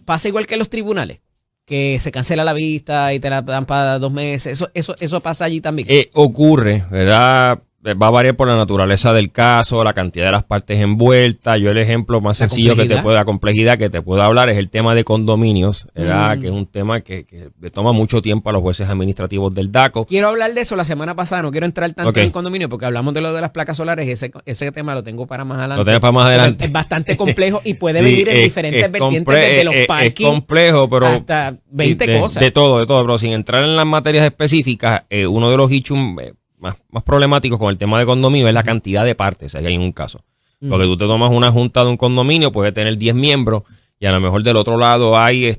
pasa igual que en los tribunales, que se cancela la vista y te la dan para 2 meses. Eso pasa allí también. Ocurre, ¿verdad? Va a variar por la naturaleza del caso, la cantidad de las partes envueltas. Yo el ejemplo más sencillo la complejidad que te puedo hablar es el tema de condominios, ¿verdad? Que es un tema que le toma mucho tiempo a los jueces administrativos del DACO. Quiero hablar de eso la semana pasada, no quiero entrar tanto en condominio porque hablamos de lo de las placas solares y ese tema lo tengo para más adelante. Lo tengo para más adelante. Es bastante complejo y puede venir en diferentes vertientes desde los parking. Es complejo, pero hasta 20 cosas. De todo, pero sin entrar en las materias específicas, uno de los issues más problemáticos con el tema de condominio es la cantidad de partes ahí hay en un caso. Porque tú te tomas una junta de un condominio, puede tener 10 miembros y a lo mejor del otro lado hay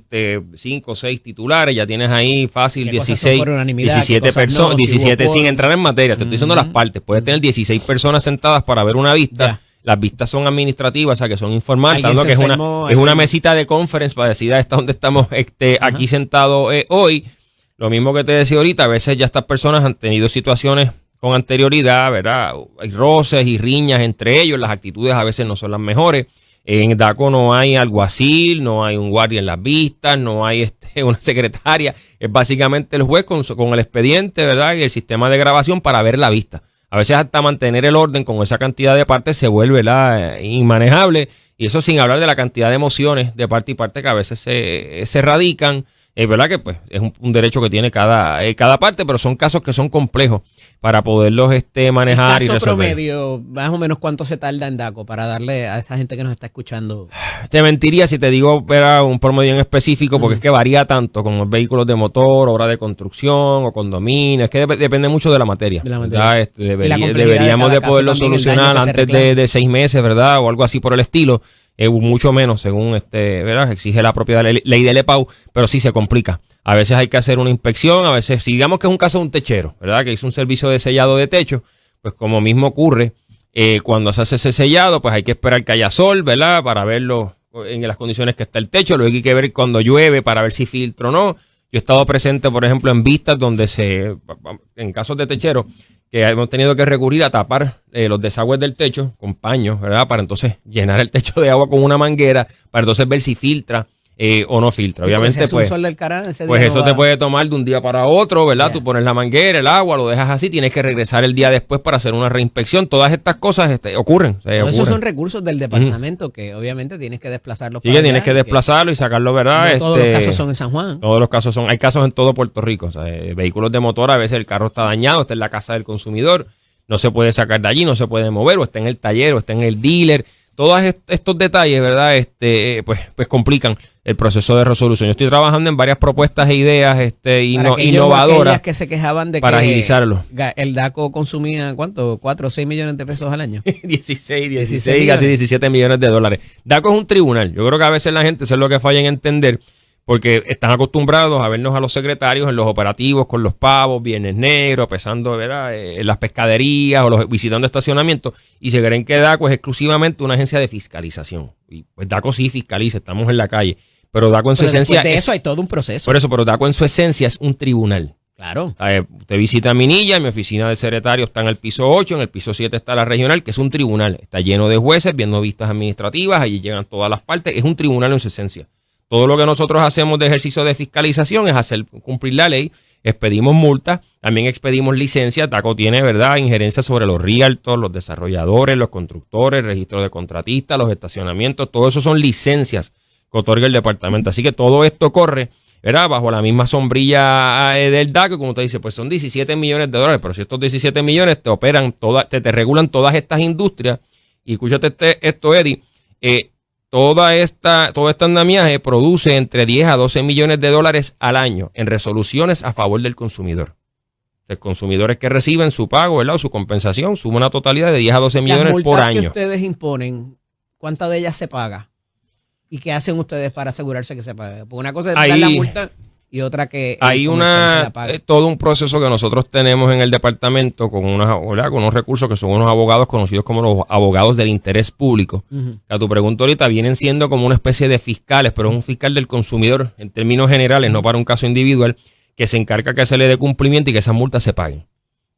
5 o 6 titulares, ya tienes ahí fácil 16, 17 personas, 17 sin entrar en materia, te estoy diciendo las partes, puedes tener 16 personas sentadas para ver una vista. Ya. Las vistas son administrativas, o sea que son informales, Alguien que se es enfermó, una mesita de conference para decir esta donde estamos aquí sentados hoy. Lo mismo que te decía ahorita, a veces ya estas personas han tenido situaciones con anterioridad, ¿verdad? Hay roces y riñas entre ellos, las actitudes a veces no son las mejores. En DACO no hay alguacil, no hay un guardia en las vistas, no hay una secretaria. Es básicamente el juez con el expediente, ¿verdad? Y el sistema de grabación para ver la vista. A veces hasta mantener el orden con esa cantidad de partes se vuelve, ¿verdad?, inmanejable. Y eso sin hablar de la cantidad de emociones de parte y parte que a veces se radican. Es verdad que pues es un derecho que tiene cada parte, pero son casos que son complejos para poderlos manejar y resolver. Promedio, más o menos cuánto se tarda en DACO para darle a esta gente que nos está escuchando. Te mentiría si te digo un promedio en específico, porque es que varía tanto con los vehículos de motor, obra de construcción o condominio. Es que depende mucho de la materia. Deberíamos de poderlo solucionar antes de 6 meses, ¿verdad? O algo así por el estilo. Mucho menos según ¿verdad? Exige la propia ley del EPAU, pero sí se complica. A veces hay que hacer una inspección, a veces, si digamos que es un caso de un techero, ¿verdad?, que hizo un servicio de sellado de techo, pues como mismo ocurre, cuando se hace ese sellado, pues hay que esperar que haya sol, ¿verdad?, para verlo en las condiciones que está el techo. Luego hay que ver cuando llueve para ver si filtra o no. Yo he estado presente, por ejemplo, en vistas donde en casos de techero, que hemos tenido que recurrir a tapar los desagües del techo con paños, ¿verdad?, para entonces llenar el techo de agua con una manguera, para entonces ver si filtra o no filtra. Obviamente, pues eso te puede tomar de un día para otro, ¿verdad? Yeah. Tú pones la manguera, el agua, lo dejas así, tienes que regresar el día después para hacer una reinspección. Todas estas cosas ocurren. Esos son recursos del departamento que obviamente tienes que desplazarlos. Sí, que tienes que desplazarlo y sacarlo, ¿verdad? No todos los casos son en San Juan. Todos los casos hay casos en todo Puerto Rico. O sea, vehículos de motor, a veces el carro está dañado, está en la casa del consumidor, no se puede sacar de allí, no se puede mover, o está en el taller, o está en el dealer. todos estos detalles, ¿verdad? Pues complican el proceso de resolución. Yo estoy trabajando en varias propuestas e ideas innovadoras que se quejaban de para que agilizarlo. El DACO consumía, ¿cuánto? 4 o 6 millones de pesos al año. 16, casi 17 millones de dólares. DACO es un tribunal. Yo creo que a veces la gente, eso es lo que falla en entender, porque están acostumbrados a vernos a los secretarios en los operativos con los pavos, viernes negros, pesando, ¿verdad? En las pescaderías o visitando estacionamientos, y se creen que DACO es exclusivamente una agencia de fiscalización. Y pues DACO sí fiscaliza, estamos en la calle, pero DACO en su esencia... De eso hay todo un proceso. Por eso, pero DACO en su esencia es un tribunal. Claro. Usted visita Minilla, mi oficina de secretario está en el piso 8, en el piso 7 está la regional, que es un tribunal. Está lleno de jueces, viendo vistas administrativas, allí llegan todas las partes, es un tribunal en su esencia. Todo lo que nosotros hacemos de ejercicio de fiscalización es hacer cumplir la ley, expedimos multas, también expedimos licencias. DACO tiene, ¿verdad?, injerencia sobre los realtors, los desarrolladores, los constructores, registro de contratistas, los estacionamientos, todo eso son licencias que otorga el departamento. Así que todo esto corre, ¿verdad?, bajo la misma sombrilla del DACO, como usted dice, pues son 17 millones de dólares, pero si estos 17 millones te operan, te regulan todas estas industrias, y escúchate esto, Eddie, todo este andamiaje produce entre 10 a 12 millones de dólares al año en resoluciones a favor del consumidor. El consumidor es que reciben su pago, ¿verdad?, o su compensación, suma una totalidad de 10 a 12 millones por año. Las multas que ustedes imponen, ¿cuántas de ellas se paga? ¿Y qué hacen ustedes para asegurarse que se pague? Porque una cosa es dar la multa y otra que... Hay todo un proceso que nosotros tenemos en el departamento con unos recursos que son unos abogados conocidos como los abogados del interés público. A tu pregunta ahorita, vienen siendo como una especie de fiscales, pero es un fiscal del consumidor en términos generales, no para un caso individual, que se encarga que se le dé cumplimiento y que esas multas se paguen.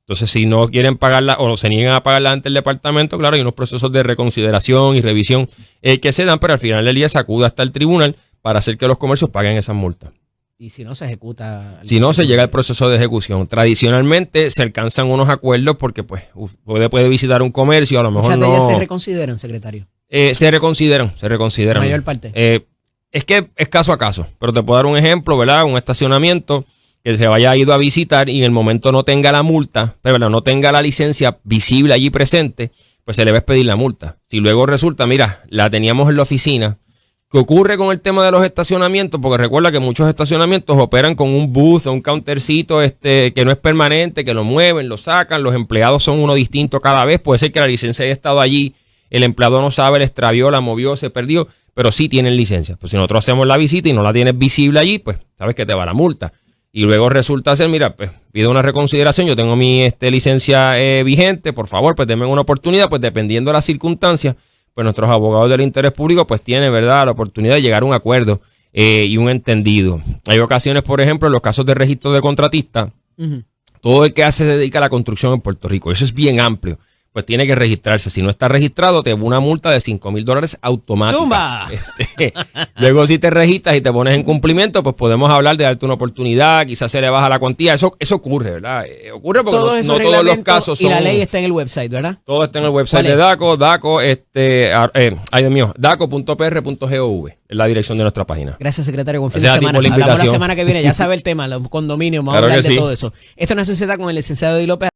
Entonces, si no quieren pagarla o se niegan a pagarla ante el departamento, claro, hay unos procesos de reconsideración y revisión que se dan, pero al final del día se acude hasta el tribunal para hacer que los comercios paguen esas multas. Y si no se ejecuta... Si no, se llega al proceso de ejecución. Tradicionalmente se alcanzan unos acuerdos porque pues puede visitar un comercio, a lo mejor no... ¿Muchas de ellas se reconsideran, secretario? Se reconsideran. La mayor parte. Es que es caso a caso, pero te puedo dar un ejemplo, ¿verdad? Un estacionamiento que se haya ido a visitar y en el momento no tenga la multa, ¿verdad?, no tenga la licencia visible allí presente, pues se le va a expedir la multa. Si luego resulta, mira, la teníamos en la oficina, ¿qué ocurre con el tema de los estacionamientos? Porque recuerda que muchos estacionamientos operan con un booth o un countercito que no es permanente, que lo mueven, lo sacan, los empleados son uno distinto cada vez. Puede ser que la licencia haya estado allí, el empleado no sabe, la extravió, la movió, se perdió, pero sí tienen licencia. Pues si nosotros hacemos la visita y no la tienes visible allí, pues sabes que te va la multa. Y luego resulta ser, mira, pues pido una reconsideración, yo tengo mi licencia vigente, por favor, pues denme una oportunidad, pues dependiendo de las circunstancias, pues nuestros abogados del interés público pues tienen, ¿verdad?, la oportunidad de llegar a un acuerdo y un entendido. Hay ocasiones, por ejemplo, en los casos de registro de contratista, todo el que se dedica a la construcción en Puerto Rico, eso es bien amplio, pues tiene que registrarse. Si no está registrado, te da una multa de $5,000 automática. ¡Tumba! Luego, si te registras y te pones en cumplimiento, pues podemos hablar de darte una oportunidad, quizás se le baja la cuantía. Eso ocurre, ¿verdad? Ocurre porque no todos los casos son... Y la ley está en el website, ¿verdad? Todo está en el website de DACO, daco.pr.gov, es la dirección de nuestra página. Gracias, secretario. Buen fin de semana. Hablamos la semana que viene. Ya sabe el tema, los condominios, vamos a hablar de todo eso. Esto no es Sociedad con el licenciado Eddie López.